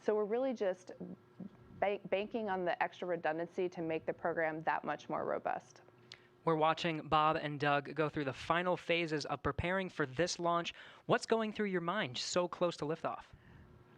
So we're really just banking on the extra redundancy to make the program that much more robust. We're watching Bob and Doug go through the final phases of preparing for this launch. What's going through your mind so close to liftoff?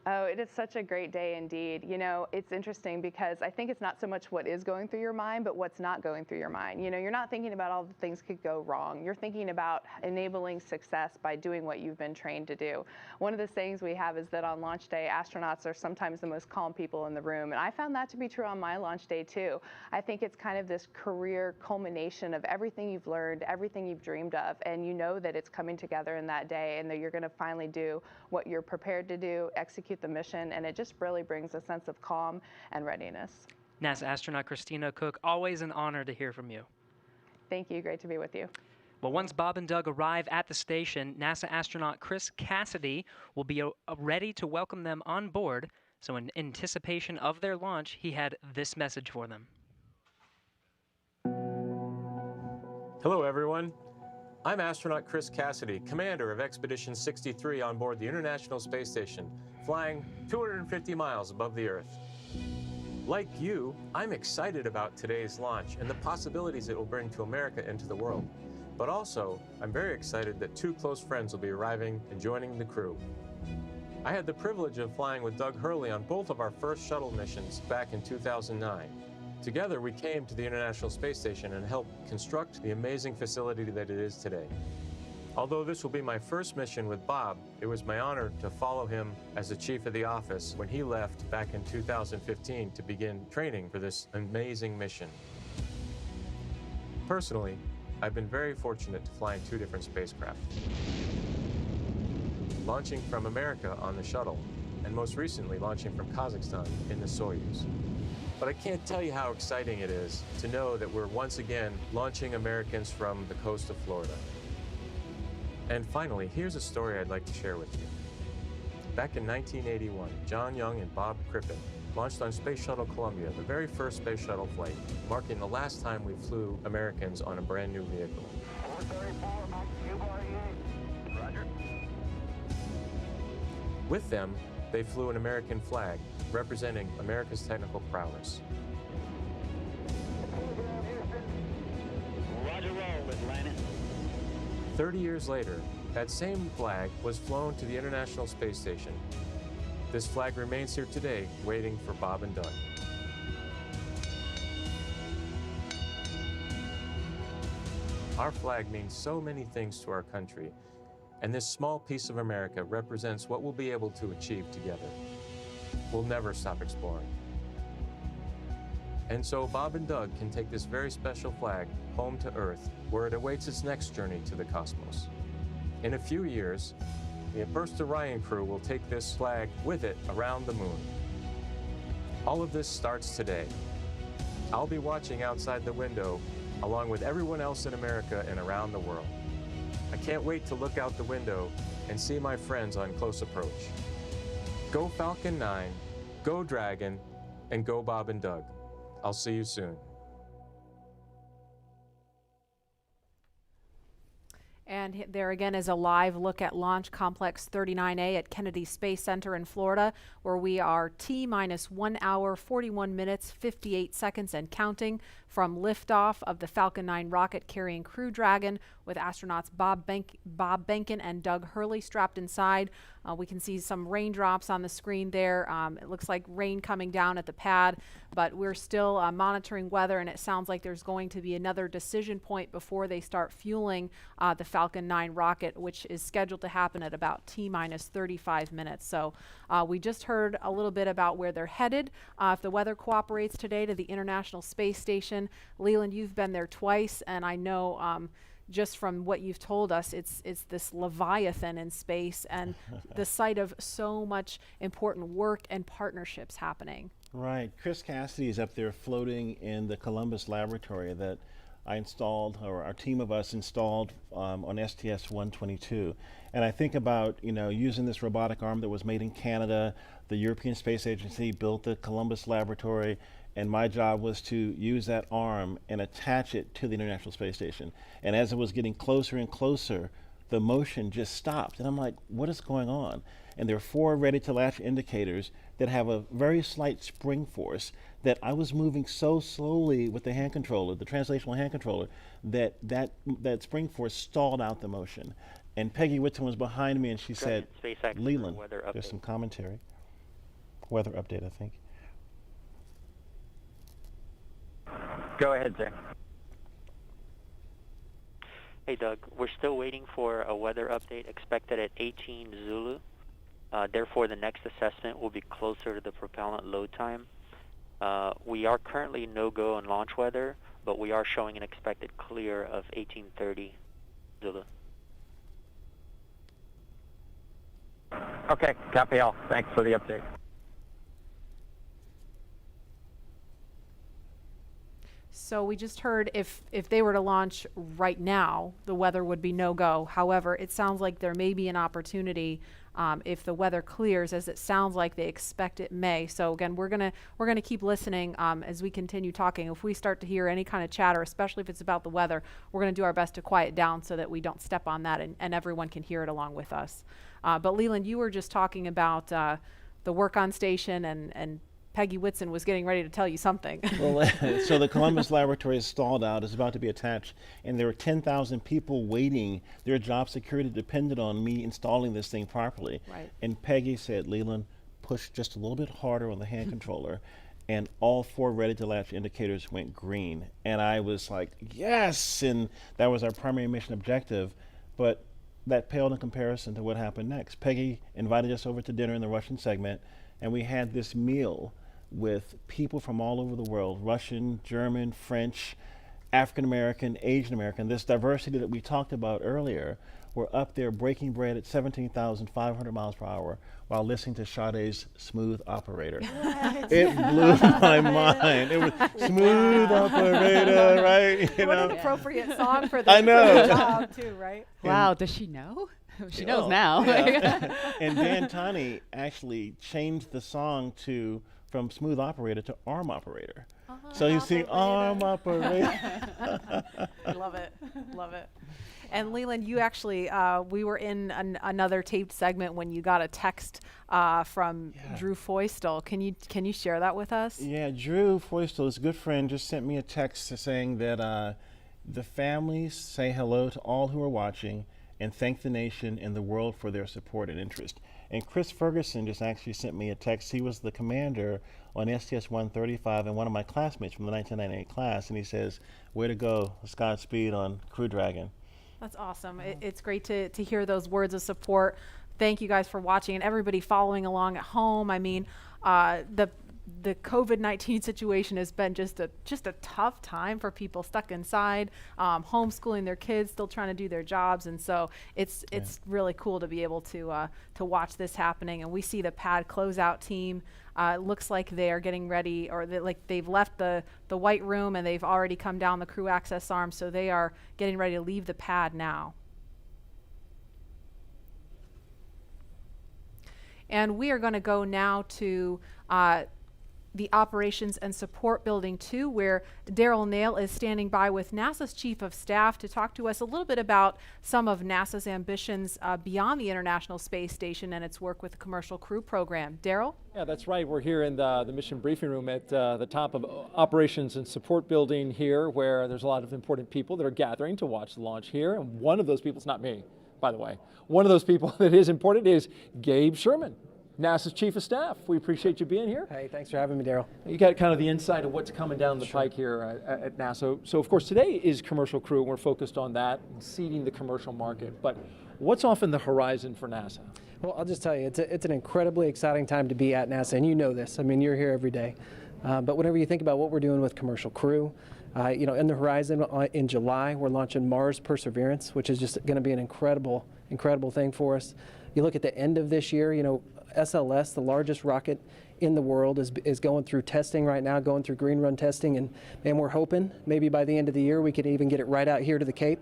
Oh, it is such a great day indeed. You know, it's interesting because I think it's not so much what is going through your mind, but what's not going through your mind. You know, you're not thinking about all the things could go wrong. You're thinking about enabling success by doing what you've been trained to do. One of the sayings we have is that on launch day, astronauts are sometimes the most calm people in the room. And I found that to be true on my launch day too. I think it's kind of this career culmination of everything you've learned, everything you've dreamed of, and you know that it's coming together in that day and that you're going to finally do what you're prepared to do, execute the mission, and it just really brings a sense of calm and readiness. NASA astronaut Christina Cook, always an honor to hear from you. Thank you. Great to be with you. Well, once Bob and Doug arrive at the station, NASA astronaut Chris Cassidy will be ready to welcome them on board. So in anticipation of their launch, he had this message for them. Hello, everyone. I'm astronaut Chris Cassidy, commander of Expedition 63 on board the International Space Station, flying 250 miles above the Earth. Like you, I'm excited about today's launch and the possibilities it will bring to America and to the world. But also, I'm very excited that two close friends will be arriving and joining the crew. I had the privilege of flying with Doug Hurley on both of our first shuttle missions back in 2009. Together, we came to the International Space Station and helped construct the amazing facility that it is today. Although this will be my first mission with Bob, it was my honor to follow him as the chief of the office when he left back in 2015 to begin training for this amazing mission. Personally, I've been very fortunate to fly in two different spacecraft. Launching from America on the shuttle, and most recently launching from Kazakhstan in the Soyuz. But I can't tell you how exciting it is to know that we're once again launching Americans from the coast of Florida. And finally, here's a story I'd like to share with you. Back in 1981, John Young and Bob Crippen launched on Space Shuttle Columbia, the very first space shuttle flight, marking the last time we flew Americans on a brand new vehicle. 434, Max QRE. Roger. With them, they flew an American flag, representing America's technical prowess. Roger roll with Landon. 30 years later, that same flag was flown to the International Space Station. This flag remains here today, waiting for Bob and Doug. Our flag means so many things to our country, and this small piece of America represents what we'll be able to achieve together. We'll never stop exploring. And so Bob and Doug can take this very special flag home to Earth, where it awaits its next journey to the cosmos. In a few years, the first Orion crew will take this flag with it around the moon. All of this starts today. I'll be watching outside the window along with everyone else in America and around the world. I can't wait to look out the window and see my friends on close approach. Go Falcon 9, go Dragon, and go Bob and Doug. I'll see you soon. And there again is a live look at Launch Complex 39A at Kennedy Space Center in Florida, where we are T-minus 1 hour, 41 minutes, 58 seconds and counting from liftoff of the Falcon 9 rocket carrying Crew Dragon with astronauts Bob Behnken and Doug Hurley strapped inside. We can see some raindrops on the screen there. It looks like rain coming down at the pad, but we're still monitoring weather, and it sounds like there's going to be another decision point before they start fueling the Falcon 9 rocket, which is scheduled to happen at about T-minus 35 minutes. So we just heard a little bit about where they're headed. If the weather cooperates today, to the International Space Station. Leland, you've been there twice, and I know just from what you've told us, it's this leviathan in space and the site of so much important work and partnerships happening. Right. Chris Cassidy is up there floating in the Columbus laboratory that I installed, or our team of us installed on STS-122. And I think about, you know, using this robotic arm that was made in Canada. The European Space Agency built the Columbus laboratory, and my job was to use that arm and attach it to the International Space Station. And as it was getting closer and closer, the motion just stopped. And I'm like, what is going on? and there are 4 ready-to-latch indicators that have a very slight spring force, that I was moving so slowly with the hand controller, the translational hand controller, that spring force stalled out the motion. And Peggy Whitson was behind me, and she said, SpaceX Leland, weather there's update. some commentary. Weather update, I think. Go ahead, Zach. Hey, Doug. We're still waiting for a weather update expected at 18 Zulu. Therefore, the next assessment will be closer to the propellant load time. We are currently no-go on launch weather, but we are showing an expected clear of 1830 Zulu. Okay, copy all. Thanks for the update. So we just heard if they were to launch right now, the weather would be no-go. However, it sounds like there may be an opportunity if the weather clears, as it sounds like they expect it may. So again, we're gonna keep listening as we continue talking. If we start to hear any kind of chatter, especially if it's about the weather, we're gonna do our best to quiet down so that we don't step on that and everyone can hear it along with us. But Leland, you were just talking about the work on station, and Peggy Whitson was getting ready to tell you something. Well, so the Columbus laboratory is stalled out, it's about to be attached, and there were 10,000 people waiting. Their job security depended on me installing this thing properly. Right. And Peggy said, Leland, push just a little bit harder on the hand controller, and all 4 ready-to-latch indicators went green. And I was like, yes! And that was our primary mission objective, but that paled in comparison to what happened next. Peggy invited us over to dinner in the Russian segment, and we had this meal with people from all over the world, Russian, German, French, African American, Asian American. This diversity that we talked about earlier, were up there breaking bread at 17,500 miles per hour while listening to Sade's Smooth Operator. It blew my mind. It was Smooth Operator, right? You What know? an appropriate song for I the know. job too, right? Wow, does she know? She knows Oh, now. yeah. And Dan Tani actually changed the song from Smooth Operator to Arm Operator. So you see Arm Operator. I love it. Love it. And Leland, you actually, we were in another taped segment when you got a text from Drew Foystel. Can you share that with us? Yeah, Drew Foystel, his good friend, just sent me a text saying that the families say hello to all who are watching and thank the nation and the world for their support and interest. And Chris Ferguson just actually sent me a text. He was the commander on STS-135 and one of my classmates from the 1998 class, and he says, way to go, Godspeed on Crew Dragon. That's awesome. It's great to hear those words of support. Thank you guys for watching, and everybody following along at home. I mean, the COVID-19 situation has been just a tough time for people stuck inside, homeschooling their kids, still trying to do their jobs, and so it's really cool to be able to watch this happening. And we see the pad closeout team. It looks like they are getting ready, or they've left the white room and they've already come down the crew access arm, so they are getting ready to leave the pad now. And we are going to go now to the Operations and Support Building 2, where Daryl Nail is standing by with NASA's Chief of Staff to talk to us a little bit about some of NASA's ambitions beyond the International Space Station and its work with the Commercial Crew Program. Daryl? Yeah, that's right. We're here in the mission briefing room at the top of Operations and Support Building here, where there's a lot of important people that are gathering to watch the launch here. And one of those people is not me, by the way. One of those people that is important is Gabe Sherman, NASA's Chief of Staff. We appreciate you being here. Hey, thanks for having me, Daryl. You got kind of the insight of what's coming down the pike here at NASA. So of course today is Commercial Crew, and we're focused on that and seeding the commercial market. But what's off in the horizon for NASA? Well, I'll just tell you, it's an incredibly exciting time to be at NASA, and you know this. I mean, you're here every day. But whenever you think about what we're doing with Commercial Crew, in the horizon in July, we're launching Mars Perseverance, which is just going to be an incredible thing for us. You look at the end of this year, SLS, the largest rocket in the world, is going through testing right now, going through green run testing, and we're hoping maybe by the end of the year we could even get it right out here to the Cape,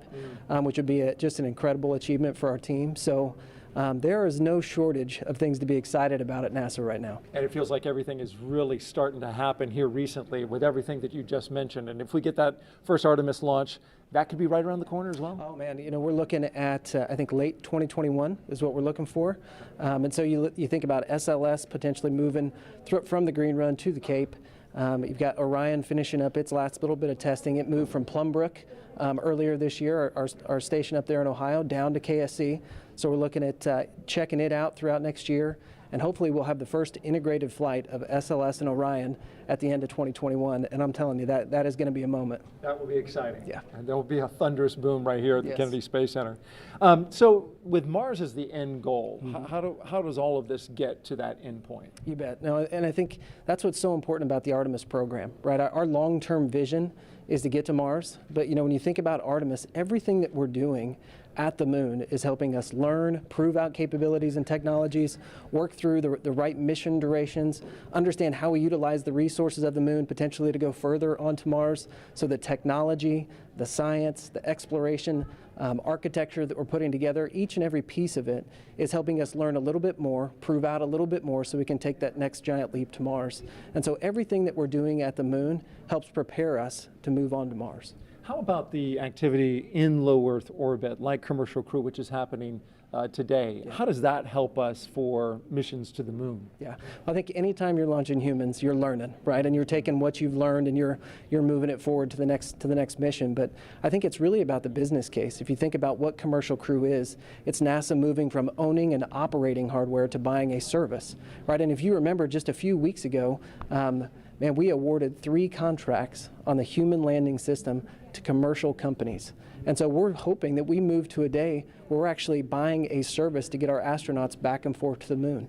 which would be just an incredible achievement for our team. So there is no shortage of things to be excited about at NASA right now. And it feels like everything is really starting to happen here recently with everything that you just mentioned. And if we get that first Artemis launch, that could be right around the corner as well. Oh man, you know, we're looking at I think late 2021 is what we're looking for. And so you think about SLS potentially moving from the Green Run to the Cape. You've got Orion finishing up its last little bit of testing. It moved from Plumbrook earlier this year, our station up there in Ohio, down to KSC. So we're looking at checking it out throughout next year. And hopefully we'll have the first integrated flight of SLS and Orion at the end of 2021. And I'm telling you, that is going to be a moment. That will be exciting. Yeah. And there will be a thunderous boom right here at the Yes. Kennedy Space Center. So with Mars as the end goal, how does all of this get to that end point? You bet. No, and I think that's what's so important about the Artemis program, right? Our long-term vision is to get to Mars. But you know, when you think about Artemis, everything that we're doing at the moon is helping us learn, prove out capabilities and technologies, work through the right mission durations, understand how we utilize the resources of the moon potentially to go further onto Mars. So the technology, the science, the exploration, architecture that we're putting together, each and every piece of it is helping us learn a little bit more, prove out a little bit more so we can take that next giant leap to Mars. And so everything that we're doing at the moon helps prepare us to move on to Mars. How about the activity in low Earth orbit, like Commercial Crew, which is happening today? Yeah. How does that help us for missions to the moon? Yeah, I think anytime you're launching humans, you're learning, right? And you're taking what you've learned and you're moving it forward to the next mission. But I think it's really about the business case. If you think about what Commercial Crew is, it's NASA moving from owning and operating hardware to buying a service, right? And if you remember just a few weeks ago, man, we awarded 3 contracts on the human landing system to commercial companies. And so we're hoping that we move to a day where we're actually buying a service to get our astronauts back and forth to the moon.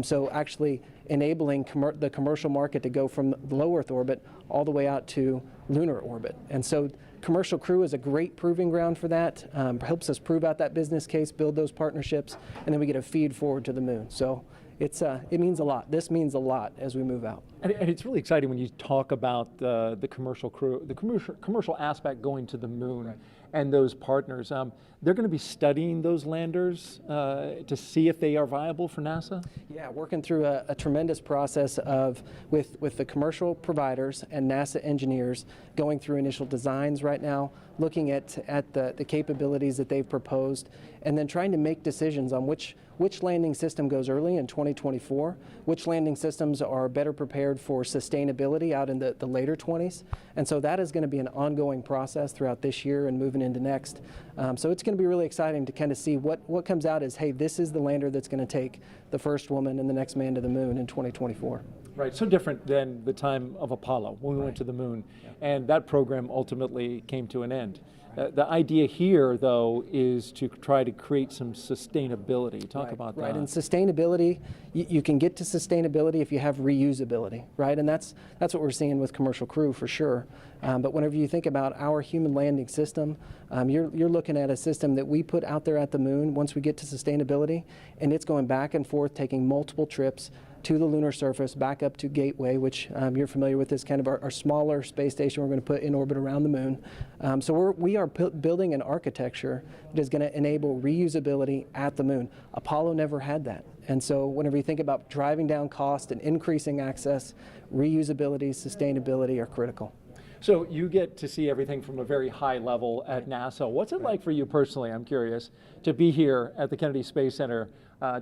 So actually enabling the commercial market to go from low Earth orbit all the way out to lunar orbit. And so Commercial Crew is a great proving ground for that, helps us prove out that business case, build those partnerships, and then we get a feed forward to the moon. So it means a lot. This means a lot as we move out. And it's really exciting when you talk about the Commercial Crew, the commercial aspect going to the moon. Right. And those partners. They're going to be studying those landers to see if they are viable for NASA? Yeah, working through a tremendous process with the commercial providers and NASA engineers going through initial designs right now, looking at the capabilities that they've proposed, and then trying to make decisions on which landing system goes early in 2024, which landing systems are better prepared for sustainability out in the later 20s. And so that is going to be an ongoing process throughout this year and moving into next. So it's going to be really exciting to kind of see what comes out as, hey, this is the lander that's going to take the first woman and the next man to the moon in 2024. Right, so different than the time of Apollo when we went to the moon. Yeah. And that program ultimately came to an end. The idea here, though, is to try to create some sustainability. Talk about that. Right, and sustainability, you can get to sustainability if you have reusability, right? And that's what we're seeing with Commercial Crew for sure. But whenever you think about our human landing system, you're looking at a system that we put out there at the moon once we get to sustainability, and it's going back and forth, taking multiple trips to the lunar surface, back up to Gateway, which you're familiar with, is kind of our smaller space station we're going to put in orbit around the moon. So we are building an architecture that is going to enable reusability at the moon. Apollo never had that. And so whenever you think about driving down cost and increasing access, reusability, sustainability are critical. So you get to see everything from a very high level at NASA. What's it like for you personally, I'm curious, to be here at the Kennedy Space Center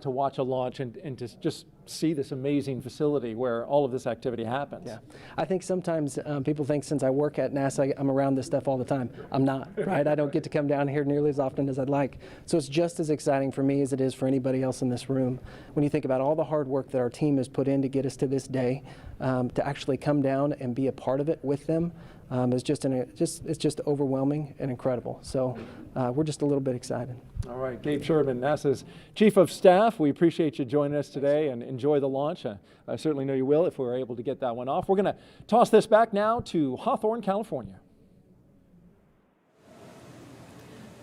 to watch a launch and to just see this amazing facility where all of this activity happens? Yeah, I think sometimes people think since I work at NASA, I'm around this stuff all the time. I'm not, right? I don't get to come down here nearly as often as I'd like. So it's just as exciting for me as it is for anybody else in this room. When you think about all the hard work that our team has put in to get us to this day, to actually come down and be a part of it with them, is it's just overwhelming and incredible. So we're just a little bit excited. All right, Gabe Sherman, NASA's Chief of Staff. We appreciate you joining us today and enjoy the launch. I certainly know you will if we're able to get that one off. We're going to toss this back now to Hawthorne, California.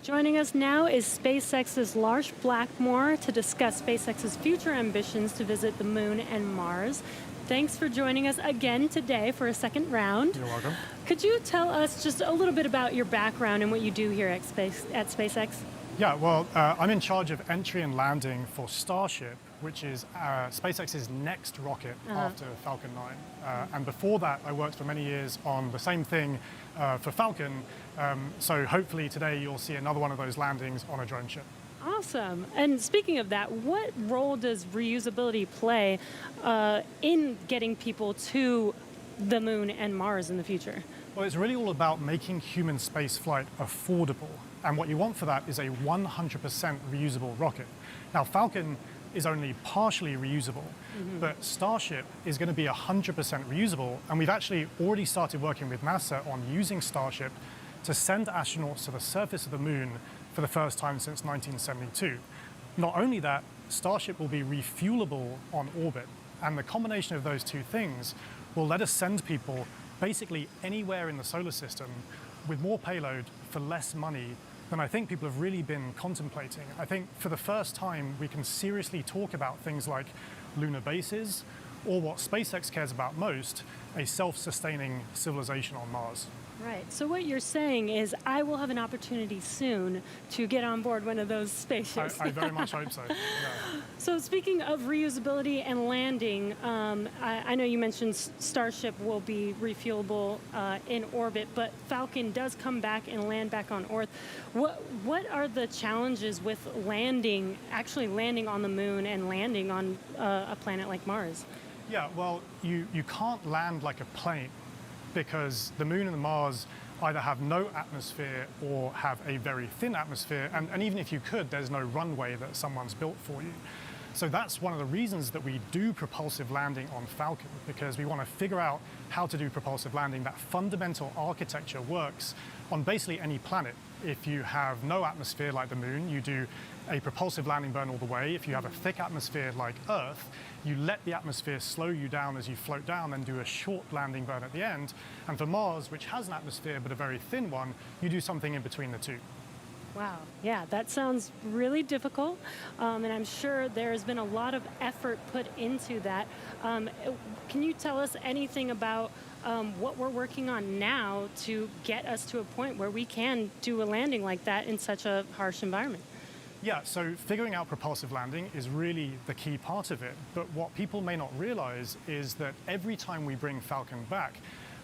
Joining us now is SpaceX's Lars Blackmore to discuss SpaceX's future ambitions to visit the moon and Mars. Thanks for joining us again today for a second round. You're welcome. Could you tell us just a little bit about your background and what you do here at SpaceX? Yeah, well, I'm in charge of entry and landing for Starship, which is SpaceX's next rocket after Falcon 9. And before that, I worked for many years on the same thing for Falcon. So hopefully today you'll see another one of those landings on a drone ship. Awesome. And speaking of that, what role does reusability play in getting people to the moon and Mars in the future? Well, it's really all about making human spaceflight affordable. And what you want for that is a 100% reusable rocket. Now, Falcon is only partially reusable, but Starship is going to be 100% reusable. And we've actually already started working with NASA on using Starship to send astronauts to the surface of the moon for the first time since 1972. Not only that, Starship will be refuelable on orbit. And the combination of those two things will let us send people basically anywhere in the solar system with more payload for less money than I think people have really been contemplating. I think for the first time we can seriously talk about things like lunar bases, or what SpaceX cares about most, a self-sustaining civilization on Mars. Right. So what you're saying is I will have an opportunity soon to get on board one of those spaceships. I very much hope so. Yeah. So speaking of reusability and landing, I know you mentioned Starship will be refuelable in orbit, but Falcon does come back and land back on Earth. What are the challenges with actually landing on the moon and landing on a planet like Mars? Yeah, well, you can't land like a plane, because the moon and the Mars either have no atmosphere or have a very thin atmosphere, and even if you could, there's no runway that someone's built for you. So that's one of the reasons that we do propulsive landing on Falcon, because we want to figure out how to do propulsive landing. That fundamental architecture works on basically any planet. If you have no atmosphere like the moon, you do a propulsive landing burn all the way. If you have a thick atmosphere like Earth, you let the atmosphere slow you down as you float down and do a short landing burn at the end. And for Mars, which has an atmosphere but a very thin one, you do something in between the two. Wow, yeah, that sounds really difficult, and I'm sure there's been a lot of effort put into that. Can you tell us anything about what we're working on now to get us to a point where we can do a landing like that in such a harsh environment? Yeah, so figuring out propulsive landing is really the key part of it. But what people may not realize is that every time we bring Falcon back,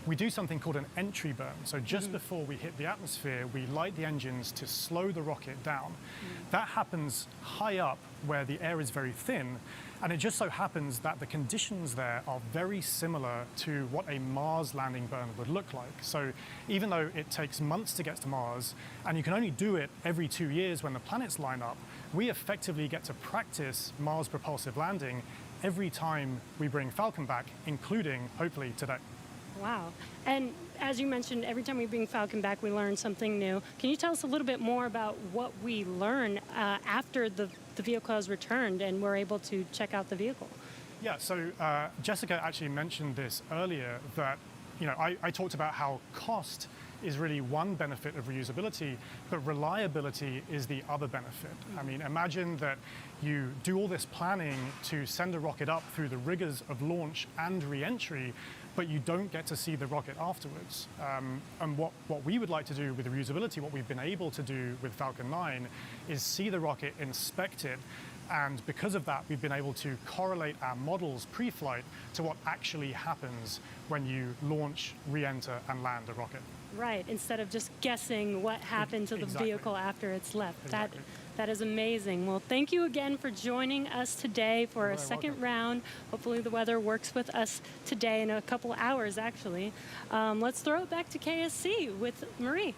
we do something called an entry burn. So just before we hit the atmosphere, we light the engines to slow the rocket down. That happens high up where the air is very thin. And it just so happens that the conditions there are very similar to what a Mars landing burn would look like. So even though it takes months to get to Mars, and you can only do it every 2 years when the planets line up, we effectively get to practice Mars propulsive landing every time we bring Falcon back, including, hopefully, today. Wow. And as you mentioned, every time we bring Falcon back, we learn something new. Can you tell us a little bit more about what we learn after the vehicle has returned and we're able to check out the vehicle? Yeah, so Jessica actually mentioned this earlier, that I talked about how cost is really one benefit of reusability, but reliability is the other benefit. I mean, imagine that you do all this planning to send a rocket up through the rigors of launch and re-entry, but you don't get to see the rocket afterwards. And what we would like to do with reusability, what we've been able to do with Falcon 9, is see the rocket, inspect it, and because of that, we've been able to correlate our models pre-flight to what actually happens when you launch, re-enter, and land a rocket. Right, instead of just guessing what happened to the vehicle after it's left. Exactly. That is amazing. Well, thank you again for joining us today for a second round. Hopefully the weather works with us today in a couple hours, actually. Let's throw it back to KSC with Marie.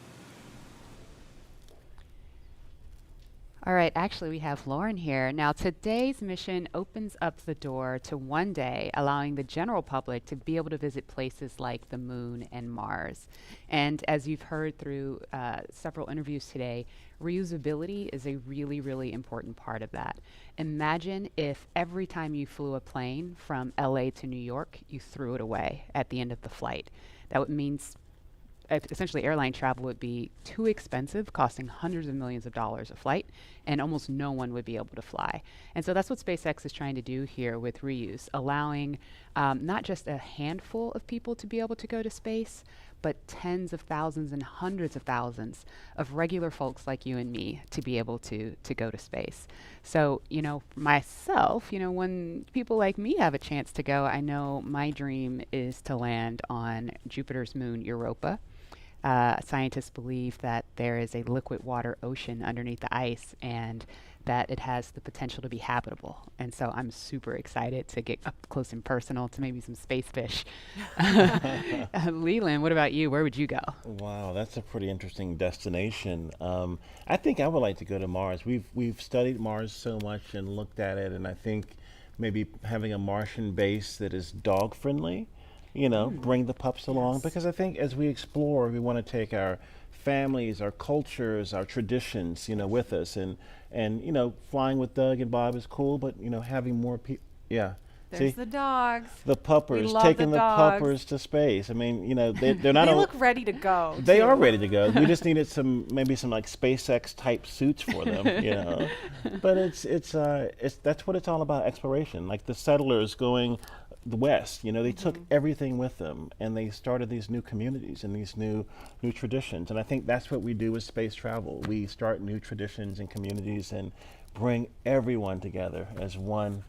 All right, actually we have Lauren here. Now today's mission opens up the door to one day allowing the general public to be able to visit places like the moon and Mars. And as you've heard through several interviews today, reusability is a really, really important part of that. Imagine if every time you flew a plane from LA to New York, you threw it away at the end of the flight. That would mean essentially airline travel would be too expensive, costing hundreds of millions of dollars a flight, and almost no one would be able to fly. And so that's what SpaceX is trying to do here with reuse, allowing not just a handful of people to be able to go to space, but tens of thousands and hundreds of thousands of regular folks like you and me to be able to go to space. So, myself, when people like me have a chance to go, I know my dream is to land on Jupiter's moon, Europa. Scientists believe that there is a liquid water ocean underneath the ice and that it has the potential to be habitable. And so I'm super excited to get up close and personal to maybe some space fish. Leland, what about you? Where would you go? Wow, that's a pretty interesting destination. I think I would like to go to Mars. We've studied Mars so much and looked at it, and I think maybe having a Martian base that is dog friendly, bring the pups along, because I think as we explore, we want to take our families, our cultures, our traditions, with us, and flying with Doug and Bob is cool, but having more people, There's the dogs. The puppers, taking the puppers to space. I mean, they're not. They look ready to go. They are ready to go. We just needed maybe some like SpaceX type suits for them, But it's that's what it's all about, exploration. Like the settlers going the west, they took everything with them, and they started these new communities and these new traditions. And I think that's what we do with space travel. We start new traditions and communities and bring everyone together as one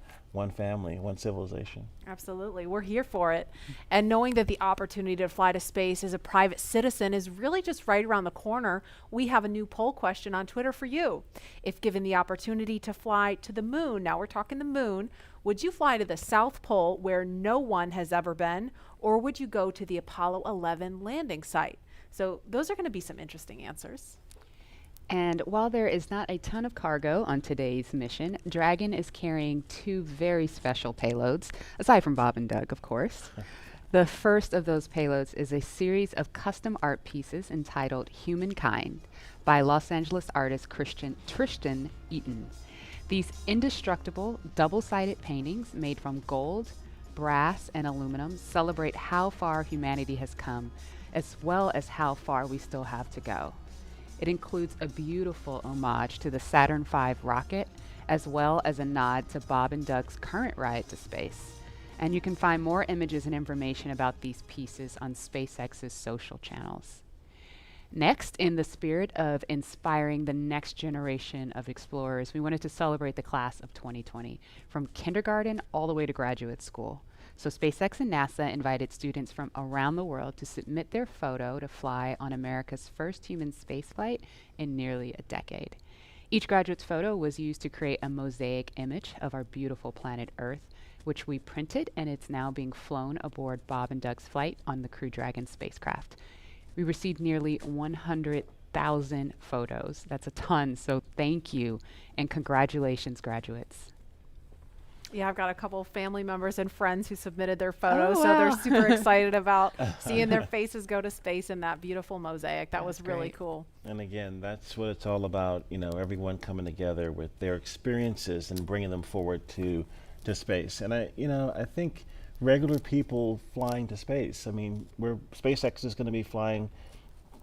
family, one civilization. Absolutely. We're here for it. And knowing that the opportunity to fly to space as a private citizen is really just right around the corner, we have a new poll question on Twitter for you. If given the opportunity to fly to the moon, now we're talking the moon, would you fly to the South Pole where no one has ever been, or would you go to the Apollo 11 landing site? So those are going to be some interesting answers. And while there is not a ton of cargo on today's mission, Dragon is carrying 2 very special payloads, aside from Bob and Doug, of course. The first of those payloads is a series of custom art pieces entitled Humankind by Los Angeles artist Tristan Eaton. These indestructible, double-sided paintings made from gold, brass, and aluminum celebrate how far humanity has come, as well as how far we still have to go. It includes a beautiful homage to the Saturn V rocket, as well as a nod to Bob and Doug's current ride to space. And you can find more images and information about these pieces on SpaceX's social channels. Next, in the spirit of inspiring the next generation of explorers, we wanted to celebrate the class of 2020, from kindergarten all the way to graduate school. So SpaceX and NASA invited students from around the world to submit their photo to fly on America's first human spaceflight in nearly a decade. Each graduate's photo was used to create a mosaic image of our beautiful planet Earth, which we printed, and it's now being flown aboard Bob and Doug's flight on the Crew Dragon spacecraft. We received nearly 100,000 photos. That's a ton, so thank you, and congratulations, graduates. Yeah, I've got a couple of family members and friends who submitted their photos, so they're super excited about seeing their faces go to space in that beautiful mosaic. That was really cool. And again, that's what it's all about, everyone coming together with their experiences and bringing them forward to space. And I think regular people flying to space, SpaceX is going to be flying,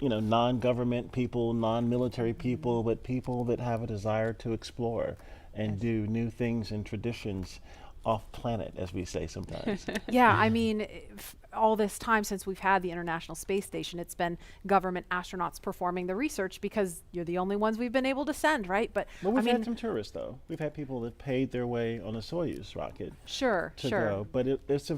non-government people, non-military people, but people that have a desire to explore and do new things and traditions off planet, as we say sometimes. Yeah, all this time since we've had the International Space Station, it's been government astronauts performing the research because you're the only ones we've been able to send, right? But we've had some tourists, though. We've had people that paid their way on a Soyuz rocket. Sure. Go. But it's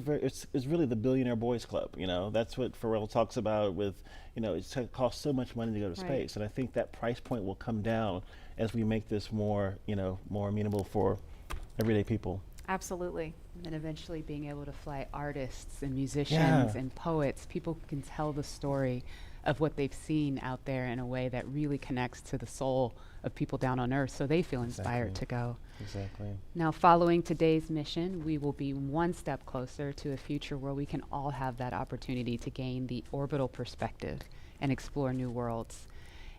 really the billionaire boys club. That's what Pharrell talks about with, it costs so much money to go to space, and I think that price point will come down as we make this more amenable for everyday people. Absolutely. And then eventually being able to fly artists and musicians and poets. People can tell the story of what they've seen out there in a way that really connects to the soul of people down on Earth, so they feel inspired to go. Exactly. Now, following today's mission, we will be one step closer to a future where we can all have that opportunity to gain the orbital perspective and explore new worlds.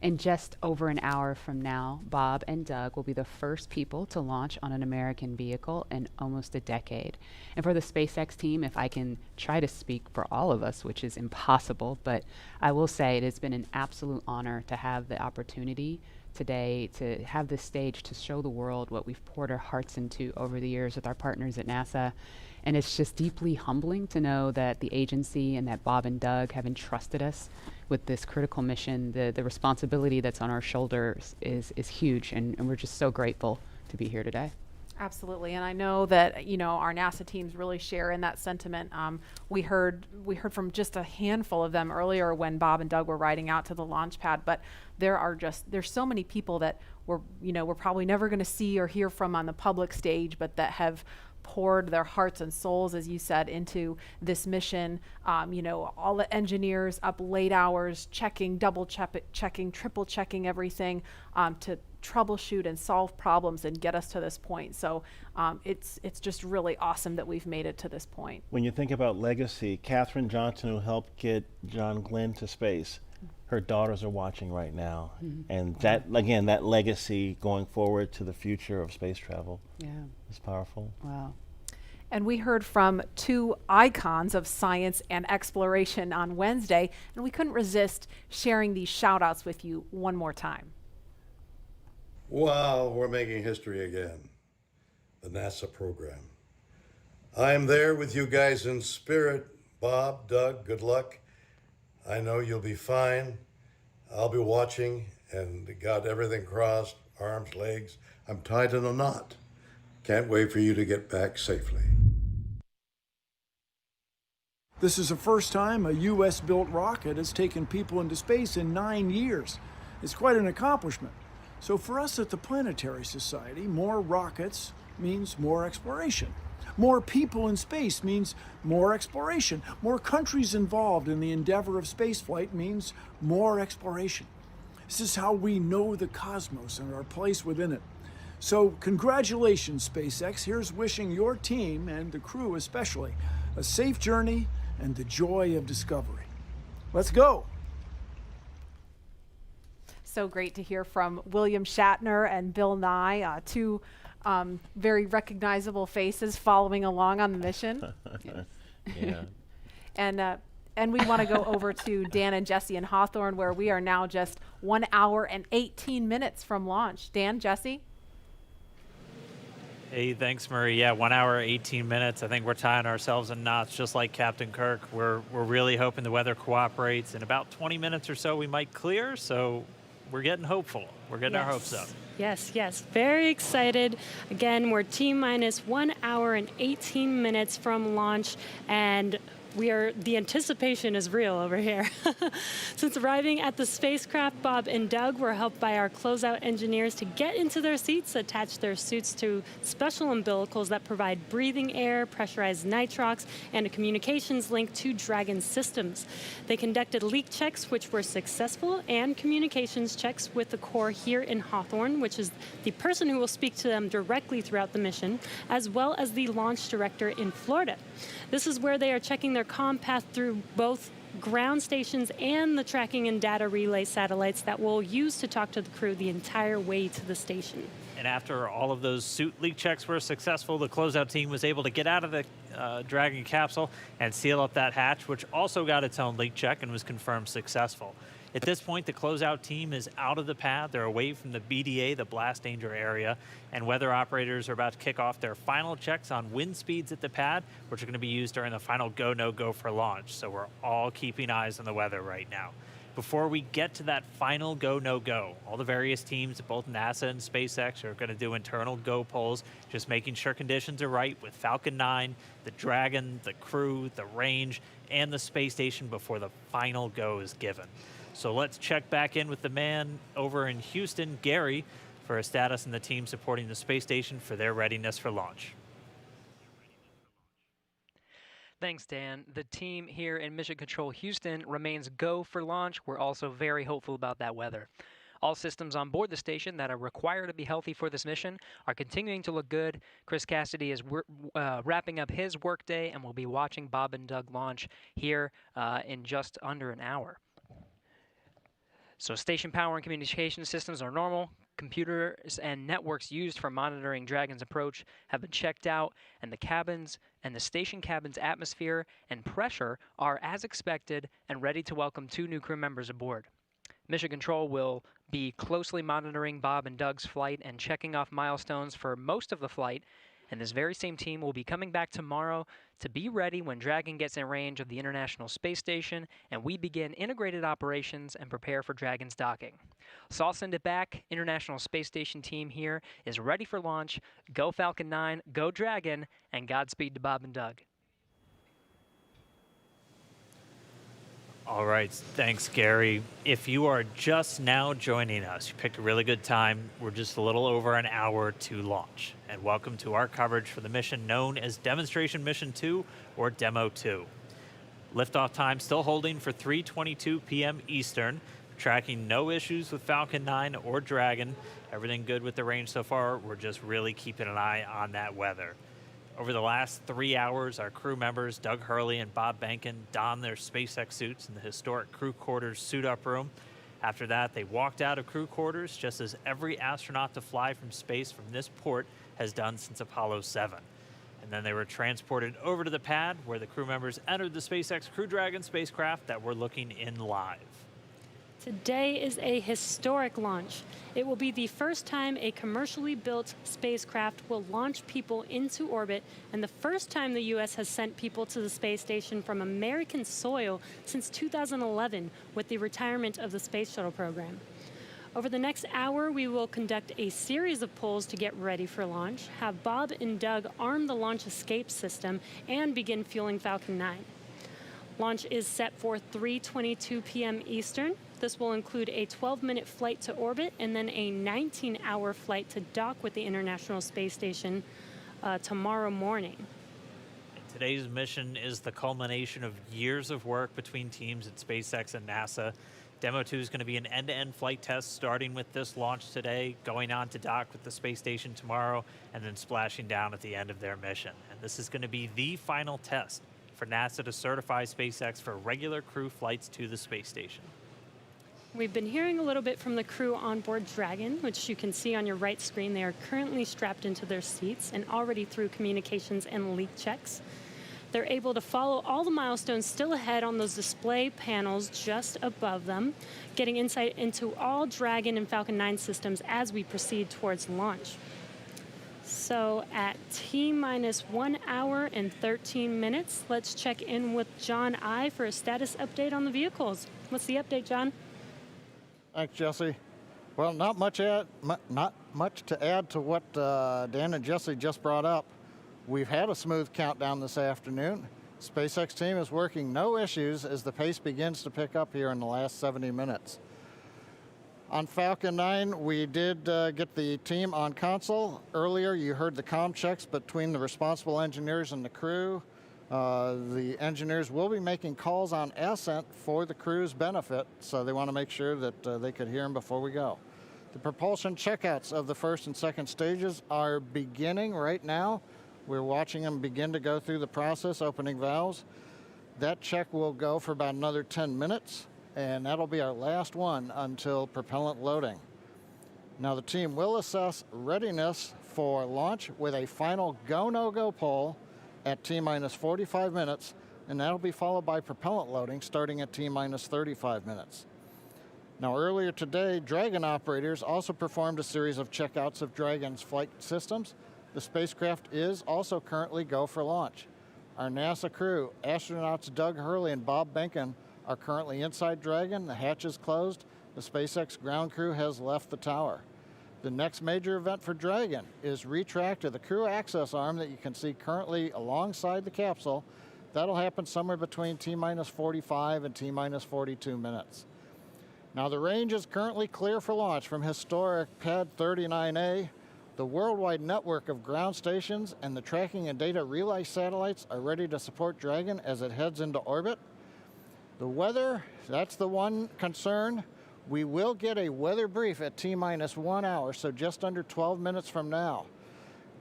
In just over an hour from now, Bob and Doug will be the first people to launch on an American vehicle in almost a decade. And for the SpaceX team, if I can try to speak for all of us, which is impossible, but I will say it has been an absolute honor to have the opportunity today to have this stage to show the world what we've poured our hearts into over the years with our partners at NASA. And it's just deeply humbling to know that the agency and that Bob and Doug have entrusted us with this critical mission. The responsibility that's on our shoulders is huge, and we're just so grateful to be here today. Absolutely, and I know that our NASA teams really share in that sentiment. We heard from just a handful of them earlier when Bob and Doug were riding out to the launch pad. But there's so many people that we're probably never going to see or hear from on the public stage, but that have poured their hearts and souls, as you said, into this mission. All the engineers up late hours, checking, double checking, triple checking everything to troubleshoot and solve problems and get us to this point. So it's just really awesome that we've made it to this point. When you think about legacy, Katherine Johnson, who helped get John Glenn to space, her daughters are watching right now. And that, again, that legacy going forward to the future of space travel is powerful. Wow. And we heard from two icons of science and exploration on Wednesday, and we couldn't resist sharing these shout outs with you one more time. Wow, we're making history again. The NASA program. I'm there with you guys in spirit. Bob, Doug, good luck. I know you'll be fine. I'll be watching and got everything crossed, arms, legs. I'm tied in a knot. Can't wait for you to get back safely. This is the first time a U.S.-built rocket has taken people into space in 9 years. It's quite an accomplishment. So for us at the Planetary Society, more rockets means more exploration. More people in space means more exploration. More countries involved in the endeavor of spaceflight means more exploration. This is how we know the cosmos and our place within it. So congratulations, SpaceX. Here's wishing your team, and the crew especially, a safe journey and the joy of discovery. Let's go. So great to hear from William Shatner and Bill Nye, two very recognizable faces following along on the mission. Yeah. And we want to go over to Dan and Jesse in Hawthorne, where we are now just 1 hour and 18 minutes from launch. Dan, Jesse? Hey, thanks, Marie. Yeah, 1 hour, 18 minutes. I think we're tying ourselves in knots, just like Captain Kirk. We're really hoping the weather cooperates. In about 20 minutes or so, we might clear. So we're getting hopeful. We're getting our hopes up. Yes, yes. Very excited. Again, we're T-minus 1 hour and 18 minutes from launch, and the anticipation is real over here. Since arriving at the spacecraft, Bob and Doug were helped by our closeout engineers to get into their seats, attach their suits to special umbilicals that provide breathing air, pressurized nitrox, and a communications link to Dragon systems. They conducted leak checks, which were successful, and communications checks with the core here in Hawthorne, which is the person who will speak to them directly throughout the mission, as well as the launch director in Florida. This is where they are checking their comm path through both ground stations and the tracking and data relay satellites that we'll use to talk to the crew the entire way to the station. And after all of those suit leak checks were successful, the closeout team was able to get out of the Dragon capsule and seal up that hatch, which also got its own leak check and was confirmed successful. At this point, the closeout team is out of the pad. They're away from the BDA, the blast danger area, and weather operators are about to kick off their final checks on wind speeds at the pad, which are going to be used during the final go, no go for launch. So we're all keeping eyes on the weather right now. Before we get to that final go, no go, all the various teams at both NASA and SpaceX are going to do internal go polls, just making sure conditions are right with Falcon 9, the Dragon, the crew, the range, and the space station before the final go is given. So let's check back in with the man over in Houston, Gary, for a status and the team supporting the space station for their readiness for launch. Thanks, Dan. The team here in Mission Control Houston remains go for launch. We're also very hopeful about that weather. All systems on board the station that are required to be healthy for this mission are continuing to look good. Chris Cassidy is wrapping up his workday, and we'll be watching Bob and Doug launch here in just under an hour. So station power and communication systems are normal. Computers and networks used for monitoring Dragon's approach have been checked out, and the cabins and the station cabin's atmosphere and pressure are as expected and ready to welcome 2 new crew members aboard. Mission Control will be closely monitoring Bob and Doug's flight and checking off milestones for most of the flight, and this very same team will be coming back tomorrow to be ready when Dragon gets in range of the International Space Station and we begin integrated operations and prepare for Dragon's docking. So I'll send it back. International Space Station team here is ready for launch. Go Falcon 9, go Dragon, and Godspeed to Bob and Doug. All right, thanks, Gary. If you are just now joining us, you picked a really good time. We're just a little over an hour to launch. And welcome to our coverage for the mission known as Demonstration Mission 2 or Demo 2. Liftoff time still holding for 3:22 p.m. Eastern. Tracking no issues with Falcon 9 or Dragon. Everything good with the range so far. We're just really keeping an eye on that weather. Over the last 3 hours, our crew members, Doug Hurley and Bob Behnken, donned their SpaceX suits in the historic crew quarters suit-up room. After that, they walked out of crew quarters, just as every astronaut to fly from space from this port has done since Apollo 7. And then they were transported over to the pad, where the crew members entered the SpaceX Crew Dragon spacecraft that we're looking in live. Today is a historic launch. It will be the first time a commercially built spacecraft will launch people into orbit and the first time the U.S. has sent people to the space station from American soil since 2011 with the retirement of the Space Shuttle program. Over the next hour, we will conduct a series of polls to get ready for launch, have Bob and Doug arm the launch escape system, and begin fueling Falcon 9. Launch is set for 3:22 p.m. Eastern. This will include a 12-minute flight to orbit and then a 19-hour flight to dock with the International Space Station tomorrow morning. Today's mission is the culmination of years of work between teams at SpaceX and NASA. Demo 2 is going to be an end-to-end flight test starting with this launch today, going on to dock with the space station tomorrow, and then splashing down at the end of their mission. And this is going to be the final test for NASA to certify SpaceX for regular crew flights to the space station. We've been hearing a little bit from the crew on board Dragon, which you can see on your right screen. They are currently strapped into their seats and already through communications and leak checks. They're able to follow all the milestones still ahead on those display panels just above them, getting insight into all Dragon and Falcon 9 systems as we proceed towards launch. So at T-minus 1 hour and 13 minutes, let's check in with John I for a status update on the vehicles. What's the update, John? Thanks, Jesse. Well, not much to add to what Dan and Jesse just brought up. We've had a smooth countdown this afternoon. SpaceX team is working no issues as the pace begins to pick up here in the last 70 minutes. On Falcon 9, we did get the team on console. Earlier, you heard the comm checks between the responsible engineers and the crew. The engineers will be making calls on ascent for the crew's benefit, so they want to make sure that they could hear them before we go. The propulsion checkouts of the first and second stages are beginning right now. We're watching them begin to go through the process, opening valves. That check will go for about another 10 minutes, and that'll be our last one until propellant loading. Now the team will assess readiness for launch with a final go-no-go poll at T-minus 45 minutes, and that'll be followed by propellant loading starting at T-minus 35 minutes. Now earlier today, Dragon operators also performed a series of checkouts of Dragon's flight systems. The spacecraft is also currently go for launch. Our NASA crew, astronauts Doug Hurley and Bob Behnken, are currently inside Dragon. The hatch is closed. The SpaceX ground crew has left the tower. The next major event for Dragon is retract to the crew access arm that you can see currently alongside the capsule. That'll happen somewhere between T-minus 45 and T-minus 42 minutes. Now the range is currently clear for launch from historic Pad 39A. The worldwide network of ground stations and the tracking and data relay satellites are ready to support Dragon as it heads into orbit. The weather, that's the one concern. We will get a weather brief at T-minus 1 hour, so just under 12 minutes from now.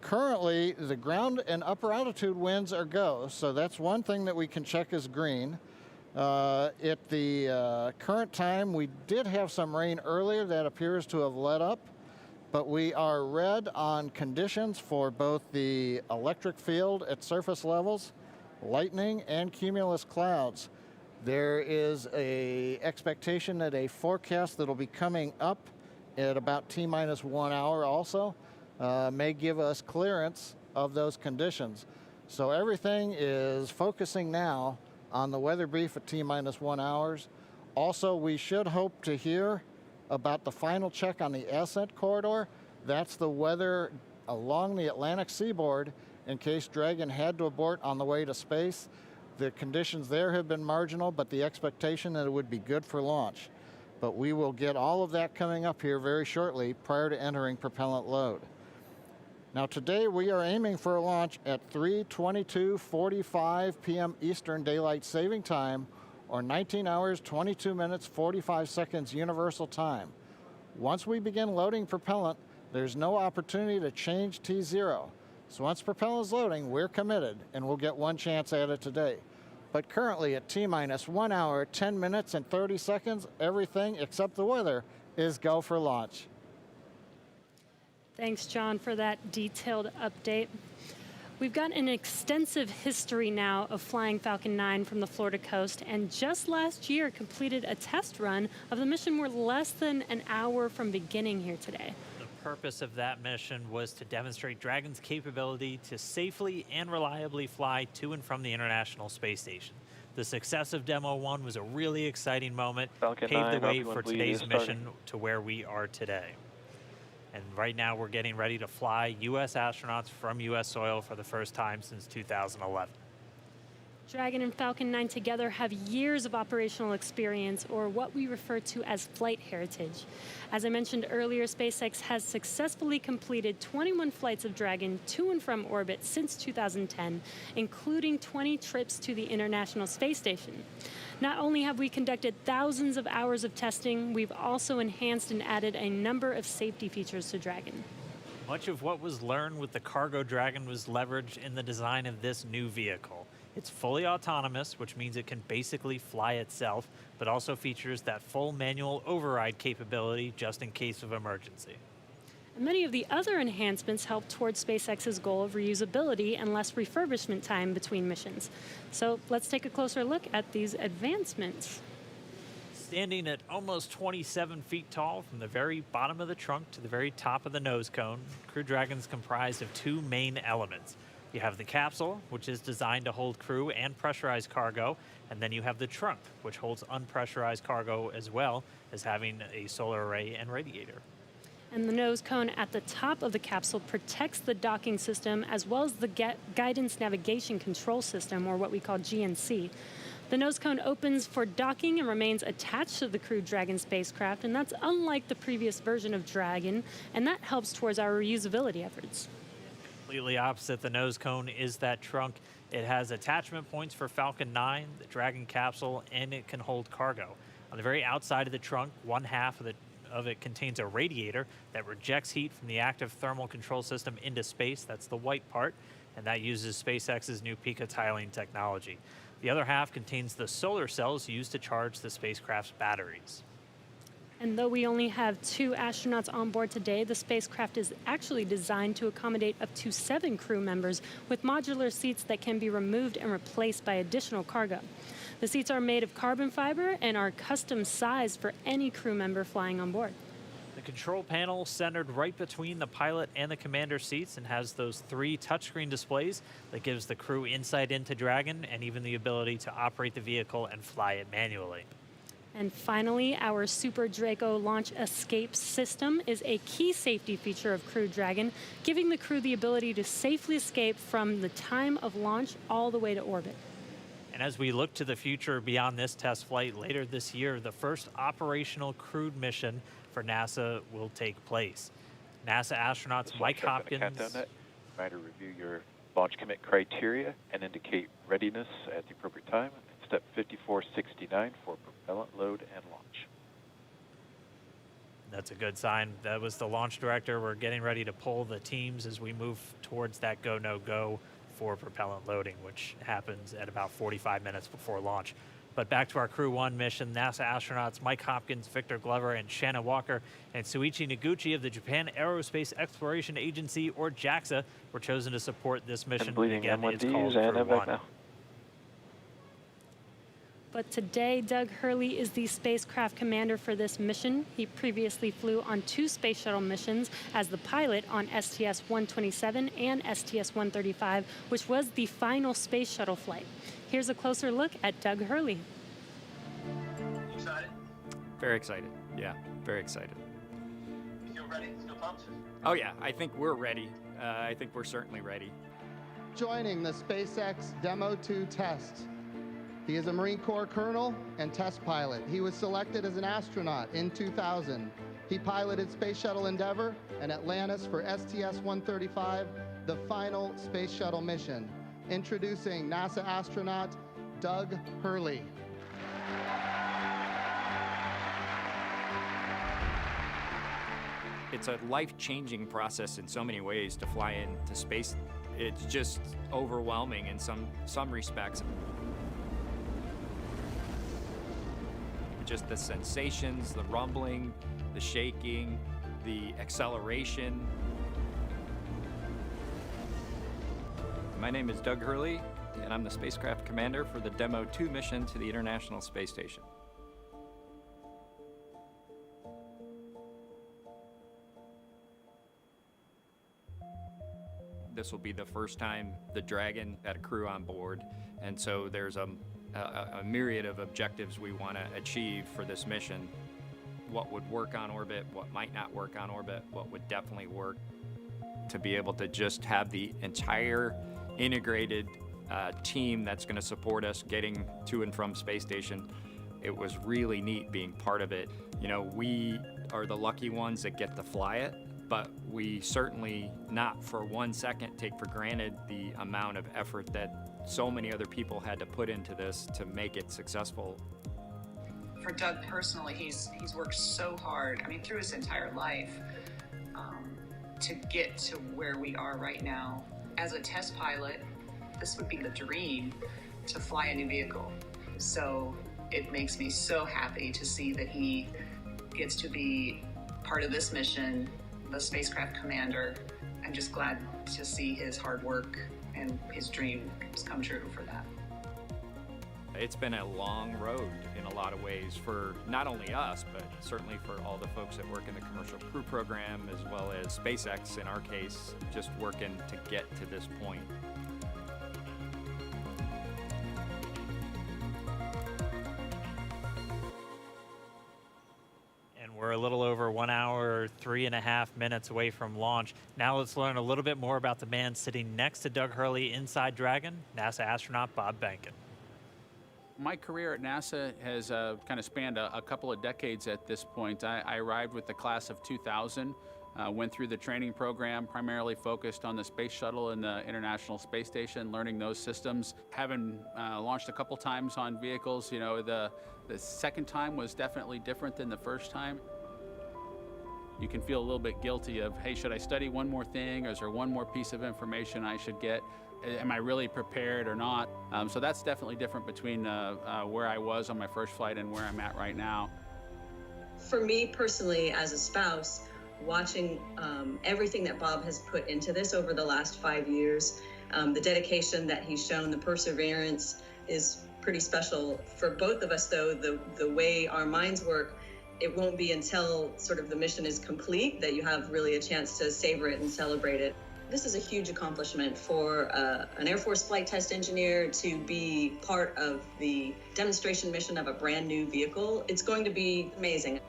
Currently, the ground and upper altitude winds are go, so that's one thing that we can check as green. At the current time, we did have some rain earlier that appears to have let up, but we are red on conditions for both the electric field at surface levels, lightning, and cumulus clouds. There is a expectation that a forecast that'll be coming up at about T-minus 1 hour also may give us clearance of those conditions. So everything is focusing now on the weather brief at T-minus 1 hours. Also, we should hope to hear about the final check on the ascent corridor. That's the weather along the Atlantic seaboard in case Dragon had to abort on the way to space. The conditions there have been marginal, but the expectation that it would be good for launch. But we will get all of that coming up here very shortly prior to entering propellant load. Now today we are aiming for a launch at 3:22:45 p.m. Eastern Daylight Saving Time, or 19 hours, 22 minutes, 45 seconds Universal Time. Once we begin loading propellant, there's no opportunity to change T0. So once propellant is loading, we're committed, and we'll get one chance at it today. But currently at T-minus 1 hour, 10 minutes, and 30 seconds, everything except the weather is go for launch. Thanks, John, for that detailed update. We've got an extensive history now of flying Falcon 9 from the Florida coast, and just last year completed a test run of the mission. We're less than an hour from beginning here today. The purpose of that mission was to demonstrate Dragon's capability to safely and reliably fly to and from the International Space Station. The success of Demo 1 was a really exciting moment, Falcon paved 9, the way Falcon for 1 today's starting. mission to where we are today. And right now we're getting ready to fly U.S. astronauts from U.S. soil for the first time since 2011. Dragon and Falcon 9 together have years of operational experience, or what we refer to as flight heritage. As I mentioned earlier, SpaceX has successfully completed 21 flights of Dragon to and from orbit since 2010, including 20 trips to the International Space Station. Not only have we conducted thousands of hours of testing, we've also enhanced and added a number of safety features to Dragon. Much of what was learned with the Cargo Dragon was leveraged in the design of this new vehicle. It's fully autonomous, which means it can basically fly itself, but also features that full manual override capability just in case of emergency. And many of the other enhancements help towards SpaceX's goal of reusability and less refurbishment time between missions. So let's take a closer look at these advancements. Standing at almost 27 feet tall from the very bottom of the trunk to the very top of the nose cone, Crew Dragon's comprised of two main elements. You have the capsule, which is designed to hold crew and pressurized cargo, and then you have the trunk, which holds unpressurized cargo as well as having a solar array and radiator. And the nose cone at the top of the capsule protects the docking system as well as the guidance navigation control system, or what we call GNC. The nose cone opens for docking and remains attached to the Crew Dragon spacecraft, and that's unlike the previous version of Dragon, and that helps towards our reusability efforts. Completely opposite the nose cone is that trunk. It has attachment points for Falcon 9, the Dragon capsule, and it can hold cargo. On the very outside of the trunk, one half of it contains a radiator that rejects heat from the active thermal control system into space. That's the white part, and that uses SpaceX's new picotiling technology. The other half contains the solar cells used to charge the spacecraft's batteries. And though we only have 2 astronauts on board today, the spacecraft is actually designed to accommodate up to 7 crew members with modular seats that can be removed and replaced by additional cargo. The seats are made of carbon fiber and are custom sized for any crew member flying on board. The control panel centered right between the pilot and the commander seats and has those 3 touchscreen displays that gives the crew insight into Dragon and even the ability to operate the vehicle and fly it manually. And finally, our Super Draco launch escape system is a key safety feature of Crew Dragon, giving the crew the ability to safely escape from the time of launch all the way to orbit. And as we look to the future beyond this test flight later this year, the first operational crewed mission for NASA will take place. NASA astronauts Mike Hopkins. Try to review your launch commit criteria and indicate readiness at the appropriate time. Step 5469 for propellant load and launch. That's a good sign. That was the launch director. We're getting ready to pull the teams as we move towards that go, no go for propellant loading, which happens at about 45 minutes before launch. But back to our Crew 1 mission, NASA astronauts Mike Hopkins, Victor Glover, and Shannon Walker, and Suichi Noguchi of the Japan Aerospace Exploration Agency, or JAXA, were chosen to support this mission. I'm bleeding Again, it's called M1Ds and Crew I'm back 1. now. But today, Doug Hurley is the spacecraft commander for this mission. He previously flew on 2 space shuttle missions as the pilot on STS-127 and STS-135, which was the final space shuttle flight. Here's a closer look at Doug Hurley. Excited? Very excited. Yeah, very excited. You feel ready? Feel pumped? Oh yeah, I think we're ready. I think we're certainly ready. Joining the SpaceX Demo 2 test. He is a Marine Corps colonel and test pilot. He was selected as an astronaut in 2000. He piloted Space Shuttle Endeavour and Atlantis for STS-135, the final space shuttle mission. Introducing NASA astronaut Doug Hurley. It's a life-changing process in so many ways to fly into space. It's just overwhelming in some respects. Just the sensations, the rumbling, the shaking, the acceleration. My name is Doug Hurley, and I'm the spacecraft commander for the Demo 2 mission to the International Space Station. This will be the first time the Dragon had a crew on board, and so there's a myriad of objectives we want to achieve for this mission. What would work on orbit, what might not work on orbit, what would definitely work. To be able to just have the entire integrated team that's going to support us getting to and from space station, it was really neat being part of it. You know, we are the lucky ones that get to fly it, but we certainly not for 1 second take for granted the amount of effort that so many other people had to put into this to make it successful. For Doug personally, he's worked so hard, I mean, through his entire life, to get to where we are right now. As a test pilot, this would be the dream to fly a new vehicle. So it makes me so happy to see that he gets to be part of this mission, the spacecraft commander. I'm just glad to see his hard work and his dream has come true for that. It's been a long road in a lot of ways for not only us, but certainly for all the folks that work in the Commercial Crew Program, as well as SpaceX in our case, just working to get to this point. We're a little over 1 hour, 3.5 minutes away from launch. Now let's learn a little bit more about the man sitting next to Doug Hurley inside Dragon, NASA astronaut Bob Behnken. My career at NASA has kind of spanned a couple of decades at this point. I arrived with the class of 2000, went through the training program, primarily focused on the Space Shuttle and the International Space Station, learning those systems. Having launched a couple times on vehicles, you know, the second time was definitely different than the first time. You can feel a little bit guilty of, hey, should I study one more thing, or is there one more piece of information I should get? Am I really prepared or not? So that's definitely different between where I was on my first flight and where I'm at right now. For me personally, as a spouse, watching everything that Bob has put into this over the last 5 years, the dedication that he's shown, the perseverance is pretty special. For both of us, though, the way our minds work, it won't be until sort of the mission is complete that you have really a chance to savor it and celebrate it. This is a huge accomplishment for an Air Force flight test engineer to be part of the demonstration mission of a brand new vehicle. It's going to be amazing.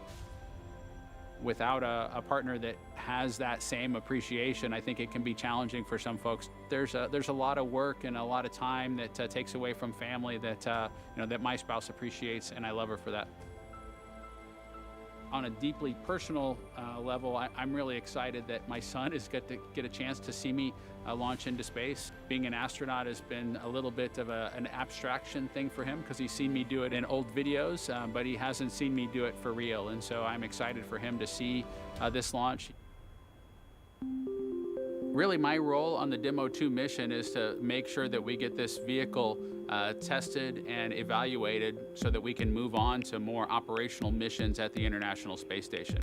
Without a partner that has that same appreciation, I think it can be challenging for some folks. There's a lot of work and a lot of time that takes away from family that that my spouse appreciates, and I love her for that. On a deeply personal level, I'm really excited that my son is get a chance to see me launch into space. Being an astronaut has been a little bit of an abstraction thing for him because he's seen me do it in old videos, but he hasn't seen me do it for real. And so I'm excited for him to see this launch. Really, my role on the Demo 2 mission is to make sure that we get this vehicle tested and evaluated so that we can move on to more operational missions at the International Space Station.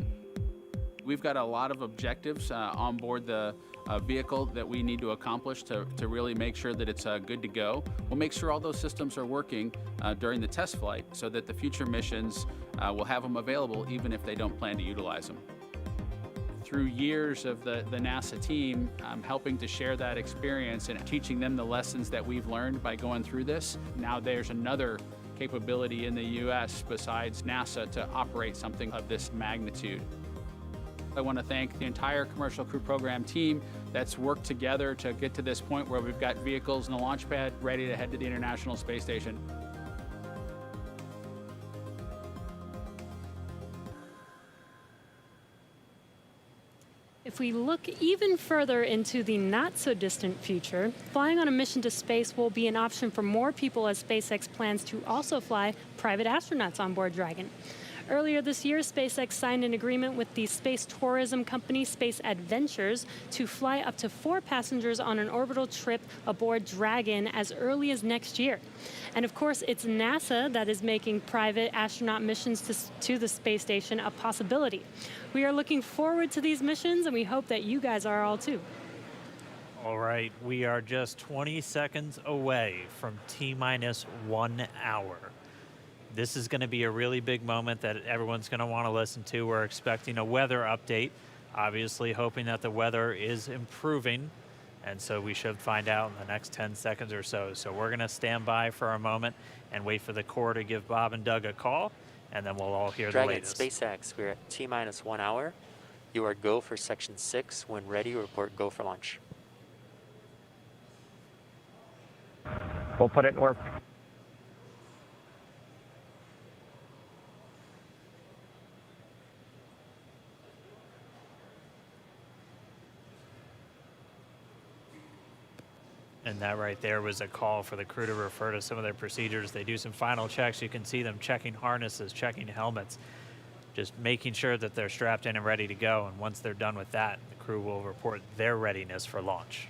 We've got a lot of objectives on board the vehicle that we need to accomplish to really make sure that it's good to go. We'll make sure all those systems are working during the test flight so that the future missions will have them available even if they don't plan to utilize them. Through years of the NASA team helping to share that experience and teaching them the lessons that we've learned by going through this, now there's another capability in the U.S. besides NASA to operate something of this magnitude. I want to thank the entire Commercial Crew Program team that's worked together to get to this point where we've got vehicles and a launch pad ready to head to the International Space Station. If we look even further into the not-so-distant future, flying on a mission to space will be an option for more people as SpaceX plans to also fly private astronauts on board Dragon. Earlier this year, SpaceX signed an agreement with the space tourism company Space Adventures to fly up to 4 passengers on an orbital trip aboard Dragon as early as next year. And of course, it's NASA that is making private astronaut missions to the space station a possibility. We are looking forward to these missions, and we hope that you guys are all too. All right, we are just 20 seconds away from T-minus 1 hour. This is going to be a really big moment that everyone's going to want to listen to. We're expecting a weather update, obviously hoping that the weather is improving, and so we should find out in the next 10 seconds or so. So we're going to stand by for a moment and wait for the Corps to give Bob and Doug a call, and then we'll all hear Dragon, the latest. SpaceX, we're at T-minus 1 hour. You are go for section 6. When ready, report go for launch. We'll put it in work. And that right there was a call for the crew to refer to some of their procedures. They do some final checks. You can see them checking harnesses, checking helmets, just making sure that they're strapped in and ready to go. And once they're done with that, the crew will report their readiness for launch.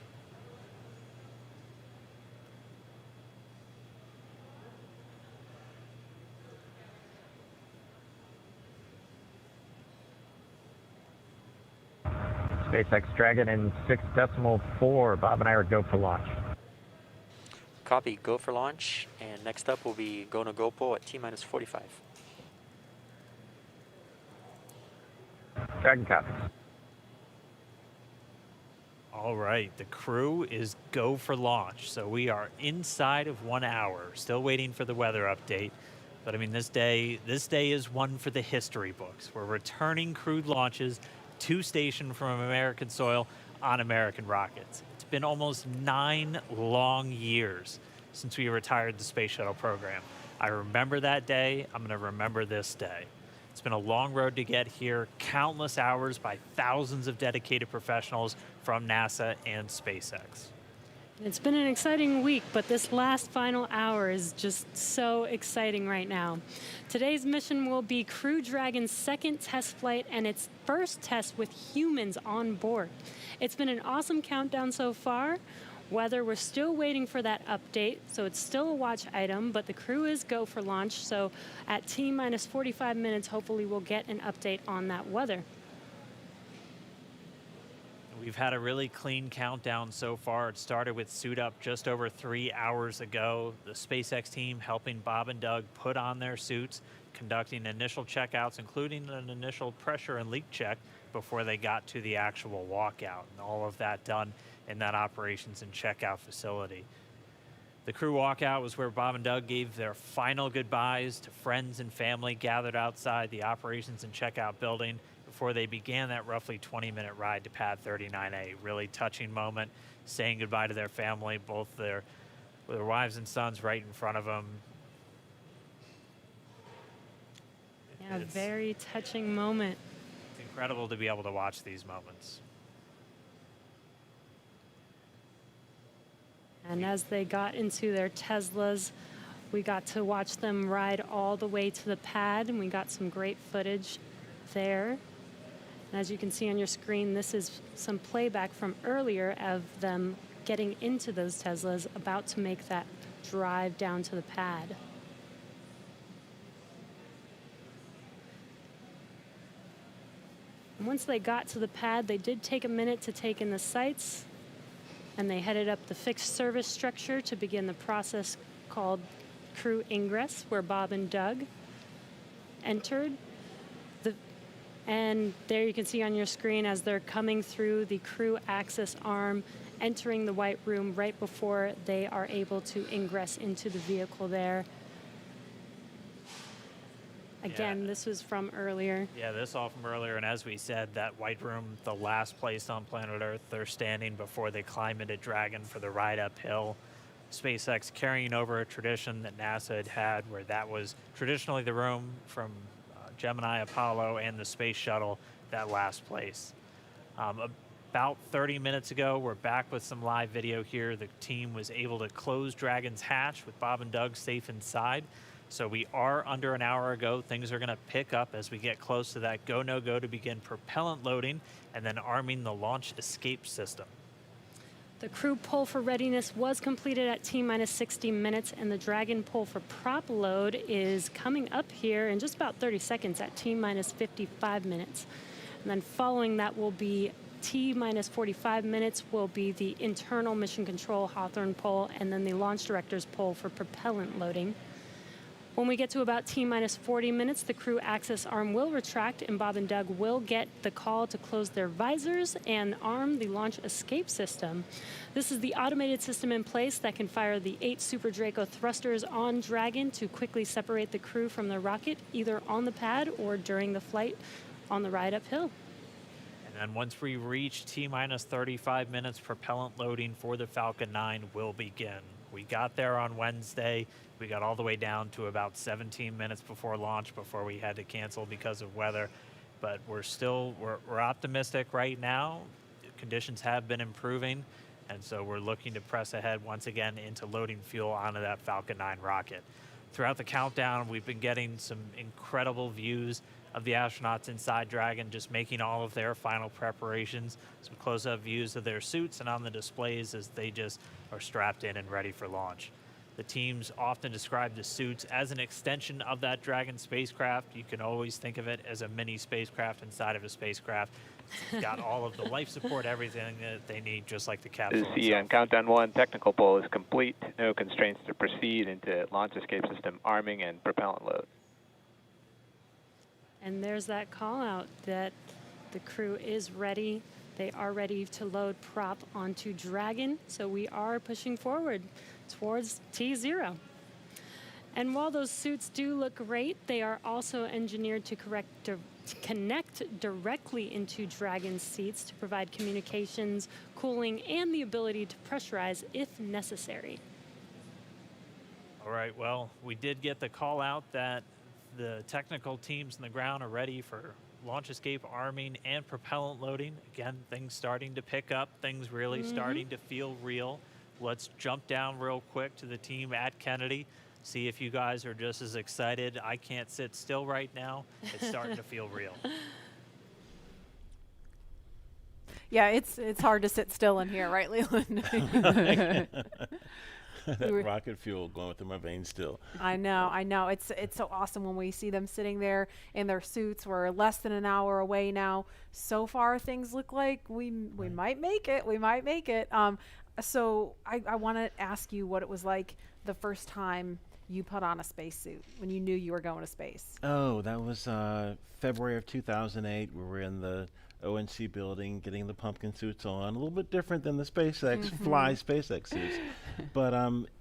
SpaceX Dragon in 6.4. Bob and I are go for launch. Copy, go for launch. And next up will be go no GoPro at T-minus 45. Dragon copies. All right, the crew is go for launch. So we are inside of 1 hour, still waiting for the weather update. But I mean, this day is one for the history books. We're returning crewed launches to station from American soil on American rockets. It's been almost 9 long years since we retired the space shuttle program. I remember that day. I'm going to remember this day. It's been a long road to get here, countless hours by thousands of dedicated professionals from NASA and SpaceX. It's been an exciting week, but this last final hour is just so exciting right now. Today's mission will be Crew Dragon's second test flight and its first test with humans on board. It's been an awesome countdown so far. Weather, we're still waiting for that update, so it's still a watch item, but the crew is go for launch, so at T-minus 45 minutes, hopefully we'll get an update on that weather. We've had a really clean countdown so far. It started with suit up just over 3 hours ago. The SpaceX team helping Bob and Doug put on their suits, conducting initial checkouts, including an initial pressure and leak check before they got to the actual walkout. And all of that done in that operations and checkout facility. The crew walkout was where Bob and Doug gave their final goodbyes to friends and family gathered outside the operations and checkout building before they began that roughly 20-minute ride to pad 39A. Really touching moment, saying goodbye to their family, both their wives and sons right in front of them. Yeah, a very touching moment. It's incredible to be able to watch these moments. And as they got into their Teslas, we got to watch them ride all the way to the pad, and we got some great footage there. And as you can see on your screen, this is some playback from earlier of them getting into those Teslas, about to make that drive down to the pad. And once they got to the pad, they did take a minute to take in the sights, and they headed up the fixed service structure to begin the process called crew ingress, where Bob and Doug entered. And there you can see on your screen as they're coming through the crew access arm, entering the white room right before they are able to ingress into the vehicle there. Again, this was from earlier. Yeah, this all from earlier, and as we said, that white room, the last place on planet Earth they're standing before they climb into Dragon for the ride uphill. SpaceX carrying over a tradition that NASA had where that was traditionally the room from Gemini, Apollo, and the space shuttle, that last place. About 30 minutes ago, we're back with some live video here. The team was able to close Dragon's hatch with Bob and Doug safe inside. So we are under an hour ago. Things are going to pick up as we get close to that go, no go to begin propellant loading and then arming the launch escape system. The crew pull for readiness was completed at T-minus 60 minutes, and the Dragon pull for prop load is coming up here in just about 30 seconds at T-minus 55 minutes. And then following that will be T-minus 45 minutes will be the internal mission control Hawthorne pull, and then the launch director's pull for propellant loading. When we get to about T-minus 40 minutes, the crew access arm will retract, and Bob and Doug will get the call to close their visors and arm the launch escape system. This is the automated system in place that can fire the 8 Super Draco thrusters on Dragon to quickly separate the crew from the rocket, either on the pad or during the flight on the ride uphill. And then once we reach T-minus 35 minutes, propellant loading for the Falcon 9 will begin. We got there on Wednesday. We got all the way down to about 17 minutes before launch before we had to cancel because of weather. But we're optimistic right now. Conditions have been improving, and so we're looking to press ahead once again into loading fuel onto that Falcon 9 rocket. Throughout the countdown, we've been getting some incredible views of the astronauts inside Dragon, just making all of their final preparations, some close-up views of their suits and on the displays as they just are strapped in and ready for launch. The teams often describe the suits as an extension of that Dragon spacecraft. You can always think of it as a mini spacecraft inside of a spacecraft. It's got all of the life support, everything that they need, just like the capsule See, on countdown 1, technical pull is complete. No constraints to proceed into launch escape system arming and propellant load. And there's that call out that the crew is ready. They are ready to load prop onto Dragon. So we are pushing forward towards T0. And while those suits do look great, they are also engineered to connect directly into Dragon seats to provide communications, cooling, and the ability to pressurize if necessary. All right, well, we did get the call out that the technical teams on the ground are ready for launch escape arming and propellant loading. Again, things starting to pick up, things really starting to feel real. Let's jump down real quick to the team at Kennedy, see if you guys are just as excited. I can't sit still right now. It's starting to feel real. Yeah, it's hard to sit still in here, right, Leland? That rocket fuel going through my veins still. I know. It's so awesome when we see them sitting there in their suits. We're less than an hour away now. So far, things look like we might make it. We might make it. So I want to ask you what it was like the first time you put on a spacesuit when you knew you were going to space. Oh, that was February of 2008. We were in the ONC building getting the pumpkin suits on. A little bit different than the SpaceX fly SpaceX suits, but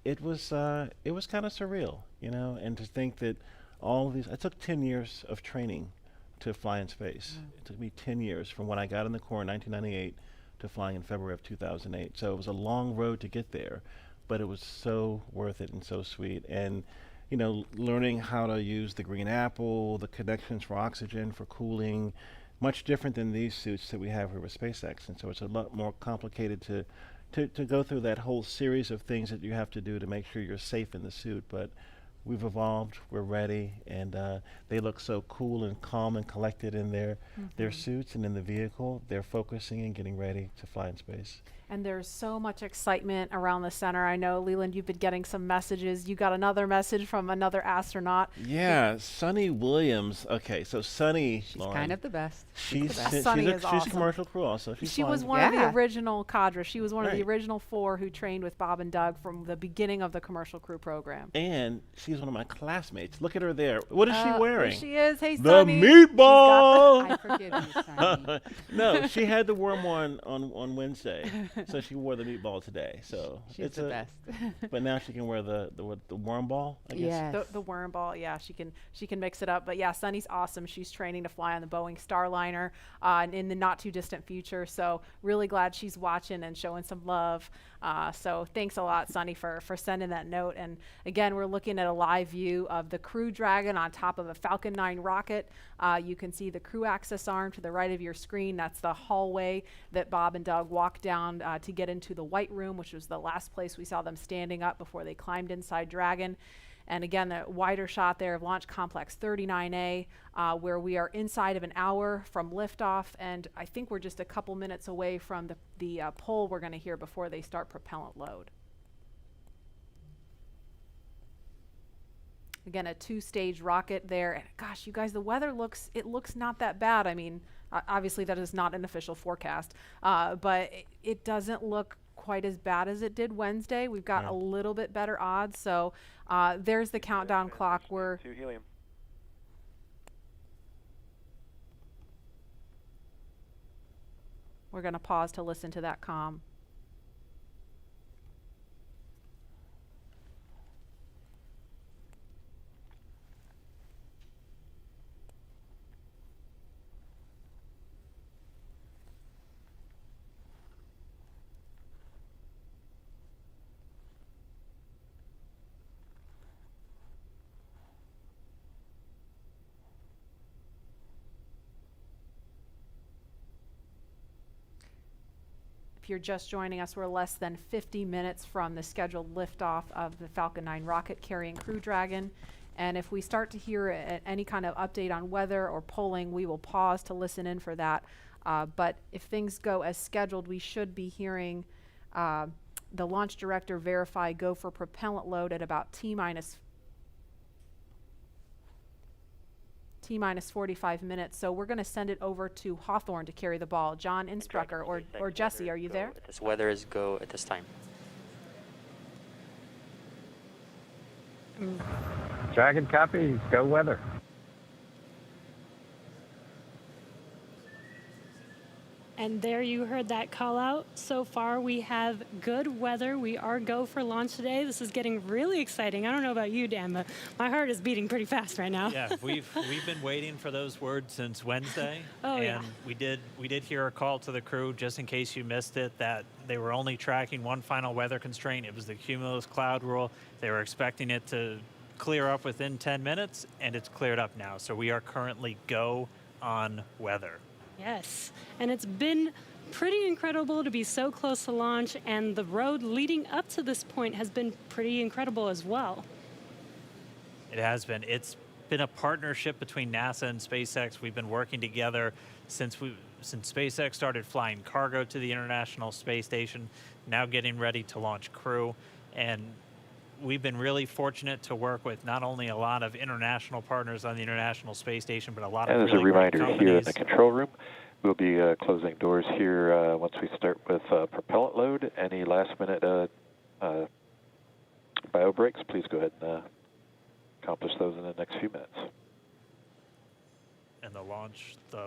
it was kind of surreal, you know. And to think that all of these, I took 10 years of training to fly in space. It took me 10 years from when I got in the Corps in 1998 to flying in February of 2008. So it was a long road to get there, but it was so worth it and so sweet. And you know, learning how to use the green apple, the connections for oxygen, for cooling, much different than these suits that we have here with SpaceX. And so it's a lot more complicated to go through that whole series of things that you have to do to make sure you're safe in the suit. But we've evolved, we're ready, and they look so cool and calm and collected in their suits and in the vehicle. They're focusing and getting ready to fly in space. And there's so much excitement around the center. I know, Leland, you've been getting some messages. You got another message from another astronaut. Yeah, Sunny Williams. Okay, so Sunny, She's kind of the best. She's Sunny is she's awesome. a commercial crew also. She was one of the original cadre. She was one of the original 4 who trained with Bob and Doug from the beginning of the commercial crew program. And she's one of my classmates. Look at her there. What is she wearing? There she is. Hey, the Sunny. meatball. I forgive you, Sunny. No, she had the worm one on Wednesday, so she wore the meatball today. So she's the best. But now she can wear the worm ball, I guess. Yes. The worm ball, yeah, she can mix it up. But yeah, Sunny's awesome. She's training to fly on the Boeing Starliner in the not too distant future. So really glad she's watching and showing some love. So thanks a lot, Sunny, for sending that note. And again, we're looking at a live view of the Crew Dragon on top of a Falcon 9 rocket. You can see the crew access arm to the right of your screen. That's the hallway that Bob and Doug walked down to get into the White Room, which was the last place we saw them standing up before they climbed inside Dragon. And again, the wider shot there of Launch Complex 39A, where we are inside of an hour from liftoff, and I think we're just a couple minutes away from the pull we're going to hear before they start propellant load. Again, a 2-stage rocket there, and gosh, you guys, the weather looks not that bad. I mean, obviously that is not an official forecast, but it doesn't look quite as bad as it did Wednesday. We've got a little bit better odds. So there's the countdown clock. We're to helium. going to pause to listen to that comm. If you're just joining us, we're less than 50 minutes from the scheduled liftoff of the Falcon 9 rocket carrying Crew Dragon. And if we start to hear any kind of update on weather or polling, we will pause to listen in for that. But if things go as scheduled, we should be hearing the launch director verify go for propellant load at about T-minus 45 minutes. So we're going to send it over to Hawthorne to carry the ball. John Innsbrucker or Jesse, are you there? This weather is go at this time. Dragon copies, go weather. And there you heard that call out. So far we have good weather. We are go for launch today. This is getting really exciting. I don't know about you, Dan, but my heart is beating pretty fast right now. Yeah, we've been waiting for those words since Wednesday. And we did hear a call to the crew, just in case you missed it, that they were only tracking one final weather constraint. It was the cumulus cloud rule. They were expecting it to clear up within 10 minutes, and it's cleared up now. So we are currently go on weather. Yes, and it's been pretty incredible to be so close to launch, and the road leading up to this point has been pretty incredible as well. It has been. It's been a partnership between NASA and SpaceX. We've been working together since SpaceX started flying cargo to the International Space Station, now getting ready to launch crew. And we've been really fortunate to work with not only a lot of international partners on the International Space Station, but a lot of really great reminder companies. here in the control room, we'll be closing doors here once we start with propellant load. Any last-minute bio breaks, please go ahead and accomplish those in the next few minutes. And the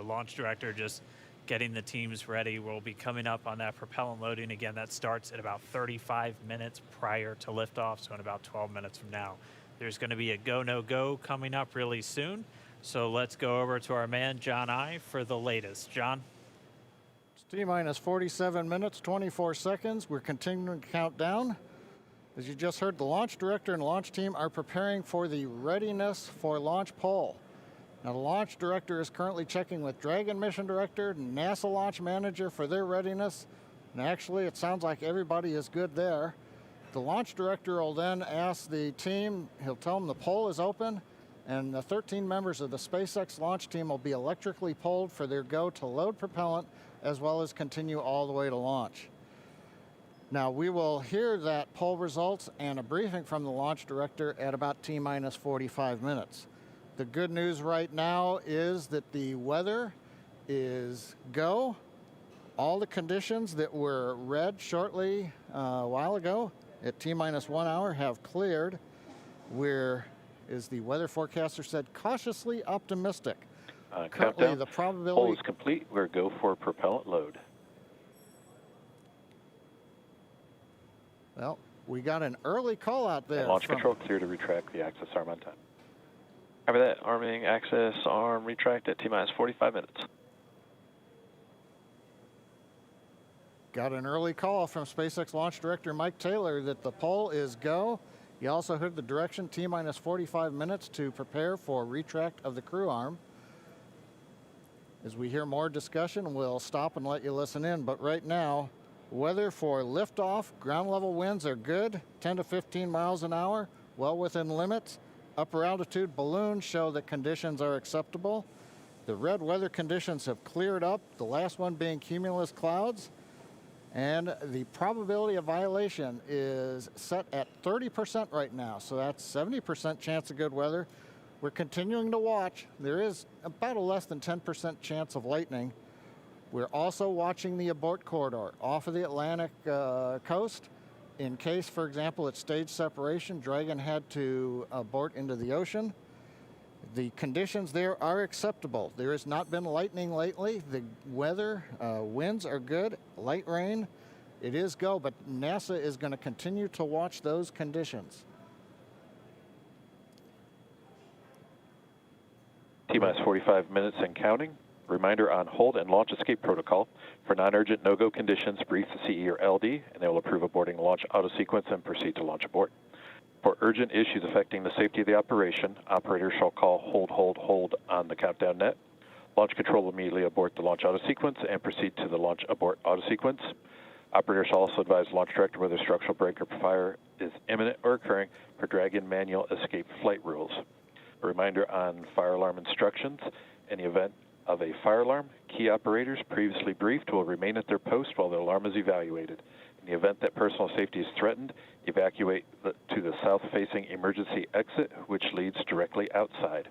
launch director just getting the teams ready. We'll be coming up on that propellant loading again. That starts at about 35 minutes prior to liftoff, so in about 12 minutes from now. There's going to be a go, no go coming up really soon. So let's go over to our man, John I, for the latest. John? It's T-minus 47 minutes, 24 seconds. We're continuing to count down. As you just heard, the launch director and launch team are preparing for the readiness for launch poll. Now, the launch director is currently checking with Dragon mission director and NASA launch manager for their readiness. And actually, it sounds like everybody is good there. The launch director will then ask the team, he'll tell them the poll is open, and the 13 members of the SpaceX launch team will be electrically polled for their go to load propellant, as well as continue all the way to launch. Now, we will hear that poll results and a briefing from the launch director at about T-minus 45 minutes. The good news right now is that the weather is go. All the conditions that were read shortly a while ago at T-minus 1 hour have cleared. We're, as the weather forecaster said, cautiously optimistic. Currently, Countdown. the probability... Poll is complete. We're go for propellant load. Well, we got an early call out there. And launch control clear to retract the access arm on time. After that, arming access arm retract at T-minus 45 minutes. Got an early call from SpaceX launch director Mike Taylor that the poll is go. He also heard the direction T-minus 45 minutes to prepare for retract of the crew arm. As we hear more discussion, we'll stop and let you listen in. But right now, weather for liftoff, ground level winds are good, 10 to 15 miles an hour, well within limits. Upper altitude balloons show that conditions are acceptable. The red weather conditions have cleared up, the last one being cumulus clouds. And the probability of violation is set at 30% right now, so that's 70% chance of good weather. We're continuing to watch. There is about a less than 10% chance of lightning. We're also watching the abort corridor off of the Atlantic coast. In case, for example, at stage separation, Dragon had to abort into the ocean. The conditions there are acceptable. There has not been lightning lately. The weather, winds are good, light rain. It is go, but NASA is going to continue to watch those conditions. T-minus 45 minutes and counting. Reminder on hold and launch escape protocol. For non-urgent no-go conditions, brief the CE or LD, and they will approve aborting launch auto sequence and proceed to launch abort. For urgent issues affecting the safety of the operation, operators shall call hold on the countdown net. Launch control will immediately abort the launch auto sequence and proceed to the launch abort auto sequence. Operators shall also advise launch director whether structural break or fire is imminent or occurring per Dragon manual escape flight rules. A reminder on fire alarm instructions. In the event of a fire alarm, key operators previously briefed will remain at their post while the alarm is evaluated. In the event that personal safety is threatened, evacuate to the south-facing emergency exit, which leads directly outside.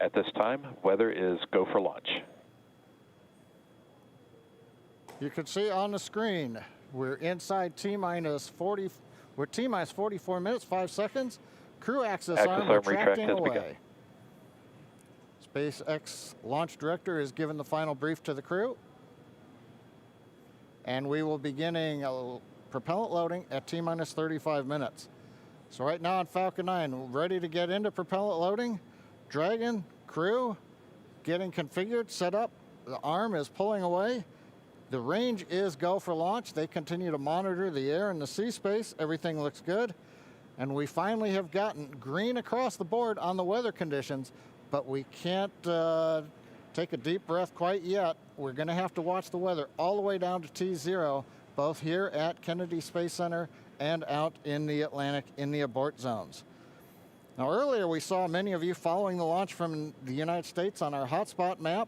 At this time, weather is go for launch. You can see on the screen, we're inside T-minus 40, we're T-minus 44 minutes, 5 seconds. Crew access arm retracting away. SpaceX launch director is given the final brief to the crew. And we will be beginning propellant loading at T-minus 35 minutes. So right now on Falcon 9, ready to get into propellant loading. Dragon, crew, getting configured, set up. The arm is pulling away. The range is go for launch. They continue to monitor the air and the sea space. Everything looks good. And we finally have gotten green across the board on the weather conditions, but we can't take a deep breath quite yet. We're going to have to watch the weather all the way down to T0, both here at Kennedy Space Center and out in the Atlantic in the abort zones. Now earlier we saw many of you following the launch from the United States on our hotspot map.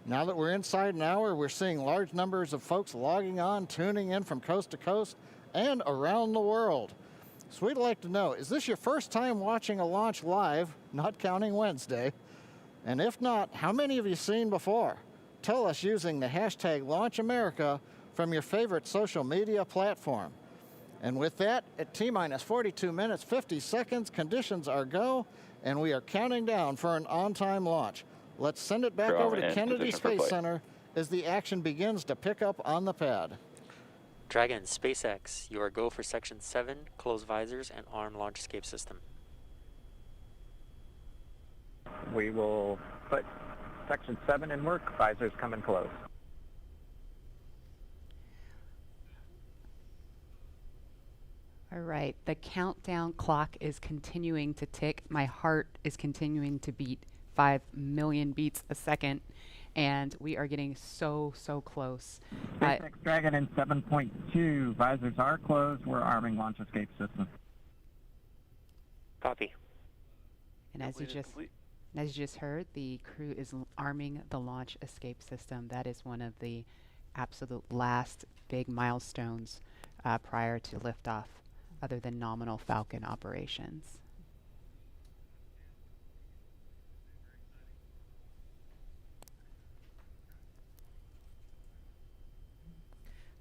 Now that we're inside an hour, we're seeing large numbers of folks logging on, tuning in from coast to coast and around the world. So we'd like to know, is this your first time watching a launch live, not counting Wednesday? And if not, how many have you seen before? Tell us using the hashtag LaunchAmerica from your favorite social media platform. And with that, at T-minus 42 minutes, 50 seconds, conditions are go, and we are counting down for an on-time launch. Let's send it back over to Kennedy Space Center as the action begins to pick up on the pad. Dragon, SpaceX, you are go for Section 7, close visors and arm launch escape system. We will put Section 7 in work, visors come in close. All right, the countdown clock is continuing to tick. My heart is continuing to beat 5 million beats a second, and we are getting so close. SpaceX Dragon in 7.2, visors are closed, we're arming launch escape system. Copy. And as you just heard, the crew is arming the launch escape system. That is one of the absolute last big milestones prior to liftoff, other than nominal Falcon operations.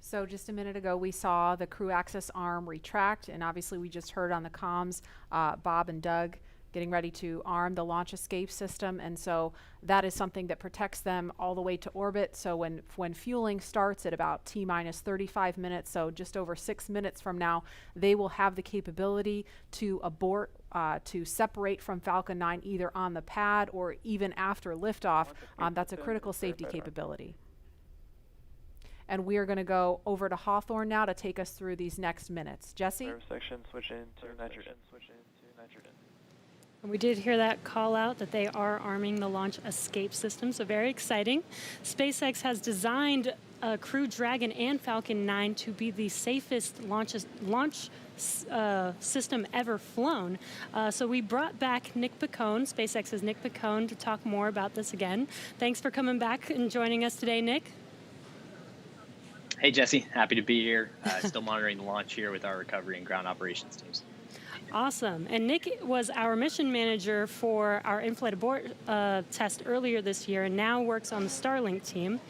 So just a minute ago, we saw the crew access arm retract, and obviously we just heard on the comms, Bob and Doug getting ready to arm the launch escape system, and so that is something that protects them all the way to orbit. So when fueling starts at about T-minus 35 minutes, so just over 6 minutes from now, they will have the capability to abort, to separate from Falcon 9 either on the pad or even after liftoff. That's a critical safety capability. And we are going to go over to Hawthorne now to take us through these next minutes. Jesse? Section, switch in to nitrogen. And we did hear that call out that they are arming the launch escape system, so very exciting. SpaceX has designed Crew Dragon and Falcon 9 to be the safest launch system ever flown. So we brought back Nick Picone, SpaceX's Nick Picone, to talk more about this again. Thanks for coming back and joining us today, Nick. Hey, Jesse. Happy to be here. Still monitoring the launch here with our recovery and ground operations teams. Awesome. And Nick was our mission manager for our in-flight abort test earlier this year and now works on the Starlink team.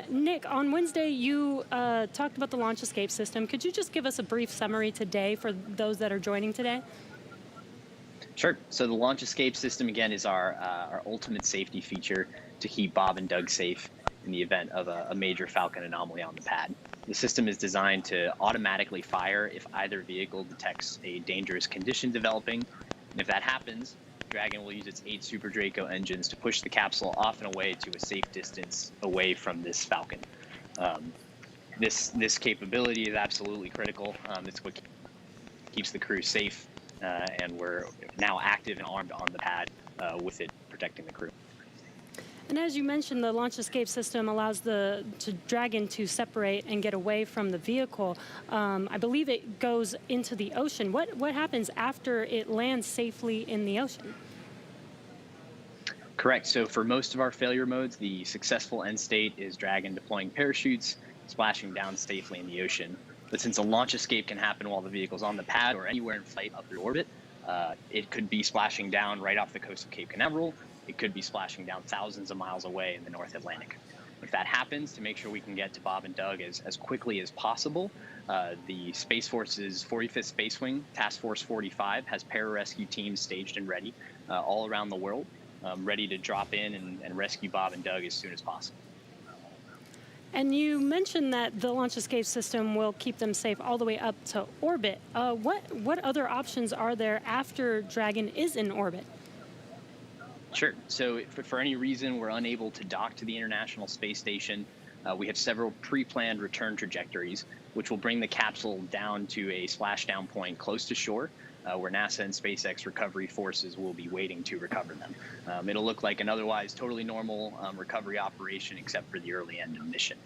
Nick, on Wednesday, you talked about the launch escape system. Could you just give us a brief summary today for those that are joining today? Sure. So the launch escape system, again, is our ultimate safety feature to keep Bob and Doug safe in the event of a major Falcon anomaly on the pad. The system is designed to automatically fire if either vehicle detects a dangerous condition developing. And if that happens, Dragon will use its 8 Super Draco engines to push the capsule off and away to a safe distance away from this Falcon. This capability is absolutely critical. It's what keeps the crew safe, and we're now active and armed on the pad with it protecting the crew. And as you mentioned, the launch escape system allows the Dragon to separate and get away from the vehicle. I believe it goes into the ocean. What happens after it lands safely in the ocean? Correct. So for most of our failure modes, the successful end state is Dragon deploying parachutes, splashing down safely in the ocean. But since a launch escape can happen while the vehicle's on the pad or anywhere in flight up through orbit, it could be splashing down right off the coast of Cape Canaveral. It could be splashing down thousands of miles away in the North Atlantic. If that happens, to make sure we can get to Bob and Doug as quickly as possible, the Space Force's 45th Space Wing, Task Force 45, has pararescue teams staged and ready all around the world, ready to drop in and rescue Bob and Doug as soon as possible. And you mentioned that the launch escape system will keep them safe all the way up to orbit. What other options are there after Dragon is in orbit? Sure. So if for any reason we're unable to dock to the International Space Station, we have several pre-planned return trajectories, which will bring the capsule down to a splashdown point close to shore, where NASA and SpaceX recovery forces will be waiting to recover them. It'll look like an otherwise totally normal recovery operation, except for the early end of mission.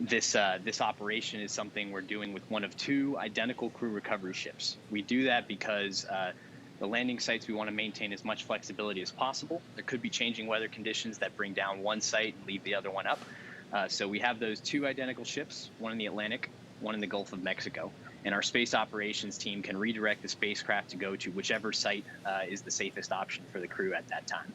This operation is something we're doing with one of 2 identical crew recovery ships. We do that because the landing sites, we want to maintain as much flexibility as possible. There could be changing weather conditions that bring down one site and leave the other one up. So we have those 2 identical ships, one in the Atlantic, one in the Gulf of Mexico. And our space operations team can redirect the spacecraft to go to whichever site is the safest option for the crew at that time.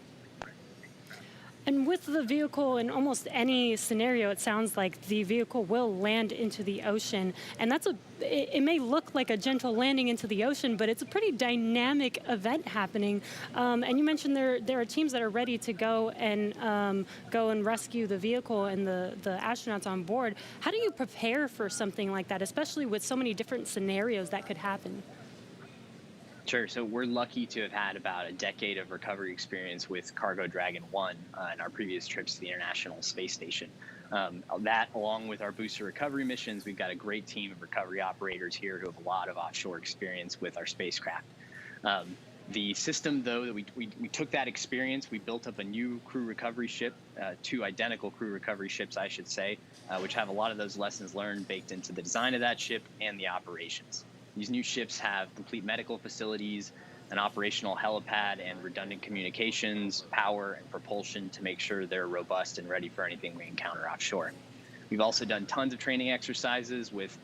And with the vehicle, in almost any scenario, it sounds like the vehicle will land into the ocean. And it may look like a gentle landing into the ocean, but it's a pretty dynamic event happening. And you mentioned there are teams that are ready to go and rescue the vehicle and the astronauts on board. How do you prepare for something like that, especially with so many different scenarios that could happen? Sure. So we're lucky to have had about a decade of recovery experience with Cargo Dragon 1 in our previous trips to the International Space Station. That, along with our booster recovery missions, we've got a great team of recovery operators here who have a lot of offshore experience with our spacecraft. The system, though, that we took that experience, we built up a new crew recovery ship, 2 identical crew recovery ships, I should say, which have a lot of those lessons learned baked into the design of that ship and the operations. These new ships have complete medical facilities, an operational helipad, and redundant communications, power, and propulsion to make sure they're robust and ready for anything we encounter offshore. We've also done tons of training exercises with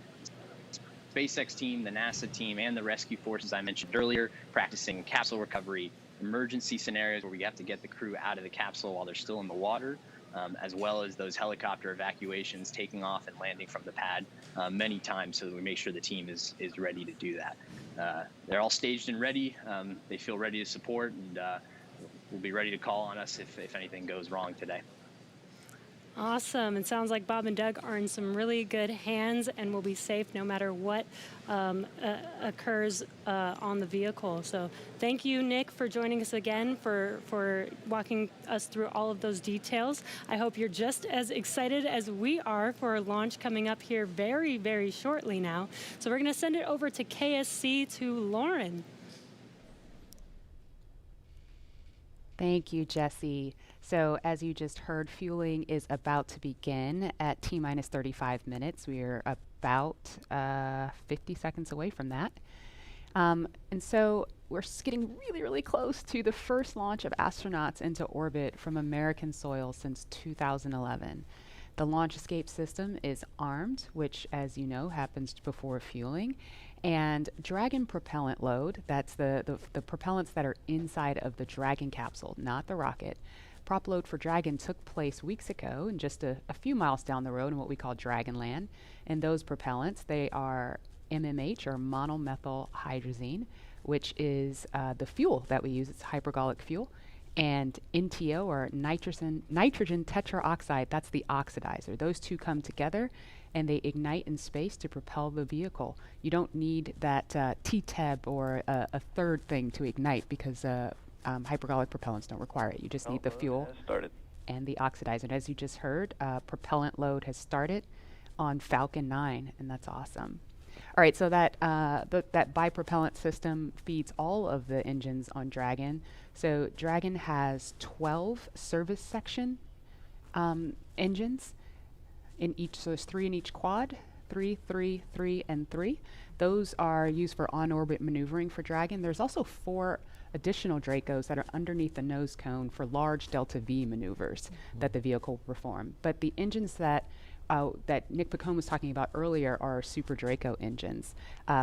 SpaceX team, the NASA team, and the rescue forces I mentioned earlier, practicing capsule recovery, emergency scenarios where we have to get the crew out of the capsule while they're still in the water, as well as those helicopter evacuations, taking off and landing from the pad many times, so that we make sure the team is ready to do that. They're all staged and ready. They feel ready to support, and will be ready to call on us if anything goes wrong today. Awesome. It sounds like Bob and Doug are in some really good hands and will be safe no matter what occurs on the vehicle. So thank you, Nick, for joining us again, for walking us through all of those details. I hope you're just as excited as we are for a launch coming up here very, very shortly now. So we're going to send it over to KSC to Lauren. Thank you, Jesse. So as you just heard, fueling is about to begin at T-minus 35 minutes. We are about 50 seconds away from that. And so we're getting really, really close to the first launch of astronauts into orbit from American soil since 2011. The launch escape system is armed, which, as you know, happens before fueling. And Dragon propellant load, that's the propellants that are inside of the Dragon capsule, not the rocket. Prop load for Dragon took place weeks ago and just a few miles down the road in what we call Dragonland. And those propellants, they are MMH, or monomethyl hydrazine, which is the fuel that we use. It's hypergolic fuel. And NTO, or nitrogen tetraoxide, that's the oxidizer. Those two come together and they ignite in space to propel the vehicle. You don't need that TTEB or a third thing to ignite, because hypergolic propellants don't require it. You just need the fuel and the oxidizer. And as you just heard, propellant load has started on Falcon 9, and that's awesome. All right, so that bipropellant system feeds all of the engines on Dragon. So Dragon has 12 service section engines in each, so there's 3 in each quad, 3, 3, 3, and 3. Those are used for on-orbit maneuvering for Dragon. There's also 4 additional Dracos that are underneath the nose cone for large Delta V maneuvers that the vehicle will perform. But the engines that Nick Picone was talking about earlier are Super Draco engines.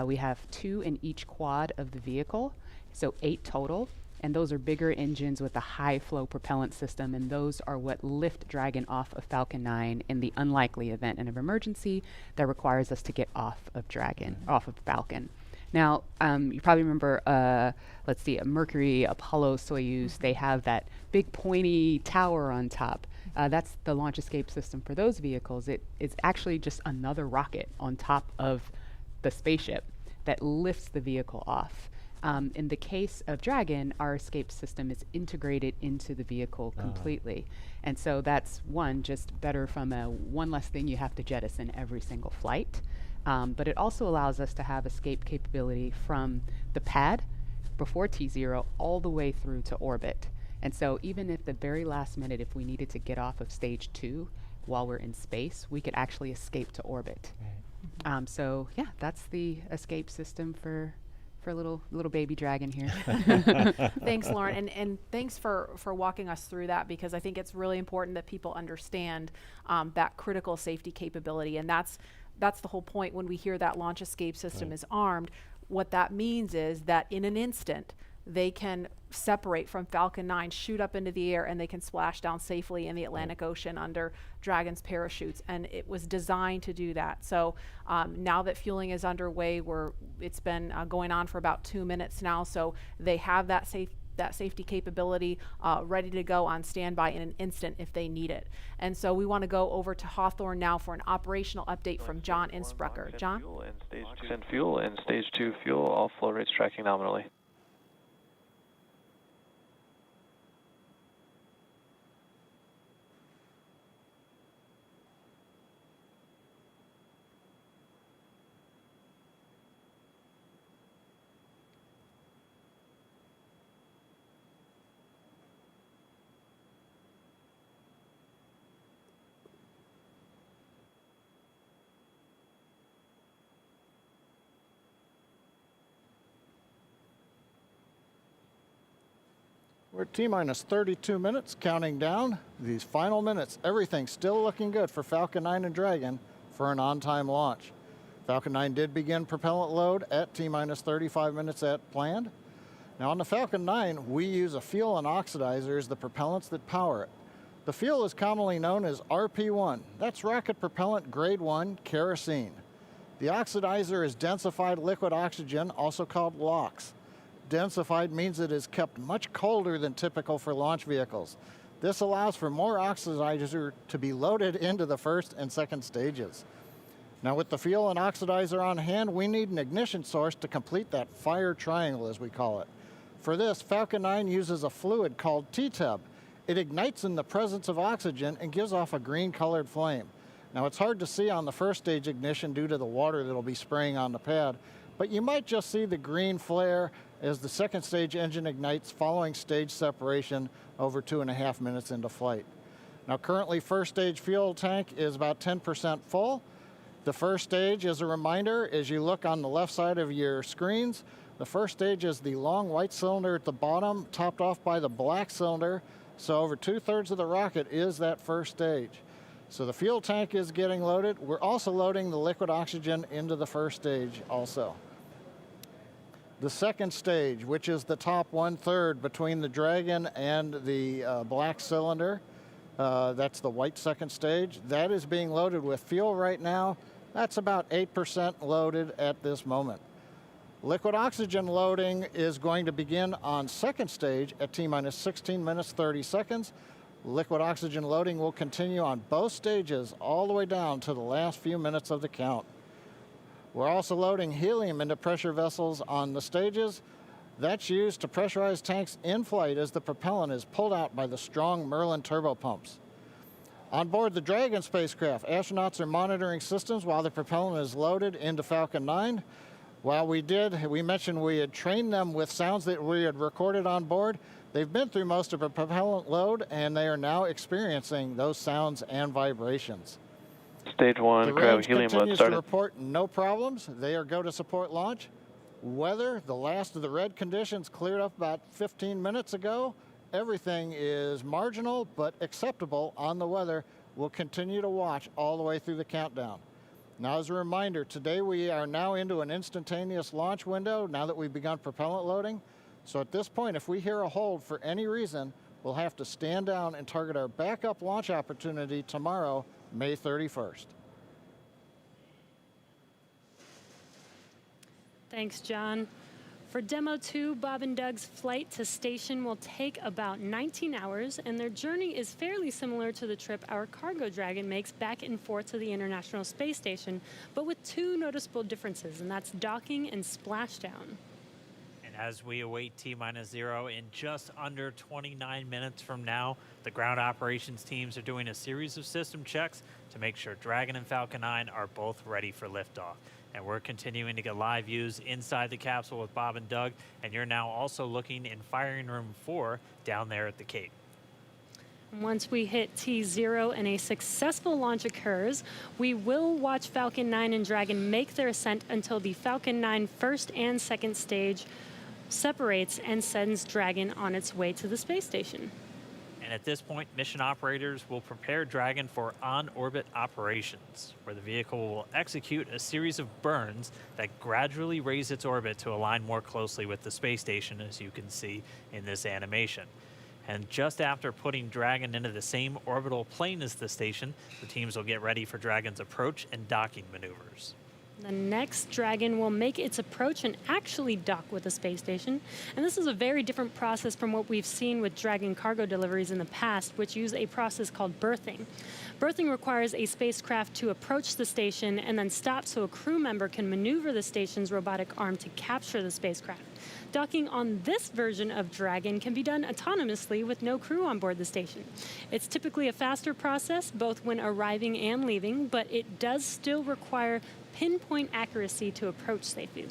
We have 2 in each quad of the vehicle, so 8 total. And those are bigger engines with a high flow propellant system, and those are what lift Dragon off of Falcon 9 in the unlikely event of emergency that requires us to get off of Dragon, off of Falcon. Now, you probably remember, let's see, Mercury, Apollo, Soyuz, they have that big pointy tower on top. That's the launch escape system for those vehicles. It's actually just another rocket on top of the spaceship that lifts the vehicle off. In the case of Dragon, our escape system is integrated into the vehicle completely. And so that's just better from one less thing you have to jettison every single flight. But it also allows us to have escape capability from the pad before T0 all the way through to orbit. And so even if the very last minute, if we needed to get off of stage 2 while we're in space, we could actually escape to orbit. So yeah, that's the escape system for little baby Dragon here. Thanks, Lauren, and thanks for walking us through that, because I think it's really important that people understand that critical safety capability, and that's the whole point when we hear that launch escape system is armed. What that means is that in an instant, they can separate from Falcon 9, shoot up into the air, and they can splash down safely in the Atlantic Ocean under Dragon's parachutes. And it was designed to do that. So now that fueling is underway, it's been going on for about 2 minutes now. So they have that safety capability ready to go on standby in an instant if they need it. And so we want to go over to Hawthorne now for an operational update from John Innsbrucker. John? Send fuel and stage 2 fuel, all flow rates tracking nominally. We're at T-minus 32 minutes, counting down. These final minutes, everything's still looking good for Falcon 9 and Dragon for an on-time launch. Falcon 9 did begin propellant load at T-minus 35 minutes at planned. Now on the Falcon 9, we use a fuel and oxidizer as the propellants that power it. The fuel is commonly known as RP1. That's rocket propellant grade 1 kerosene. The oxidizer is densified liquid oxygen, also called LOX. Densified means it is kept much colder than typical for launch vehicles. This allows for more oxidizer to be loaded into the first and second stages. Now with the fuel and oxidizer on hand, we need an ignition source to complete that fire triangle, as we call it. For this, Falcon 9 uses a fluid called T-Teb. It ignites in the presence of oxygen and gives off a green-colored flame. Now it's hard to see on the first stage ignition due to the water that'll be spraying on the pad, but you might just see the green flare as the second stage engine ignites following stage separation over 2.5 minutes into flight. Now currently first stage fuel tank is about 10% full. The first stage, as a reminder, as you look on the left side of your screens, the first stage is the long white cylinder at the bottom, topped off by the black cylinder. So over 2/3 of the rocket is that first stage. So the fuel tank is getting loaded. We're also loading the liquid oxygen into the first stage also. The second stage, which is the top 1/3 between the Dragon and the black cylinder, that's the white second stage, that is being loaded with fuel right now. That's about 8% loaded at this moment. Liquid oxygen loading is going to begin on second stage at T-minus 16 minutes 30 seconds. Liquid oxygen loading will continue on both stages all the way down to the last few minutes of the count. We're also loading helium into pressure vessels on the stages. That's used to pressurize tanks in flight as the propellant is pulled out by the strong Merlin turbopumps. On board the Dragon spacecraft, astronauts are monitoring systems while the propellant is loaded into Falcon 9. While we mentioned we had trained them with sounds that we had recorded on board. They've been through most of a propellant load, and they are now experiencing those sounds and vibrations. Stage 1, the cryo range helium load continues started. to report no problems. They are go to support launch. Weather, the last of the red conditions cleared up about 15 minutes ago. Everything is marginal but acceptable on the weather. We'll continue to watch all the way through the countdown. Now, as a reminder, today we are now into an instantaneous launch window now that we've begun propellant loading. So at this point, if we hear a hold for any reason, we'll have to stand down and target our backup launch opportunity tomorrow, May 31st. Thanks, John. For Demo 2, Bob and Doug's flight to station will take about 19 hours, and their journey is fairly similar to the trip our Cargo Dragon makes back and forth to the International Space Station, but with two noticeable differences, and that's docking and splashdown. And as we await T-minus 0, in just under 29 minutes from now, the ground operations teams are doing a series of system checks to make sure Dragon and Falcon 9 are both ready for liftoff. And we're continuing to get live views inside the capsule with Bob and Doug, and you're now also looking in firing room 4 down there at the Cape. Once we hit T0 and a successful launch occurs, we will watch Falcon 9 and Dragon make their ascent until the Falcon 9 first and second stage separates and sends Dragon on its way to the space station. And at this point, mission operators will prepare Dragon for on-orbit operations, where the vehicle will execute a series of burns that gradually raise its orbit to align more closely with the space station, as you can see in this animation. And just after putting Dragon into the same orbital plane as the station, the teams will get ready for Dragon's approach and docking maneuvers. The next Dragon will make its approach and actually dock with the space station. And this is a very different process from what we've seen with Dragon cargo deliveries in the past, which use a process called berthing. Berthing requires a spacecraft to approach the station and then stop so a crew member can maneuver the station's robotic arm to capture the spacecraft. Docking on this version of Dragon can be done autonomously with no crew on board the station. It's typically a faster process, both when arriving and leaving, but it does still require pinpoint accuracy to approach safely.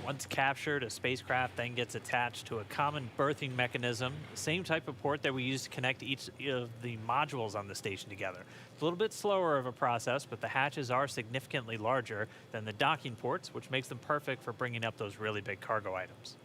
Once captured, a spacecraft then gets attached to a common berthing mechanism, the same type of port that we use to connect each of the modules on the station together. It's a little bit slower of a process, but the hatches are significantly larger than the docking ports, which makes them perfect for bringing up those really big cargo items.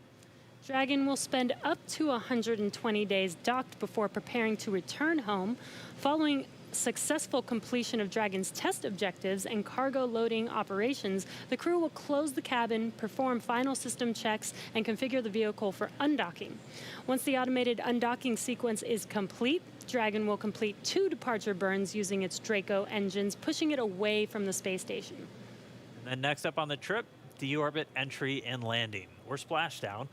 Dragon will spend up to 120 days docked before preparing to return home. Following successful completion of Dragon's test objectives and cargo loading operations, the crew will close the cabin, perform final system checks, and configure the vehicle for undocking. Once the automated undocking sequence is complete, Dragon will complete 2 departure burns using its Draco engines, pushing it away from the space station. And then next up on the trip, deorbit entry and landing, or splashdown,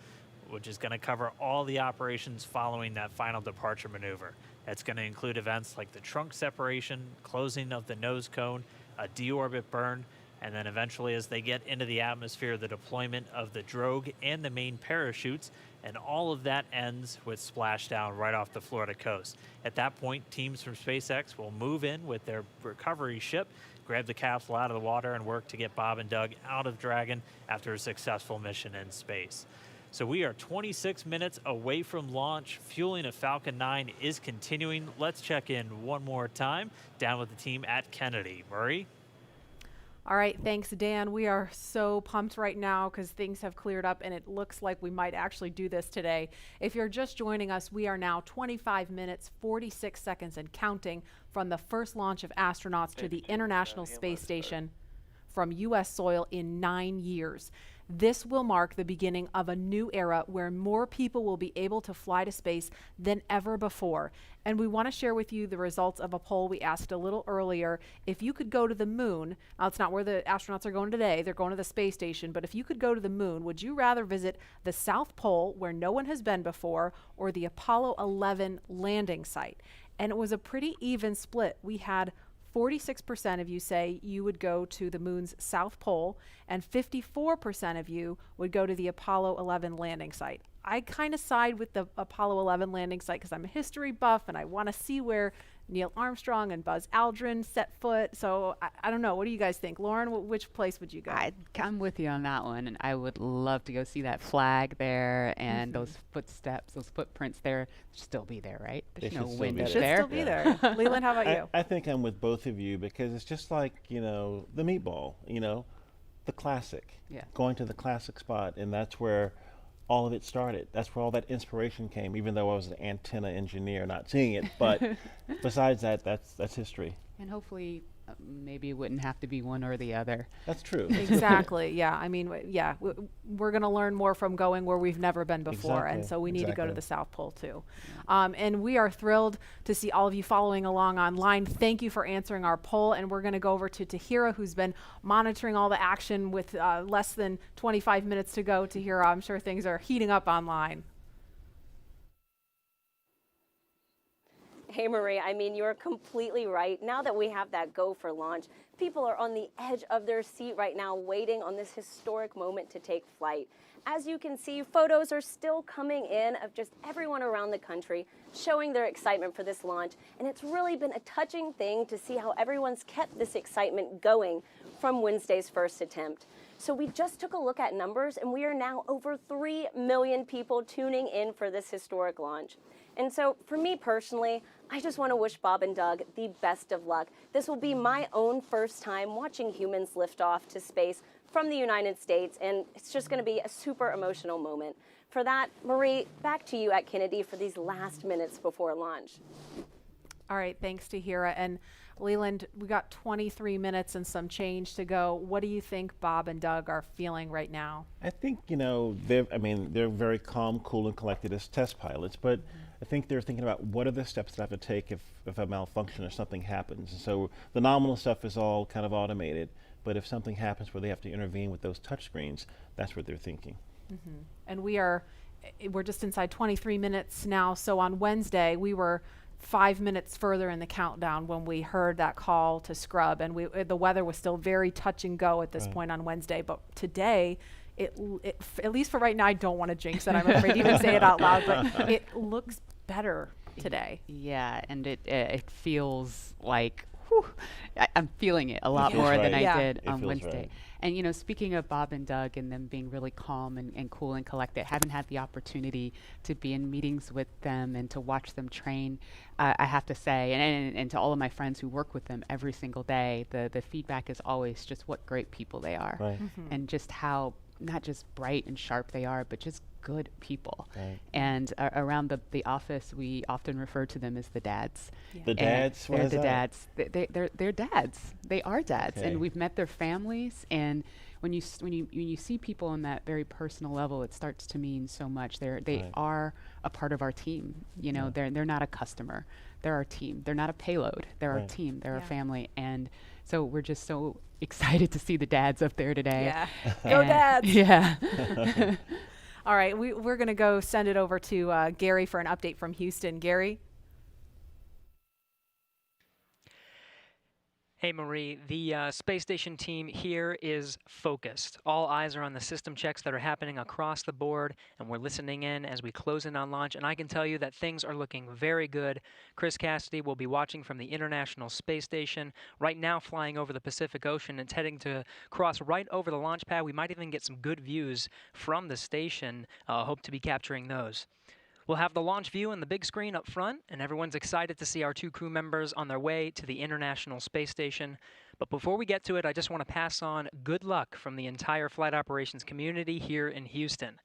which is going to cover all the operations following that final departure maneuver. It's going to include events like the trunk separation, closing of the nose cone, a deorbit burn, and then eventually as they get into the atmosphere, the deployment of the drogue and the main parachutes, and all of that ends with splashdown right off the Florida coast. At that point, teams from SpaceX will move in with their recovery ship, grab the capsule out of the water, and work to get Bob and Doug out of Dragon after a successful mission in space. So we are 26 minutes away from launch. Fueling of Falcon 9 is continuing. Let's check in one more time down with the team at Kennedy. Murray? All right, thanks, Dan. We are so pumped right now because things have cleared up and it looks like we might actually do this today. If you're just joining us, we are now 25 minutes, 46 seconds and counting from the first launch of astronauts to the International Space Station from U.S. soil in 9 years. This will mark the beginning of a new era where more people will be able to fly to space than ever before. And we want to share with you the results of a poll we asked a little earlier. If you could go to the moon, now it's not where the astronauts are going today, they're going to the space station, but if you could go to the moon, would you rather visit the South Pole where no one has been before or the Apollo 11 landing site? And it was a pretty even split. We had 46% of you say you would go to the moon's South Pole, and 54% of you would go to the Apollo 11 landing site. I kind of side with the Apollo 11 landing site because I'm a history buff and I want to see where Neil Armstrong and Buzz Aldrin set foot. So I don't know. What do you guys think? Lauren, which place would you go? I'm with you on that one. And I would love to go see that flag there and those footsteps, those footprints there. Still be there, right? There's no wind up there. Should still be there. Leland, how about you? I think I'm with both of you because it's just like, you know, the meatball, you know, the classic. Yeah. Going to the classic spot, and that's where all of it started. That's where all that inspiration came, even though I was an antenna engineer not seeing it. But besides that, that's history. And hopefully maybe it wouldn't have to be one or the other. That's true. Exactly. Yeah. I mean, yeah, we're going to learn more from going where we've never been before. Exactly. And so we need to go to the South Pole too. And we are thrilled to see all of you following along online. Thank you for answering our poll. And we're going to go over to Tahira, who's been monitoring all the action with less than 25 minutes to go. Tahira, I'm sure things are heating up online. Hey, Marie, I mean, you're completely right. Now that we have that go for launch, people are on the edge of their seat right now waiting on this historic moment to take flight. As you can see, photos are still coming in of just everyone around the country showing their excitement for this launch. And it's really been a touching thing to see how everyone's kept this excitement going from Wednesday's first attempt. So we just took a look at numbers, and we are now over 3 million people tuning in for this historic launch. And so for me personally, I just want to wish Bob and Doug the best of luck. This will be my own first time watching humans lift off to space from the United States, and it's just going to be a super emotional moment. For that, Marie, back to you at Kennedy for these last minutes before launch. All right, thanks, Tahira. And Leland, we got 23 minutes and some change to go. What do you think Bob and Doug are feeling right now? I think, you know, they're very calm, cool, and collected as test pilots, but I think they're thinking about what are the steps that I have to take if a malfunction or something happens. And so the nominal stuff is all kind of automated, but if something happens where they have to intervene with those touch screens, that's what they're thinking. And we're just inside 23 minutes now. So on Wednesday, we were 5 minutes further in the countdown when we heard that call to scrub, and the weather was still very touch and go at this point on Wednesday. But today, it at least for right now, I don't want to jinx it. I'm afraid to even say it out loud, but it looks better today. Yeah, and it feels like I'm feeling it a lot more than I did on Wednesday. Right. And, you know, speaking of Bob and Doug and them being really calm and cool and collected, haven't had the opportunity to be in meetings with them and to watch them train. I have to say, and to all of my friends who work with them every single day, the feedback is always just what great people they are. Right. And just how not just bright and sharp they are, but just good people. Right. And around the office, we often refer to them as the dads. The And dads? What they're is the that? dads. They're dads. They are dads, Okay. and we've met their families. And when you see people on that very personal level, it starts to mean so much. They Right. are a part of our team. You know, they're not a customer. They're our team. They're not a payload. They're our Right. team. They're Yeah. our family. And so we're just so excited to see the dads up there today. Yeah. Go And- dads. Yeah. All right, we're going to go send it over to Gary for an update from Houston. Gary? Hey, Marie, the space station team here is focused. All eyes are on the system checks that are happening across the board, and we're listening in as we close in on launch. And I can tell you that things are looking very good. Chris Cassidy will be watching from the International Space Station, right now flying over the Pacific Ocean. It's heading to cross right over the launch pad. We might even get some good views from the station. Hope to be capturing those. We'll have the launch view on the big screen up front, and everyone's excited to see our 2 crew members on their way to the International Space Station. But before we get to it, I just want to pass on good luck from the entire flight operations community here in Houston.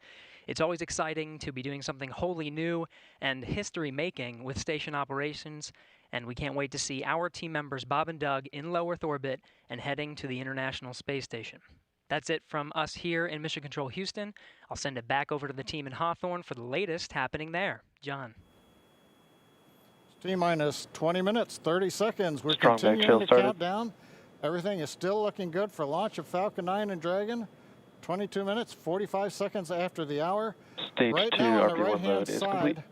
It's always exciting to be doing something wholly new and history-making with station operations, and we can't wait to see our team members Bob and Doug in low Earth orbit and heading to the International Space Station. That's it from us here in Mission Control Houston. I'll send it back over to the team in Hawthorne for the latest happening there. John. T-minus 20 minutes, 30 seconds. We're Strong back continuing tail to started. count down. Everything is still looking good for launch of Falcon 9 and Dragon. 22 minutes, 45 seconds after the hour. Stage Right 2 now on the RP1 right-hand load is complete. side,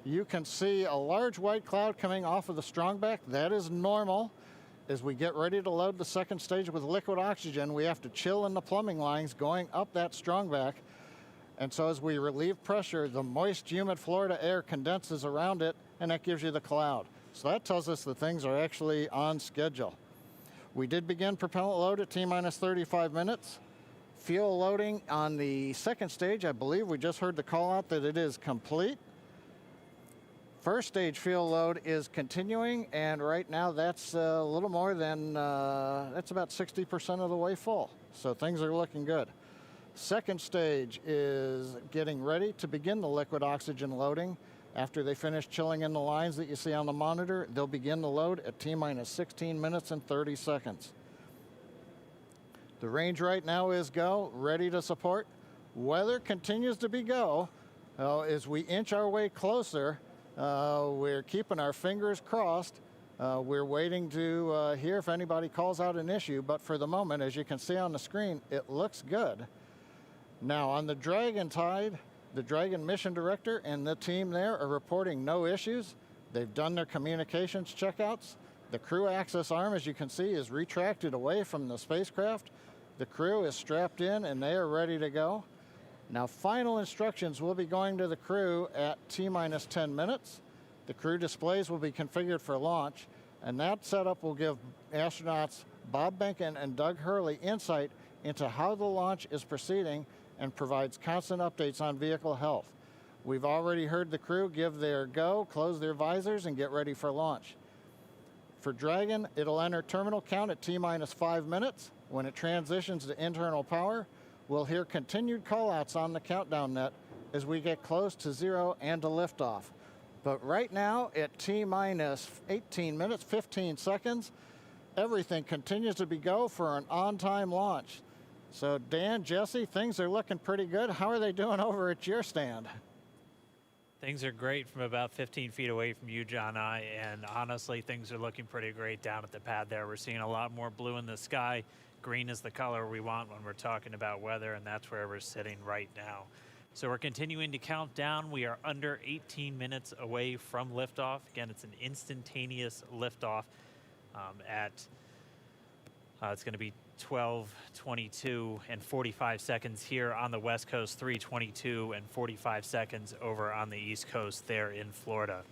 you can see a large white cloud coming off of the strongback. That is normal. As we get ready to load the second stage with liquid oxygen, we have to chill in the plumbing lines going up that strongback. And so as we relieve pressure, the moist, humid Florida air condenses around it, and that gives you the cloud. So that tells us that things are actually on schedule. We did begin propellant load at T-minus 35 minutes. Fuel loading on the second stage, I believe we just heard the call out that it is complete. First stage fuel load is continuing, and right now that's a little more than, that's about 60% of the way full. So things are looking good. Second stage is getting ready to begin the liquid oxygen loading. After they finish chilling in the lines that you see on the monitor, they'll begin the load at T-minus 16 minutes and 30 seconds. The range right now is go, ready to support. Weather continues to be go. As we inch our way closer, we're keeping our fingers crossed. We're waiting to hear if anybody calls out an issue, but for the moment, as you can see on the screen, it looks good. Now on the Dragon side, the Dragon mission director and the team there are reporting no issues. They've done their communications checkouts. The crew access arm, as you can see, is retracted away from the spacecraft. The crew is strapped in and they are ready to go. Now, final instructions will be going to the crew at T-minus 10 minutes. The crew displays will be configured for launch, and that setup will give astronauts Bob Behnken and Doug Hurley insight into how the launch is proceeding and provides constant updates on vehicle health. We've already heard the crew give their go, close their visors, and get ready for launch. For Dragon, it'll enter terminal count at T-minus 5 minutes. When it transitions to internal power, we'll hear continued callouts on the countdown net as we get close to 0 and to liftoff. But right now, at T-minus 18 minutes, 15 seconds, everything continues to be go for an on-time launch. So Dan, Jesse, things are looking pretty good. How are they doing over at your stand? Things are great from about 15 feet away from you, John, and honestly, things are looking pretty great down at the pad there. We're seeing a lot more blue in the sky. Green is the color we want when we're talking about weather, and that's where we're sitting right now. So we're continuing to count down. We are under 18 minutes away from liftoff. Again, it's an instantaneous liftoff it's going to be 12:22 and 45 seconds here on the West Coast, 3:22 and 45 seconds over on the East Coast there in Florida.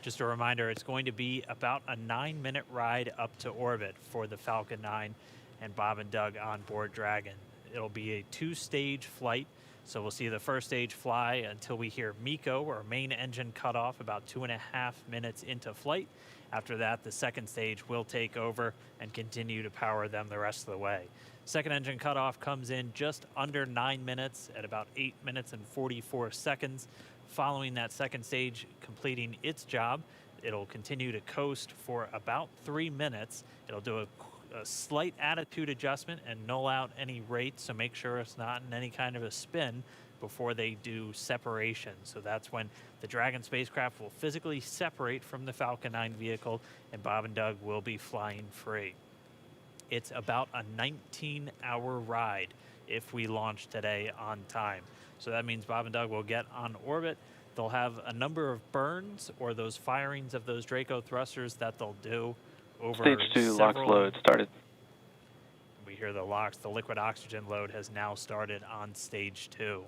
Just a reminder, it's going to be about a 9-minute ride up to orbit for the Falcon 9 and Bob and Doug on board Dragon. It'll be a 2-stage flight So we'll see the first stage fly until we hear MECO, or main engine cutoff, about 2.5 minutes into flight. After that, the second stage will take over and continue to power them the rest of the way. Second engine cutoff comes in just under 9 minutes at about 8 minutes and 44 seconds. Following that second stage completing its job, it'll continue to coast for about 3 minutes. It'll do a slight attitude adjustment and null out any rate, so make sure it's not in any kind of a spin before they do separation. So that's when the Dragon spacecraft will physically separate from the Falcon 9 vehicle, and Bob and Doug will be flying free. It's about a 19-hour ride if we launch today on time. So that means Bob and Doug will get on orbit. They'll have a number of burns, or those firings of those Draco thrusters that they'll do over Stage 2 LOX load started. We hear the LOX. The liquid oxygen load has now started on stage 2.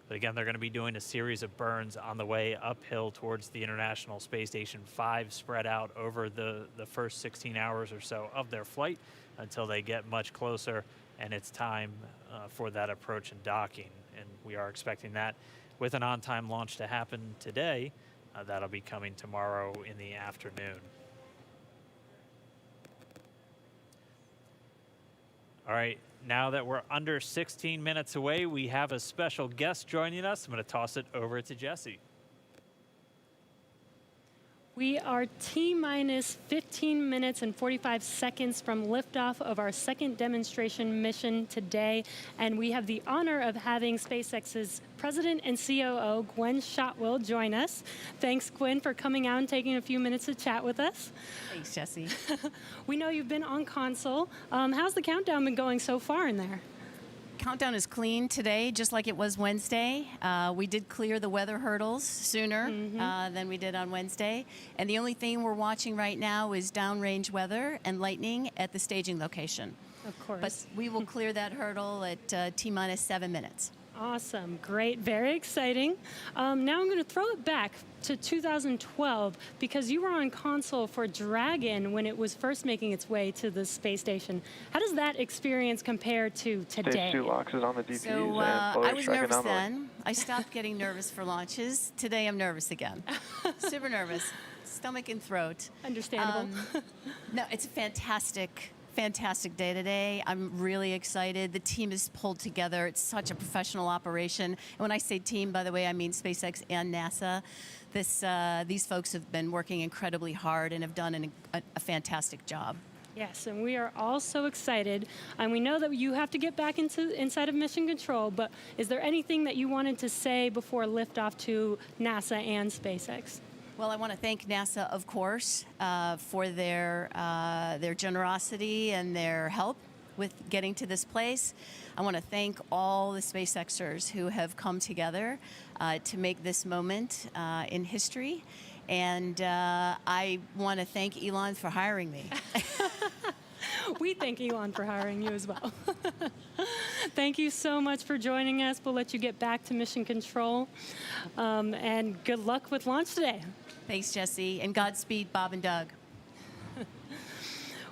But again, they're going to be doing a series of burns on the way uphill towards the International Space Station 5, spread out over the first 16 hours or so of their flight until they get much closer, and it's time for that approach and docking. And we are expecting that with an on-time launch to happen today. That'll be coming tomorrow in the afternoon. All right, now that we're under 16 minutes away, we have a special guest joining us. I'm going to toss it over to Jesse. We are T-minus 15 minutes and 45 seconds from liftoff of our second demonstration mission today, and we have the honor of having SpaceX's President and COO, Gwen Shotwell, join us. Thanks, Gwen, for coming out and taking a few minutes to chat with us. Thanks, Jesse. We know you've been on console. How's the countdown been going so far in there? Countdown is clean today, just like it was Wednesday. We did clear the weather hurdles sooner than we did on Wednesday. And the only thing we're watching right now is downrange weather and lightning at the staging location. Of course. But we will clear that hurdle at T-minus 7 minutes. Awesome, great, very exciting. Now I'm going to throw it back to 2012 because you were on console for Dragon when it was first making its way to the space station. How does that experience compare to today? Stage 2 LOX is on the DPs So I was nervous then. I stopped getting nervous for launches. Today I'm nervous again. Super nervous, stomach and throat. Understandable. No, it's a fantastic day today. I'm really excited. The team is pulled together. It's such a professional operation. And when I say team, by the way, I mean SpaceX and NASA. These folks have been working incredibly hard and have done a fantastic job. Yes, and we are all so excited. And we know that you have to get back inside of Mission Control, but is there anything that you wanted to say before liftoff to NASA and SpaceX? Well, I want to thank NASA, of course, for their generosity and their help with getting to this place. I want to thank all the SpaceXers who have come together to make this moment in history. And I want to thank Elon for hiring me. We thank Elon for hiring you as well. Thank you so much for joining us. We'll let you get back to Mission Control. And good luck with launch today. Thanks, Jesse. And Godspeed, Bob and Doug.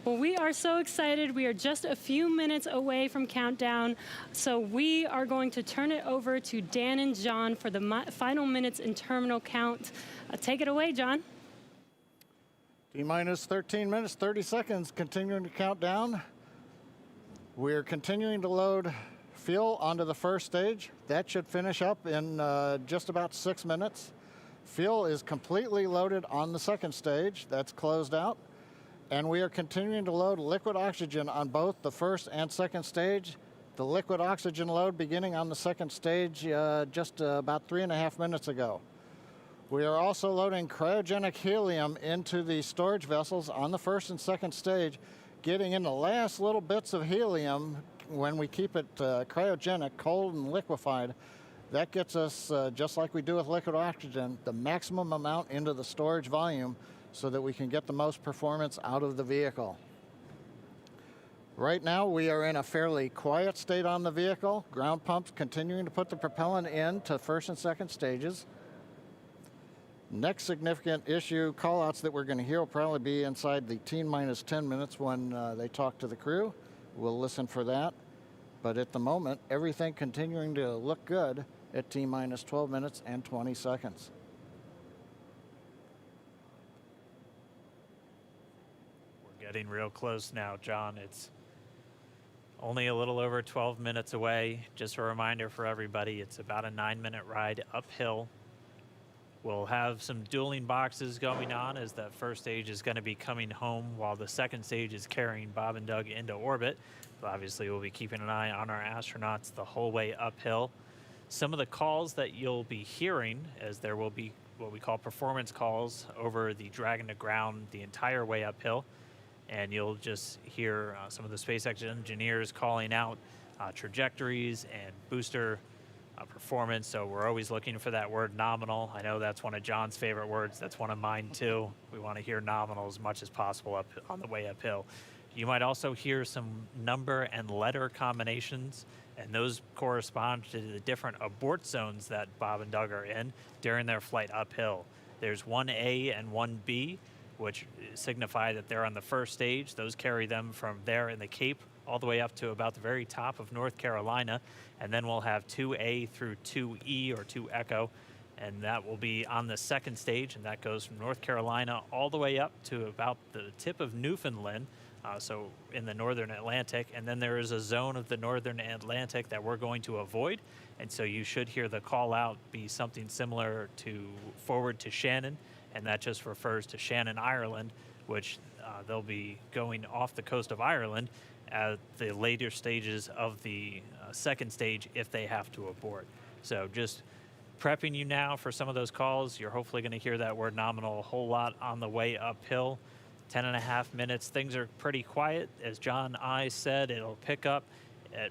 Well, we are so excited. We are just a few minutes away from countdown. So we are going to turn it over to Dan and John for the final minutes in terminal count. Take it away, John. T-minus 13 minutes, 30 seconds, continuing to count down. We're continuing to load fuel onto the first stage. That should finish up in just about 6 minutes. Fuel is completely loaded on the second stage. That's closed out. And we are continuing to load liquid oxygen on both the first and second stage. The liquid oxygen load beginning on the second stage just about 3.5 minutes ago. We are also loading cryogenic helium into the storage vessels on the first and second stage, getting in the last little bits of helium when we keep it cryogenic, cold and liquefied. That gets us, just like we do with liquid oxygen, the maximum amount into the storage volume so that we can get the most performance out of the vehicle. Right now, we are in a fairly quiet state on the vehicle. Ground pumps continuing to put the propellant in to first and second stages. Next significant issue, callouts that we're going to hear will probably be inside the T-minus 10 minutes when they talk to the crew. We'll listen for that. but at the moment, everything continuing to look good at T-minus 12 minutes and 20 seconds. We're getting real close now, John. It's only a little over 12 minutes away. Just a reminder for everybody, it's about a 9-minute ride uphill. We'll have some dueling boxes going on as that first stage is going to be coming home while the second stage is carrying Bob and Doug into orbit. But obviously, we'll be keeping an eye on our astronauts the whole way uphill. Some of the calls that you'll be hearing, as there will be what we call performance calls over the Dragon to ground the entire way uphill. And you'll just hear some of the SpaceX engineers calling out trajectories and booster performance. So we're always looking for that word nominal. I know that's one of John's favorite words. That's one of mine too. We want to hear nominal as much as possible up on the way uphill. You might also hear some number and letter combinations, and those correspond to the different abort zones that Bob and Doug are in during their flight uphill. There's 1A and 1B, which signify that they're on the first stage. Those carry them from there in the Cape all the way up to about the very top of North Carolina. And then we'll have 2A through 2E or 2 Echo, and that will be on the second stage, and that goes from North Carolina all the way up to about the tip of Newfoundland, so in the northern Atlantic. And then there is a zone of the northern Atlantic that we're going to avoid, and so you should hear the call out be something similar to forward to Shannon, and that just refers to Shannon, Ireland, which they'll be going off the coast of Ireland at the later stages of the second stage if they have to abort. So just prepping you now for some of those calls. You're hopefully going to hear that word nominal a whole lot on the way uphill. 10.5 minutes. Things are pretty quiet. As John I said, it'll pick up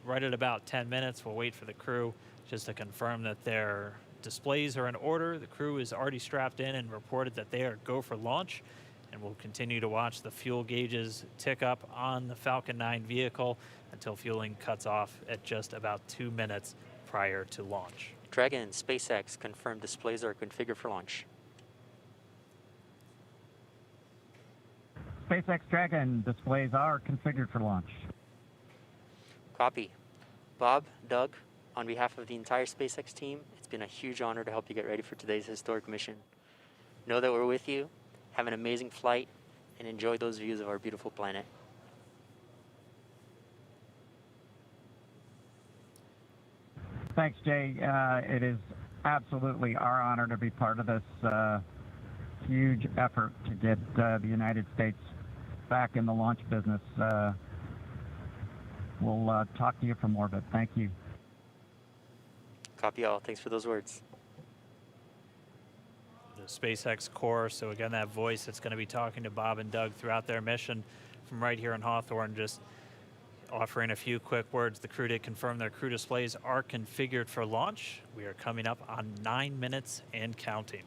right at about 10 minutes. We'll wait for the crew just to confirm that their displays are in order. The crew is already strapped in and reported that they are go for launch. And we'll continue to watch the fuel gauges tick up on the Falcon 9 vehicle until fueling cuts off at just about 2 minutes prior to launch. Dragon and SpaceX confirmed displays are configured for launch. SpaceX Dragon displays are configured for launch. Copy. Bob, Doug, on behalf of the entire SpaceX team, it's been a huge honor to help you get ready for today's historic mission. Know that we're with you. Have an amazing flight and enjoy those views of our beautiful planet. Thanks, Jay. It is absolutely our honor to be part of this huge effort to get the United States back in the launch business. We'll talk to you from orbit. Thank you. Copy all. Thanks for those words. The SpaceX core, so again, that voice that's going to be talking to Bob and Doug throughout their mission from right here in Hawthorne, just offering a few quick words. The crew did confirm their crew displays are configured for launch. We are coming up on 9 minutes and counting.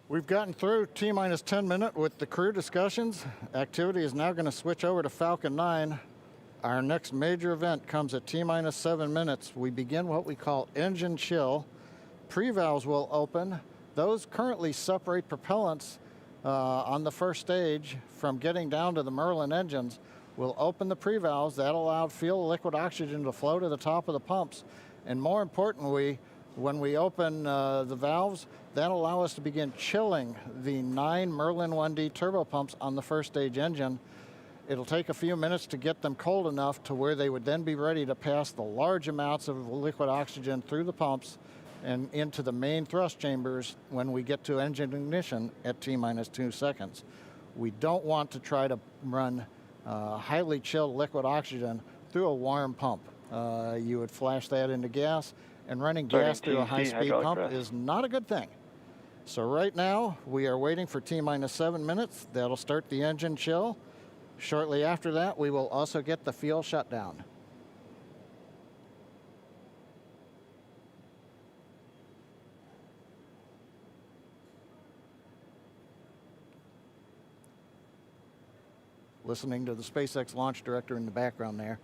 We've gotten through T-minus 10 minute with the crew discussions. Activity is now going to switch over to Falcon 9. Our next major event comes at T-minus 7 minutes. We begin what we call engine chill. Pre-valves will open. Those currently separate propellants on the first stage from getting down to the Merlin engines. We'll open the pre-valves. That allowed fuel liquid oxygen to flow to the top of the pumps. And more importantly, when we open the valves, that allow us to begin chilling the 9 Merlin 1D turbopumps on the first stage engine. It'll take a few minutes to get them cold enough to where they would then be ready to pass the large amounts of liquid oxygen through the pumps and into the main thrust chambers when we get to engine ignition at T-minus 2 seconds. We don't want to try to run highly chilled liquid oxygen through a warm pump. You would flash that into gas, and running gas through a high-speed pump is not a good thing. So right now, we are waiting for T-minus 7 minutes. That'll start the engine chill. Shortly after that, we will also get the fuel shutdown. Listening to the SpaceX launch director in the background there.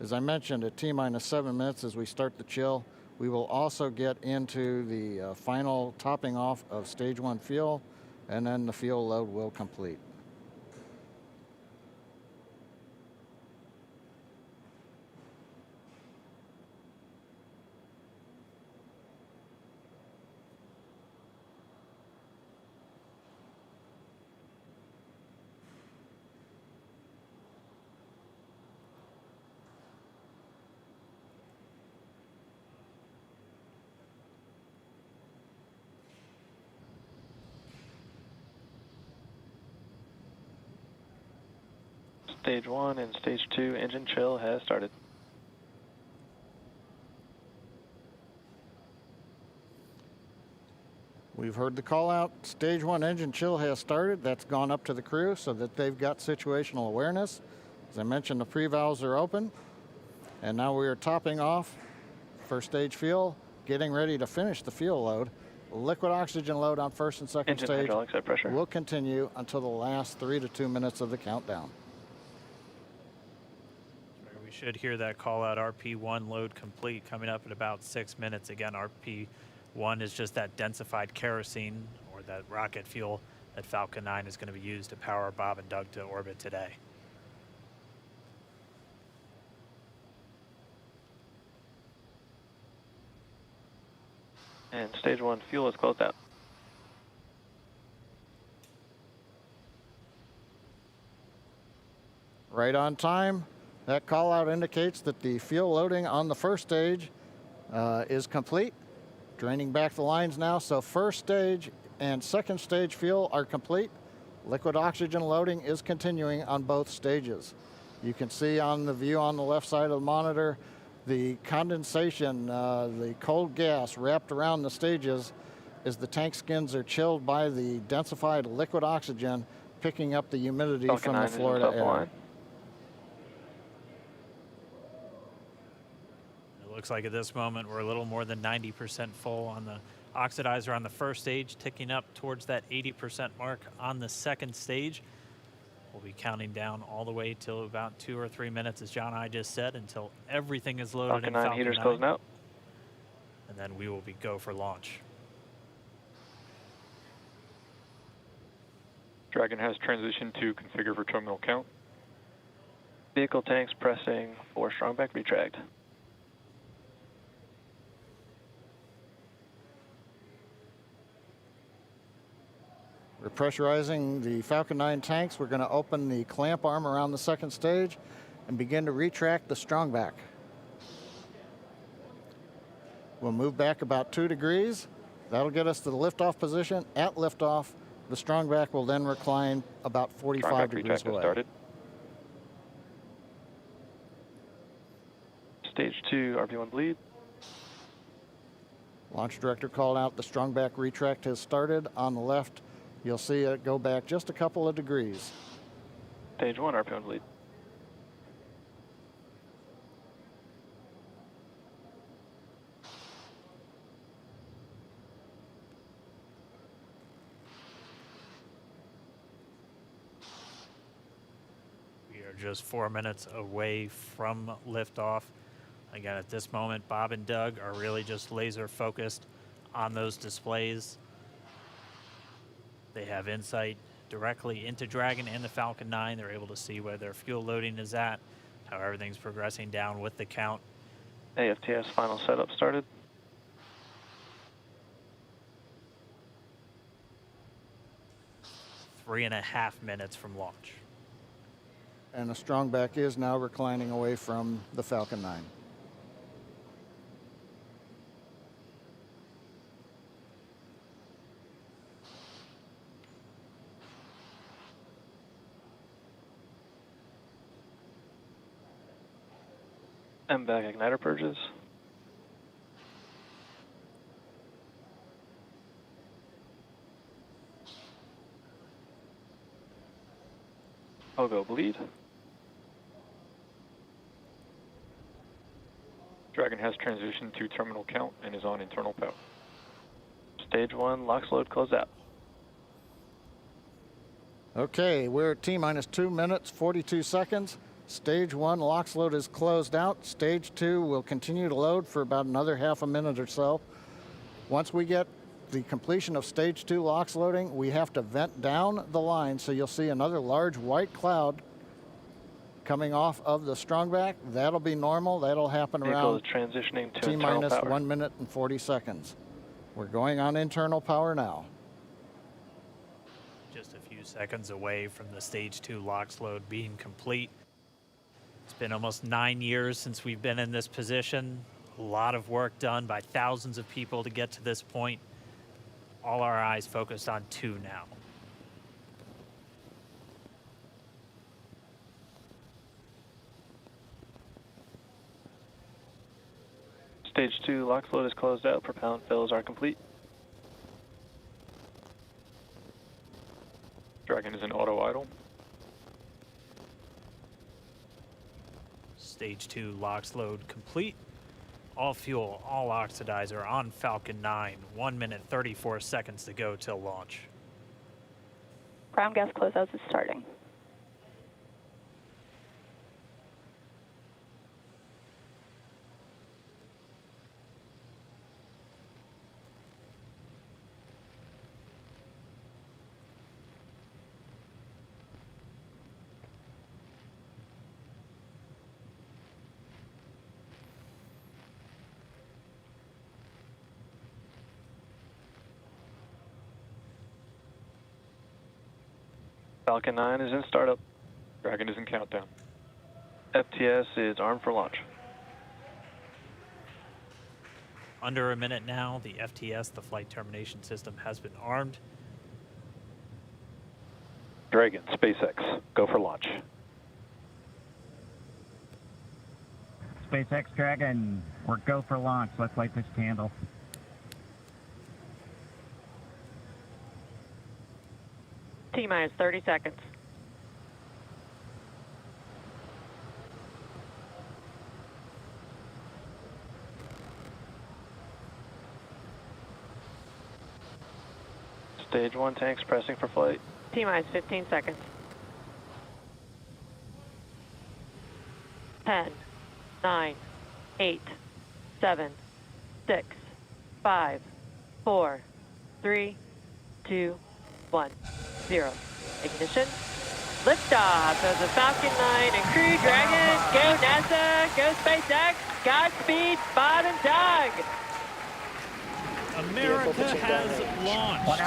As I mentioned, at T-minus 7 minutes as we start the chill, we will also get into the final topping off of stage 1 fuel, and then the fuel load will complete. Stage 1 and Stage 2 engine chill has started. We've heard the call out. Stage 1 engine chill has started. That's gone up to the crew so that they've got situational awareness. As I mentioned, the pre-valves are open. And now we are topping off first stage fuel, getting ready to finish the fuel load. Liquid oxygen load on first and second Engine stage hydraulics at pressure. will continue until the last 3 to 2 minutes of the countdown. We should hear that call out RP1 load complete coming up at about 6 minutes. Again, RP1 is just that densified kerosene or that rocket fuel that Falcon 9 is going to be used to power Bob and Doug to orbit today. And Stage 1 fuel is closed out. Right on time. That call out indicates that the fuel loading on the first stage is complete. Draining back the lines now, so first stage and second stage fuel are complete. Liquid oxygen loading is continuing on both stages. You can see on the view on the left side of the monitor the condensation, the cold gas wrapped around the stages as the tank skins are chilled by the densified liquid oxygen, picking up the humidity Falcon from the Florida air. It looks like at this moment we're a little more than 90% full on the oxidizer on the first stage, ticking up towards that 80% mark on the second stage. We'll be counting down all the way till about 2 or 3 minutes, as John and I just said, until everything is loaded Falcon in 9 Falcon heaters 9. closing out. And then we will be go for launch. Dragon has transitioned to configure for terminal count. Vehicle tanks pressing for strong back retract. We're pressurizing the Falcon 9 tanks. We're going to open the clamp arm around the second stage and begin to retract the strong back. We'll move back about 2 degrees. That'll get us to the liftoff position. At liftoff, the strong back will then recline about 45 degrees away. Started. Stage 2 RP1 bleed. Launch director called out the strong back retract has started. On the left, you'll see it go back just a couple of degrees. Stage 1 RP1 bleed. We are just 4 minutes away from liftoff. Again, at this moment, Bob and Doug are really just laser focused on those displays. They have insight directly into Dragon and the Falcon 9. They're able to see where their fuel loading is at, how everything's progressing down with the count. AFTS final setup started. Three and a half minutes from launch. And the strong back is now reclining away from the Falcon 9. MVAC igniter purges. Pogo bleed. Dragon has transitioned to terminal count and is on internal power. Stage 1 LOX load closed out. Okay, we're at T-minus 2 minutes, 42 seconds. Stage 1 LOX load is closed out. Stage 2 will continue to load for about another half a minute or so. Once we get the completion of Stage 2 LOX loading, we have to vent down the line, so you'll see another large white cloud coming off of the strongback. That'll be normal. That'll happen Vehicle around is transitioning to T-minus internal power. 1 minute and 40 seconds. We're going on internal power now. Just a few seconds away from the Stage 2 LOX load being complete. It's been almost 9 years since we've been in this position. A lot of work done by thousands of people to get to this point. All our eyes focused on 2 now. Stage 2 lock float is closed out. Propellant fills are complete. Dragon is in auto idle. Stage 2 LOX load complete. All fuel, all oxidizer on Falcon 9. 1 minute, 34 seconds to go till launch. Ground gas closeouts is starting. Falcon 9 is in startup. Dragon is in countdown. FTS is armed for launch. Under a minute now, the FTS, the flight termination system, has been armed. Dragon, SpaceX, go for launch. SpaceX Dragon, we're go for launch. Let's light this candle. T-minus 30 seconds. Stage 1 tanks pressing for flight. T-minus 15 seconds. 10, 9, 8, 7, 6, 5, 4, 3, 2, 1, 0. Ignition. Liftoff of the Falcon 9 and Crew Dragon. Go NASA, go SpaceX. Godspeed, Bob and Doug. America has launched.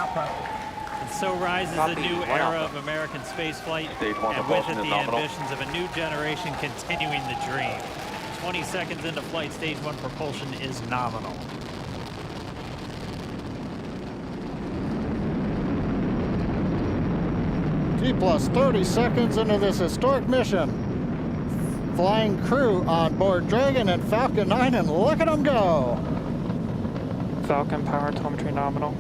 And so rises a new era of American spaceflight, and with it the ambitions of a new generation continuing the dream. 20 seconds into flight, stage 1 propulsion is nominal. T plus 30 seconds into this historic mission. Flying crew on board Dragon and Falcon 9, and look at them go. Falcon power telemetry nominal.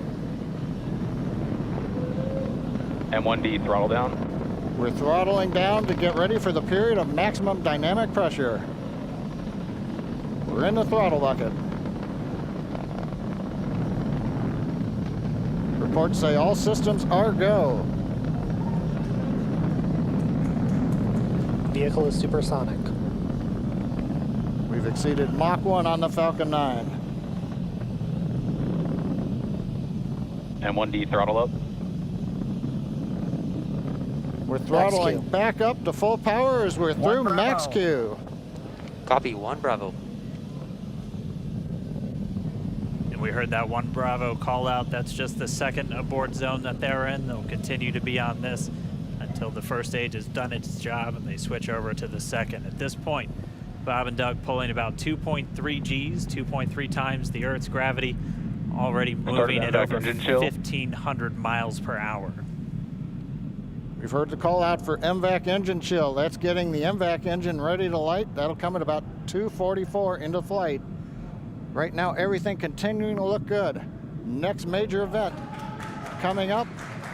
M1D throttle down. We're throttling down to get ready for the period of maximum dynamic pressure. We're in the throttle bucket. Reports say all systems are go. Vehicle is supersonic. We've exceeded Mach 1 on the Falcon 9. M1D throttle up. We're throttling back up to full power as we're through max Q. Copy, 1 Bravo. And we heard that 1 Bravo call out. That's just the second abort zone that they're in. They'll continue to be on this until the first stage has done its job and they switch over to the second. At this point, Bob and Doug pulling about 2.3 Gs, 2.3 times the Earth's gravity, already moving at over 1,500 miles per hour. We've heard the call out for MVAC engine chill. That's getting the MVAC engine ready to light. That'll come at about 2:44 into flight. Right now, everything continuing to look good. Next major event coming up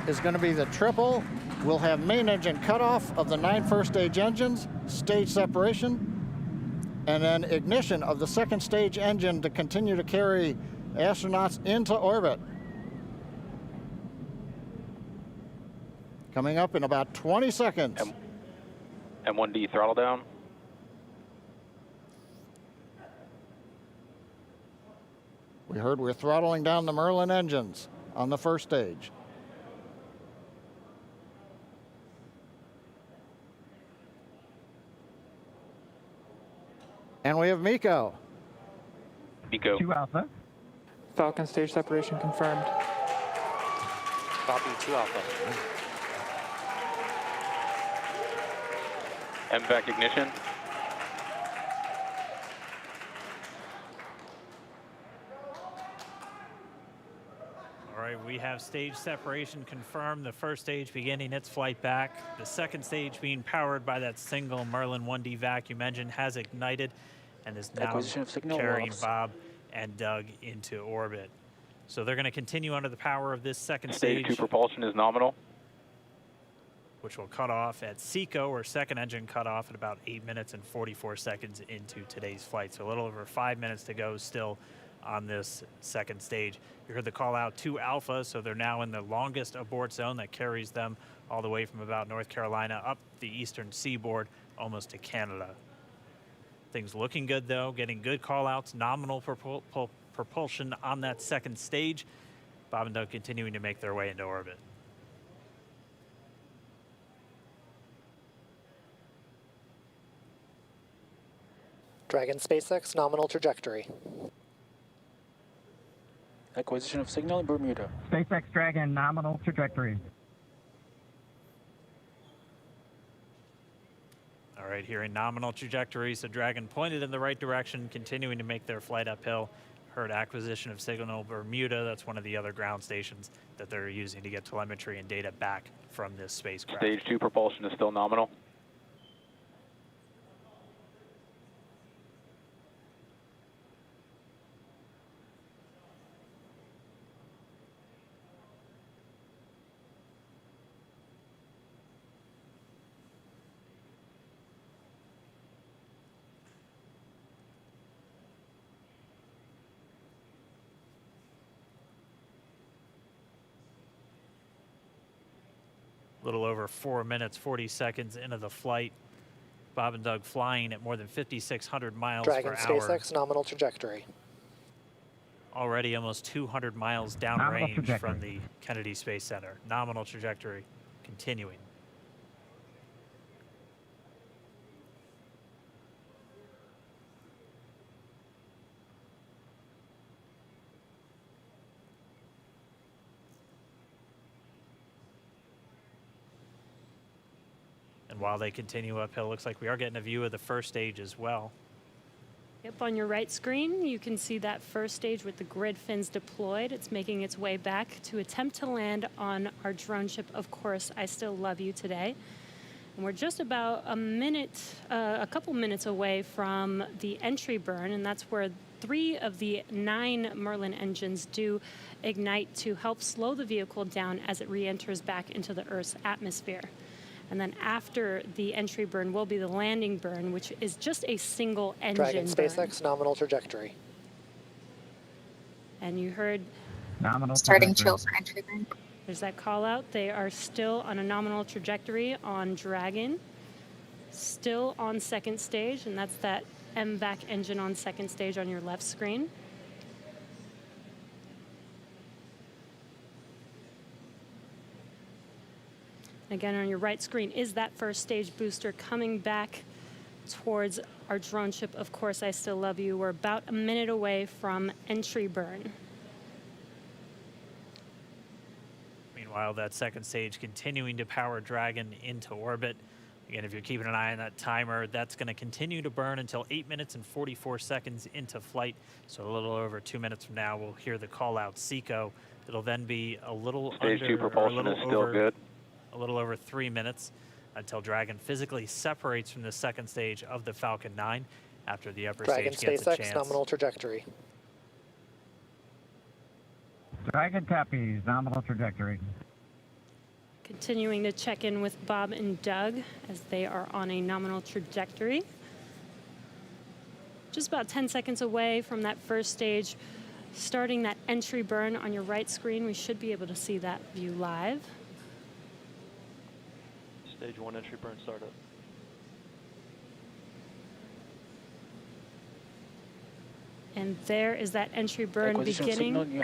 is going to be the triple. We'll have main engine cutoff of the 9 first stage engines, stage separation, and then ignition of the second stage engine to continue to carry astronauts into orbit. Coming up in about 20 seconds. M1D throttle down. We heard we're throttling down the Merlin engines on the first stage. And we have Miko. Miko. 2 Alpha. Falcon stage separation confirmed. Copy, 2 Alpha. MVAC ignition. All right, we have stage separation confirmed. The first stage beginning its flight back. The second stage being powered by that single Merlin 1D vacuum engine has ignited and is now carrying Bob and dug into orbit. So they're going to continue under the power of this second Stage stage, 2 propulsion is nominal. which will cut off at SECO, or second engine cut off at about 8 minutes and 44 seconds into today's flight. So a little over 5 minutes to go still on this second stage. You heard the call out to Alpha, so they're now in the longest abort zone that carries them all the way from about North Carolina up the eastern seaboard almost to Canada. Things looking good though, getting good call outs, nominal propulsion on that second stage. Bob and Doug continuing to make their way into orbit. Dragon SpaceX, nominal trajectory. Acquisition of signal in Bermuda. SpaceX Dragon, nominal trajectory. All right, here in nominal trajectory, so Dragon pointed in the right direction, continuing to make their flight uphill. Heard acquisition of signal Bermuda. That's one of the other ground stations that they're using to get telemetry and data back from this spacecraft. Stage 2 propulsion is still nominal. Little over 4 minutes, 40 seconds into the flight. Bob and Doug flying at more than 5,600 miles Dragon per hour. SpaceX, nominal trajectory. Already almost 200 miles downrange from the Kennedy Space Center. Nominal trajectory continuing. And while they continue uphill, looks like we are getting a view of the first stage as well. Yep, on your right screen, you can see that first stage with the grid fins deployed. It's making its way back to attempt to land on our drone ship, Of Course, I Still Love You today. And we're just about a couple minutes away from the entry burn, and that's where 3 of the 9 Merlin engines do ignite to help slow the vehicle down as it re-enters back into the Earth's atmosphere. And then after the entry burn will be the landing burn, which is just a single engine Dragon burn. SpaceX, nominal trajectory. And you heard nominal starting chill for entry burn. There's that call out. They are still on a nominal trajectory on Dragon, still on second stage, and that's that MVAC engine on second stage on your left screen. Again, on your right screen is that first stage booster coming back towards our drone ship, Of Course, I Still Love You. We're about a minute away from entry burn. Meanwhile, that second stage continuing to power Dragon into orbit. Again, if you're keeping an eye on that timer, that's going to continue to burn until 8 minutes and 44 seconds into flight. So a little over 2 minutes from now, we'll hear the call out SECO. It'll then be a little Stage 2 propulsion is still good. A little over 3 minutes until Dragon physically separates from the second stage of the Falcon 9 after the upper Dragon stage gets a SpaceX, chance. nominal trajectory. Dragon copies, nominal trajectory. Continuing to check in with Bob and Doug as they are on a nominal trajectory. Just about 10 seconds away from that first stage, starting that entry burn on your right screen. We should be able to see that view live. Stage 1 entry burn startup. And there is that entry burn beginning.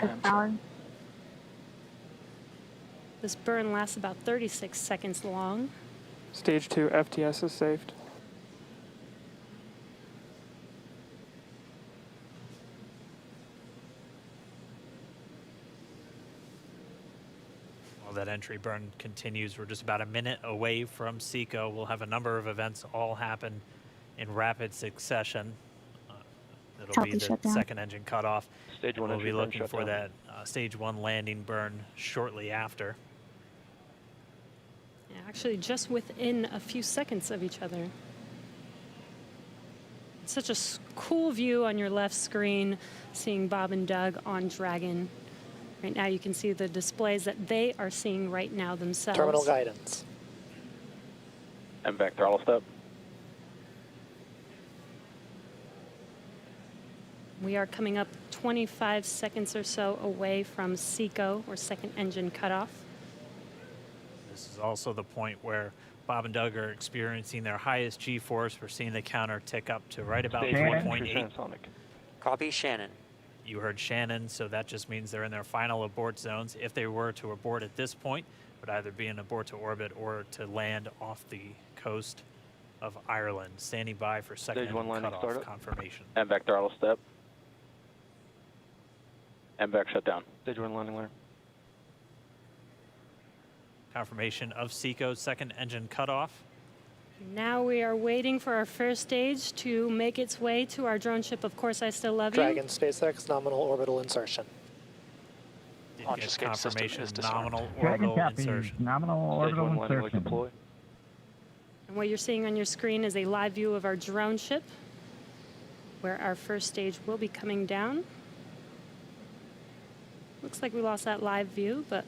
This burn lasts about 36 seconds long. Stage 2 FTS is saved. That entry burn continues. We're just about a minute away from SECO. We'll have a number of events all happen in rapid succession. It'll be the second engine cutoff. Stage 1 we'll entry be burn looking for that stage 1 landing burn shortly after. Yeah, actually just within a few seconds of each other. such a cool view on your left screen, seeing Bob and Doug on Dragon. Right now you can see the displays that they are seeing right now themselves. Terminal guidance. MVAC throttle step. We are coming up 25 seconds or so away from SECO, or second engine cutoff. This is also the point where Bob and Doug are experiencing their highest G-force. We're seeing the counter tick up to right about 1.8. Copy, Shannon. You heard Shannon, so that just means they're in their final abort zones. If they were to abort at this point, it would either be an abort to orbit or to land off the coast of Ireland. Standing by for second Stage 1 landing cutoff startup. confirmation. MVAC throttle step. MVAC shut down. Stage 1 landing letter. Confirmation of SECO's second engine cutoff. Now we are waiting for our first stage to make its way to our drone ship. Of course, I still love you. Dragon SpaceX nominal orbital insertion. Didn't get confirmation, nominal Dragon orbital copy. insertion. Nominal orbital insertion. And what you're seeing on your screen is a live view of our drone ship, where our first stage will be coming down. Looks like we lost that live view, but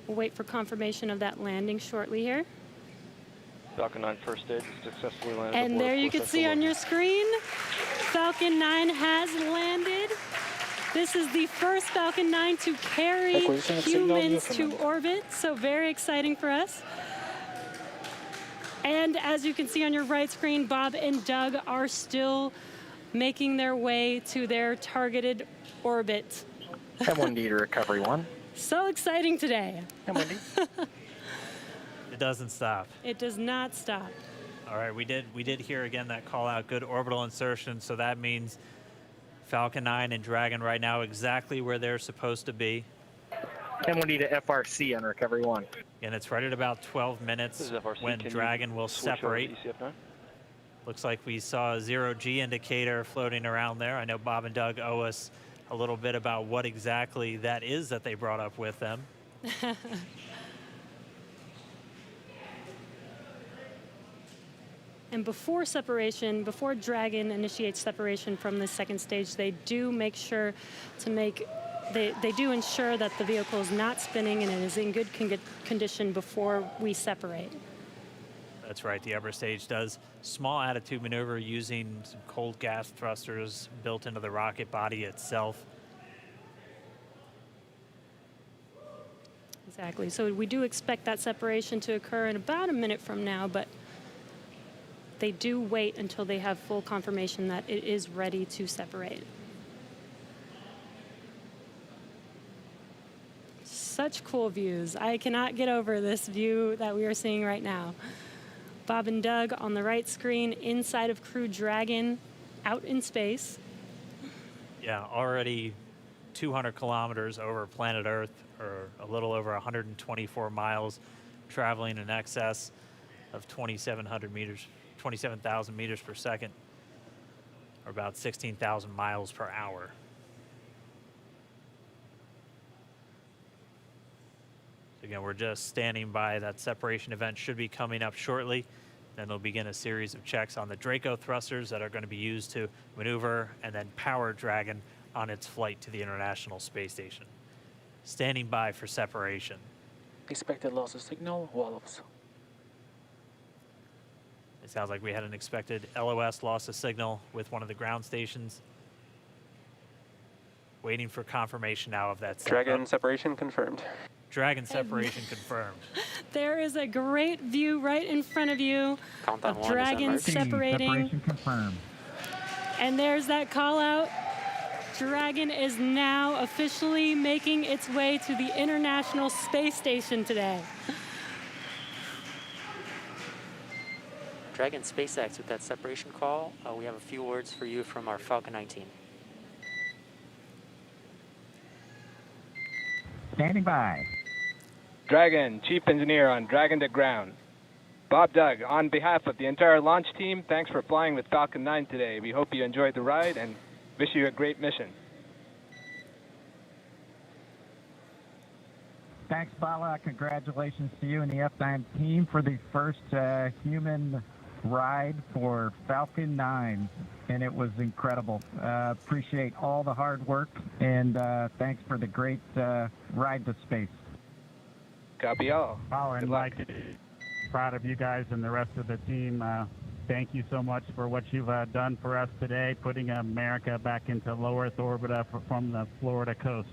we'll wait for confirmation of that landing shortly here. Falcon 9 first stage successfully landed. And there you can see on your screen, Falcon 9 has landed. This is the first Falcon 9 to carry humans to orbit, so very exciting for us. And as you can see on your right screen, Bob and Doug are still making their way to their targeted orbit. M1D to recovery 1. So exciting today. M1D. It doesn't stop. It does not stop. All right, we did hear again that call out, good orbital insertion, so that means Falcon 9 and Dragon right now exactly where they're supposed to be. M1D to FRC on recovery 1. And it's right at about 12 minutes when Dragon will separate. Looks like we saw a 0G indicator floating around there. I know Bob and Doug owe us a little bit about what exactly that is that they brought up with them. And before separation, before Dragon initiates separation from the second stage, they do make sure to they do ensure that the vehicle is not spinning and it is in good condition before we separate. That's right, the upper stage does small attitude maneuver using some cold gas thrusters built into the rocket body itself. Exactly, so we do expect that separation to occur in about a minute from now, but they do wait until they have full confirmation that it is ready to separate. Such cool views. I cannot get over this view that we are seeing right now. Bob and Doug on the right screen, inside of Crew Dragon, out in space. Yeah, already 200 kilometers over planet Earth, or a little over 124 miles, traveling in excess of 2,700 meters. 27,000 meters per second, or about 16,000 miles per hour. So again, we're just standing by. That separation event should be coming up shortly. Then they'll begin a series of checks on the Draco thrusters that are going to be used to maneuver and then power Dragon on its flight to the International Space Station. Standing by for separation. Expected loss of signal, wallops. It sounds like we had an expected LOS loss of signal with one of the ground stations. Waiting for confirmation now of that. Dragon separation confirmed. Dragon separation confirmed. There is a great view right in front of you of Dragon separating. Separation confirmed. And there's that call out. Dragon is now officially making its way to the International Space Station today. Dragon SpaceX with that separation call. We have a few words for you from our Falcon 9 team. Standing by. Dragon, Chief Engineer on Dragon to Ground. Bob Doug, on behalf of the entire launch team, thanks for flying with Falcon 9 today. We hope you enjoyed the ride and wish you a great mission. Thanks, Bala. Congratulations to you and the F9 team for the first human ride for Falcon 9, and it was incredible. Appreciate all the hard work, and thanks for the great ride to space. Copy all. Oh, and Good luck. Mike, proud of you guys and the rest of the team. Thank you so much for what you've done for us today, putting America back into low Earth orbit from the Florida coast.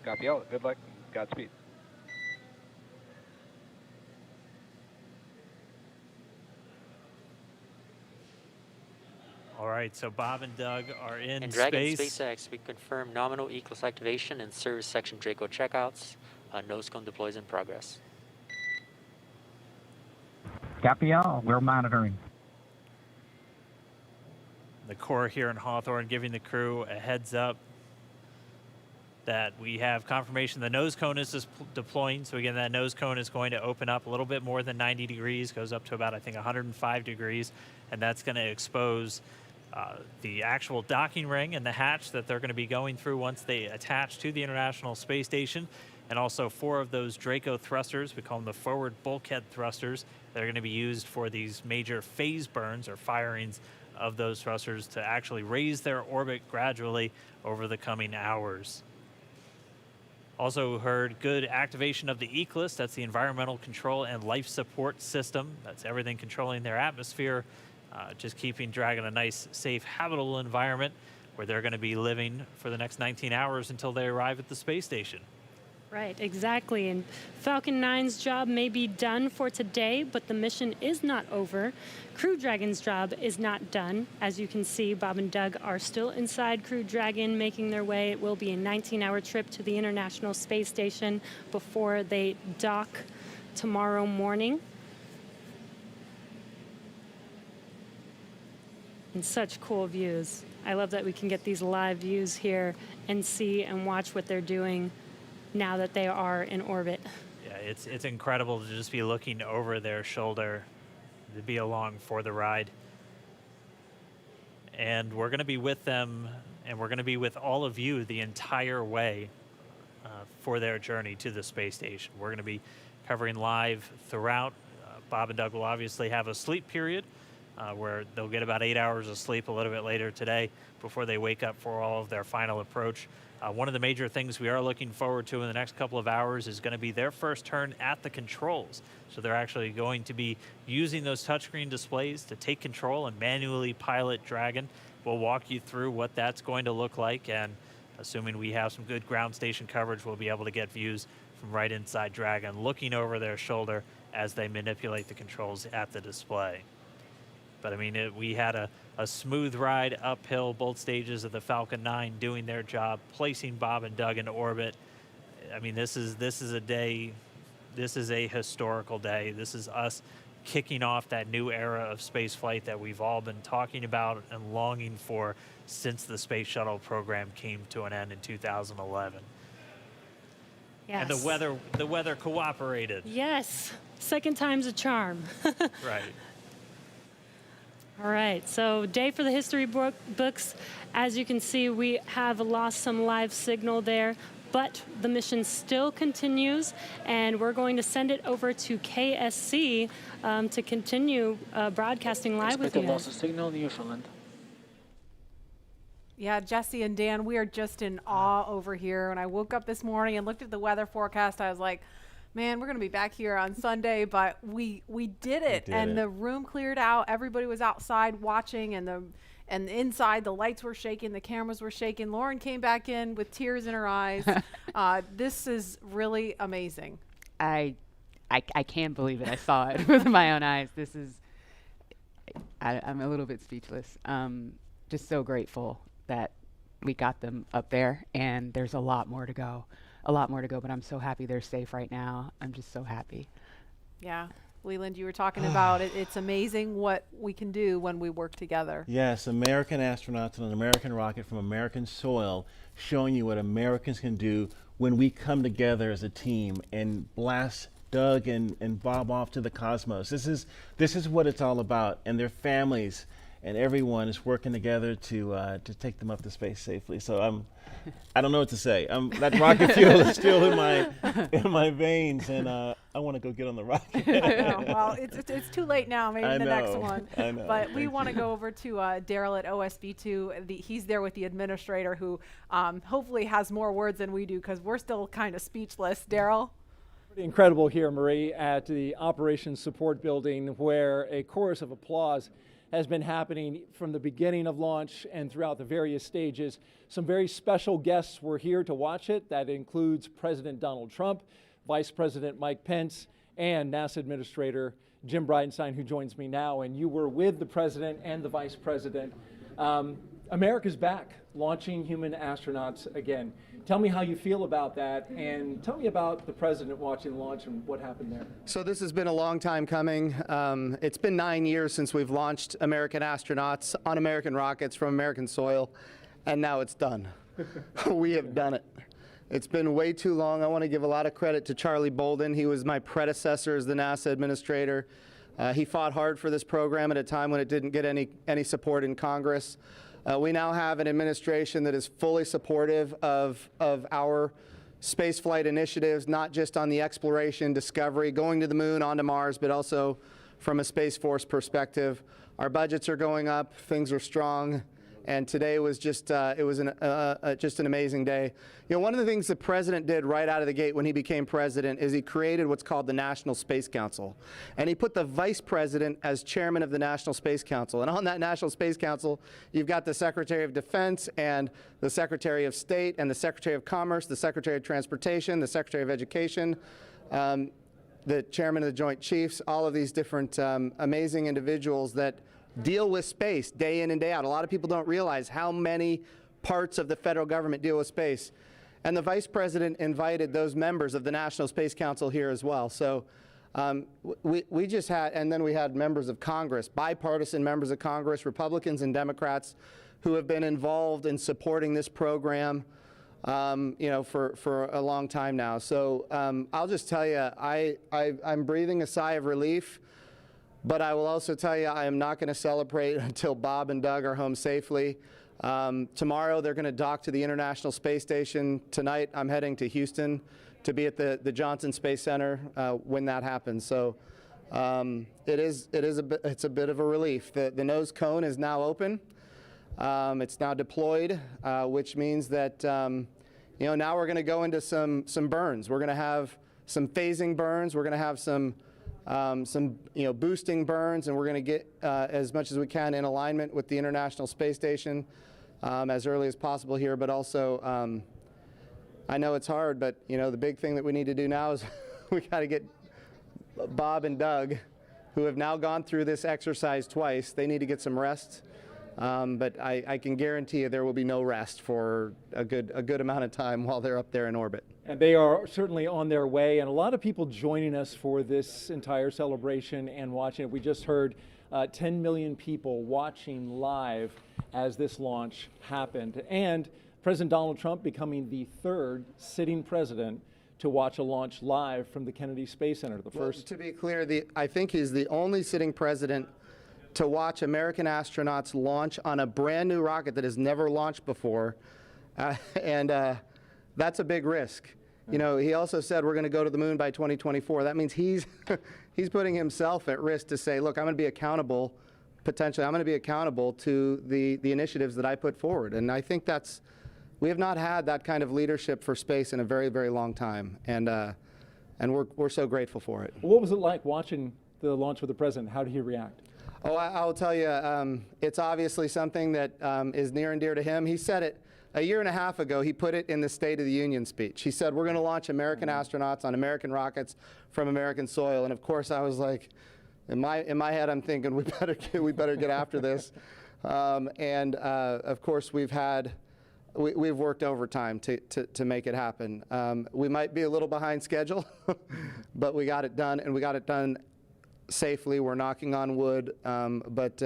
Copy all. Good luck. Godspeed. All right, so Bob and Doug are in And Dragon space. SpaceX, we confirm nominal E-plus activation and service section Draco checkouts. Nose cone deploys in progress. Copy all. We're monitoring. The Corps here in Hawthorne giving the crew a heads up that we have confirmation the nose cone is deploying. So again, that nose cone is going to open up a little bit more than 90 degrees, goes up to about, I think, 105 degrees. And that's going to expose the actual docking ring and the hatch that they're going to be going through once they attach to the International Space Station. And also 4 of those Draco thrusters, we call them the forward bulkhead thrusters, that are going to be used for these major phase burns or firings of those thrusters to actually raise their orbit gradually over the coming hours. Also heard good activation of the ECLIS, that's the Environmental Control and Life Support System. That's everything controlling their atmosphere, just keeping Dragon a nice, safe, habitable environment where they're going to be living for the next 19 hours until they arrive at the space station. Right, exactly. And Falcon 9's job may be done for today, but the mission is not over. Crew Dragon's job is not done. As you can see, Bob and Doug are still inside Crew Dragon, making their way. It will be a 19-hour trip to the International Space Station before they dock tomorrow morning. And such cool views. I love that we can get these live views here and see and watch what they're doing now that they are in orbit. Yeah, it's incredible to just be looking over their shoulder, to be along for the ride. And we're going to be with them, and we're going to be with all of you the entire way for their journey to the space station. We're going to be covering live throughout. Bob and Doug will obviously have a sleep period where they'll get about 8 hours of sleep a little bit later today before they wake up for all of their final approach. One of the major things we are looking forward to in the next couple of hours is going to be their first turn at the controls. So they're actually going to be using those touchscreen displays to take control and manually pilot Dragon. We'll walk you through what that's going to look like, and assuming we have some good ground station coverage, we'll be able to get views from right inside Dragon, looking over their shoulder as they manipulate the controls at the display. But I mean, we had a smooth ride uphill, both stages of the Falcon 9 doing their job, placing Bob and Doug into orbit. I mean, this is a day, this is a historical day. This is us kicking off that new era of space flight that we've all been talking about and longing for since the Space Shuttle program came to an end in 2011. Yes. And the weather cooperated. Yes, second time's a charm. Right. All right, so day for the history books. As you can see, we have lost some live signal there, but the mission still continues, and we're going to send it over to KSC to continue broadcasting live with you guys. Loss of signal, Newfoundland. Yeah, Jesse and Dan, we are just in awe over here. When I woke up this morning and looked at the weather forecast, I was like, man, we're going to be back here on Sunday, but we did it. The room cleared out. Everybody was outside watching, and inside the lights were shaking, the cameras were shaking. Lauren came back in with tears in her eyes. This is really amazing. I can't believe it. I saw it with my own eyes. This is, I'm a little bit speechless. Just so grateful that we got them up there, and there's a lot more to go. But I'm so happy they're safe right now. I'm just so happy. Yeah. Leland, you were talking about it. It's amazing what we can do when we work together. Yes, American astronauts on an American rocket from American soil, showing you what Americans can do when we come together as a team and blast Doug and Bob off to the cosmos. This is what it's all about, and their families and everyone is working together to take them up to space safely. So I don't know what to say. That rocket fuel is still in my veins, and I want to go get on the rocket. I know. Well, it's too late now. Maybe the next one. I know. But we want to go over to Daryl at OSB2. He's there with the administrator, who hopefully has more words than we do, because we're still kind of speechless. Daryl? Pretty incredible here, Marie, at the Operations Support Building, where a chorus of applause has been happening from the beginning of launch and throughout the various stages. Some very special guests were here to watch it. That includes President Donald Trump, Vice President Mike Pence, and NASA Administrator Jim Bridenstine, who joins me now. And you were with the President and the Vice President. America's back, launching human astronauts again. Tell me how you feel about that, and tell me about the President watching the launch and what happened there. So this has been a long time coming. It's been 9 years since we've launched American astronauts on American rockets from American soil, and now it's done. We have done it. It's been way too long. I want to give a lot of credit to Charlie Bolden. He was my predecessor as the NASA administrator. He fought hard for this program at a time when it didn't get any support in Congress. We now have an administration that is fully supportive of our spaceflight initiatives, not just on the exploration, discovery, going to the moon, onto Mars, but also from a Space Force perspective. Our budgets are going up, things are strong, and today was just just an amazing day. You know, one of the things the President did right out of the gate when he became President is he created what's called the National Space Council, and he put the Vice President as chairman of the National Space Council. And on that National Space Council, you've got the Secretary of Defense and the Secretary of State and the Secretary of Commerce, the Secretary of Transportation, the Secretary of Education, the Chairman of the Joint Chiefs, all of these different amazing individuals that deal with space day in and day out. A lot of people don't realize how many parts of the federal government deal with space. And the Vice President invited those members of the National Space Council here as well. So we just had, and then we had members of Congress, bipartisan members of Congress, Republicans and Democrats, who have been involved in supporting this program you know, for a long time now. So I'll just tell you, I'm breathing a sigh of relief. But I will also tell you, I am not going to celebrate until Bob and Doug are home safely. Tomorrow, they're going to dock to the International Space Station. Tonight, I'm heading to Houston to be at the Johnson Space Center when that happens. So it's a bit of a relief. The nose cone is now open. It's now deployed, which means that you know, now we're going to go into some burns. We're going to have some phasing burns. We're going to have some you know, boosting burns, and we're going to get as much as we can in alignment with the International Space Station as early as possible here. But also, I know it's hard, but you know, the big thing that we need to do now is we got to get Bob and Doug, who have now gone through this exercise twice. They need to get some rest. But I can guarantee you there will be no rest for a good amount of time while they're up there in orbit. And they are certainly on their way, and a lot of people joining us for this entire celebration and watching it. We just heard 10 million people watching live as this launch happened. And President Donald Trump becoming the third sitting president to watch a launch live from the Kennedy Space Center. The first. To be clear, I think he's the only sitting president to watch American astronauts launch on a brand new rocket that has never launched before. And that's a big risk. You know, he also said we're going to go to the moon by 2024. That means he's putting himself at risk to say, look, I'm going to be accountable, potentially, I'm going to be accountable to the initiatives that I put forward. And I think we have not had that kind of leadership for space in a very, very long time. And we're so grateful for it. What was it like watching the launch with the president? How did he react? Oh, I'll tell you, it's obviously something that is near and dear to him. He said it a year and a half ago. He put it in the State of the Union speech. He said, we're going to launch American astronauts on American rockets from American soil. And of course, I was like, in my head, I'm thinking, we better get after this. Of course, we've worked overtime to make it happen. We might be a little behind schedule, but we got it done, and we got it done safely. We're knocking on wood, but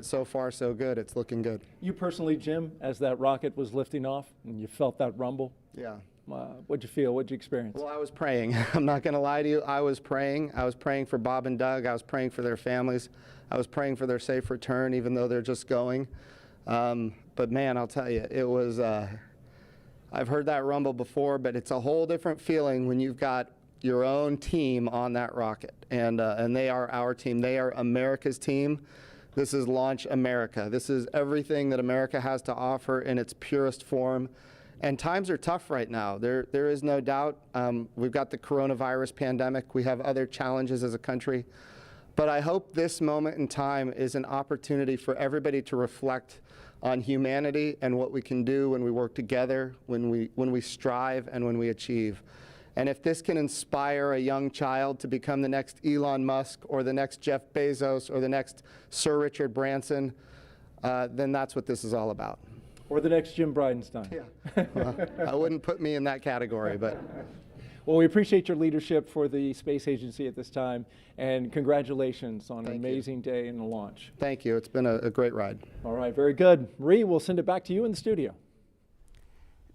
so far so good. It's looking good. You personally, Jim, as that rocket was lifting off and you felt that rumble? Yeah. What'd you feel? What'd you experience? Well, I was praying. I'm not going to lie to you. I was praying. I was praying for Bob and Doug. I was praying for their families. I was praying for their safe return, even though they're just going. But man, I'll tell you, it was, I've heard that rumble before, but it's a whole different feeling when you've got your own team on that rocket. And they are our team. They are America's team. This is Launch America. This is everything that America has to offer in its purest form. And times are tough right now. There is no doubt. We've got the coronavirus pandemic. We have other challenges as a country. But I hope this moment in time is an opportunity for everybody to reflect on humanity and what we can do when we work together, when we strive, and when we achieve. And if this can inspire a young child to become the next Elon Musk or the next Jeff Bezos or the next Sir Richard Branson, then that's what this is all about. Or the next Jim Bridenstine. Yeah. Well, I wouldn't put me in that category, but. Well, we appreciate your leadership for the space agency at this time, and congratulations on an amazing day in the launch. Thank you. It's been a great ride. All right, very good. Marie, we'll send it back to you in the studio.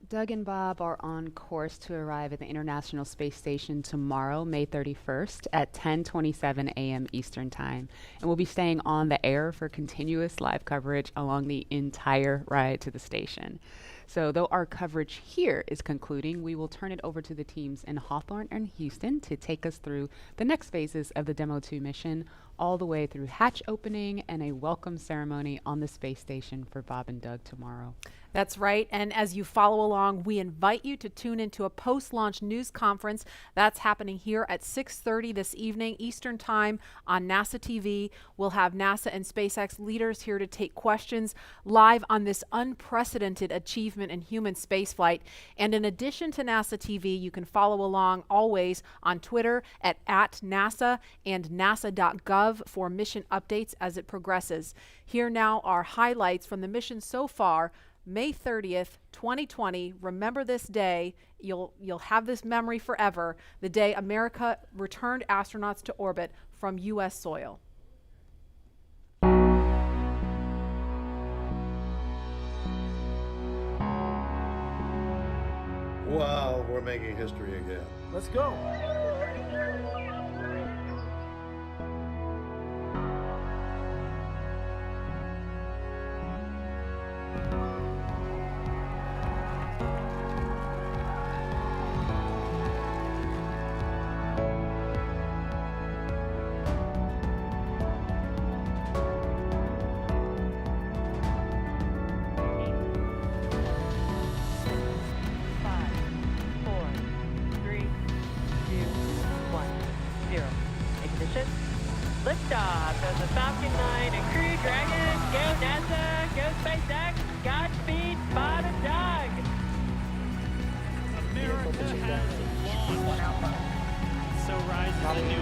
Doug and Bob are on course to arrive at the International Space Station tomorrow, May 31st at 10:27 a.m. Eastern Time. And we'll be staying on the air for continuous live coverage along the entire ride to the station. So though our coverage here is concluding, we will turn it over to the teams in Hawthorne and Houston to take us through the next phases of the Demo 2 mission, all the way through hatch opening and a welcome ceremony on the space station for Bob and Doug tomorrow. That's right. And as you follow along, we invite you to tune into a post-launch news conference that's happening here at 6:30 this evening Eastern Time on NASA TV. We'll have NASA and SpaceX leaders here to take questions live on this unprecedented achievement in human spaceflight. And in addition to NASA TV, you can follow along always on Twitter at @NASA and nasa.gov for mission updates as it progresses. Here now are highlights from the mission so far. May 30th, 2020. Remember this day. You'll have this memory forever. The day America returned astronauts to orbit from U.S. soil. Wow, we're making history again. Let's go. Liftoff of the Falcon 9 and Crew Dragon. Go NASA, go SpaceX, Godspeed, Bob and Doug. America has launched. So rises a new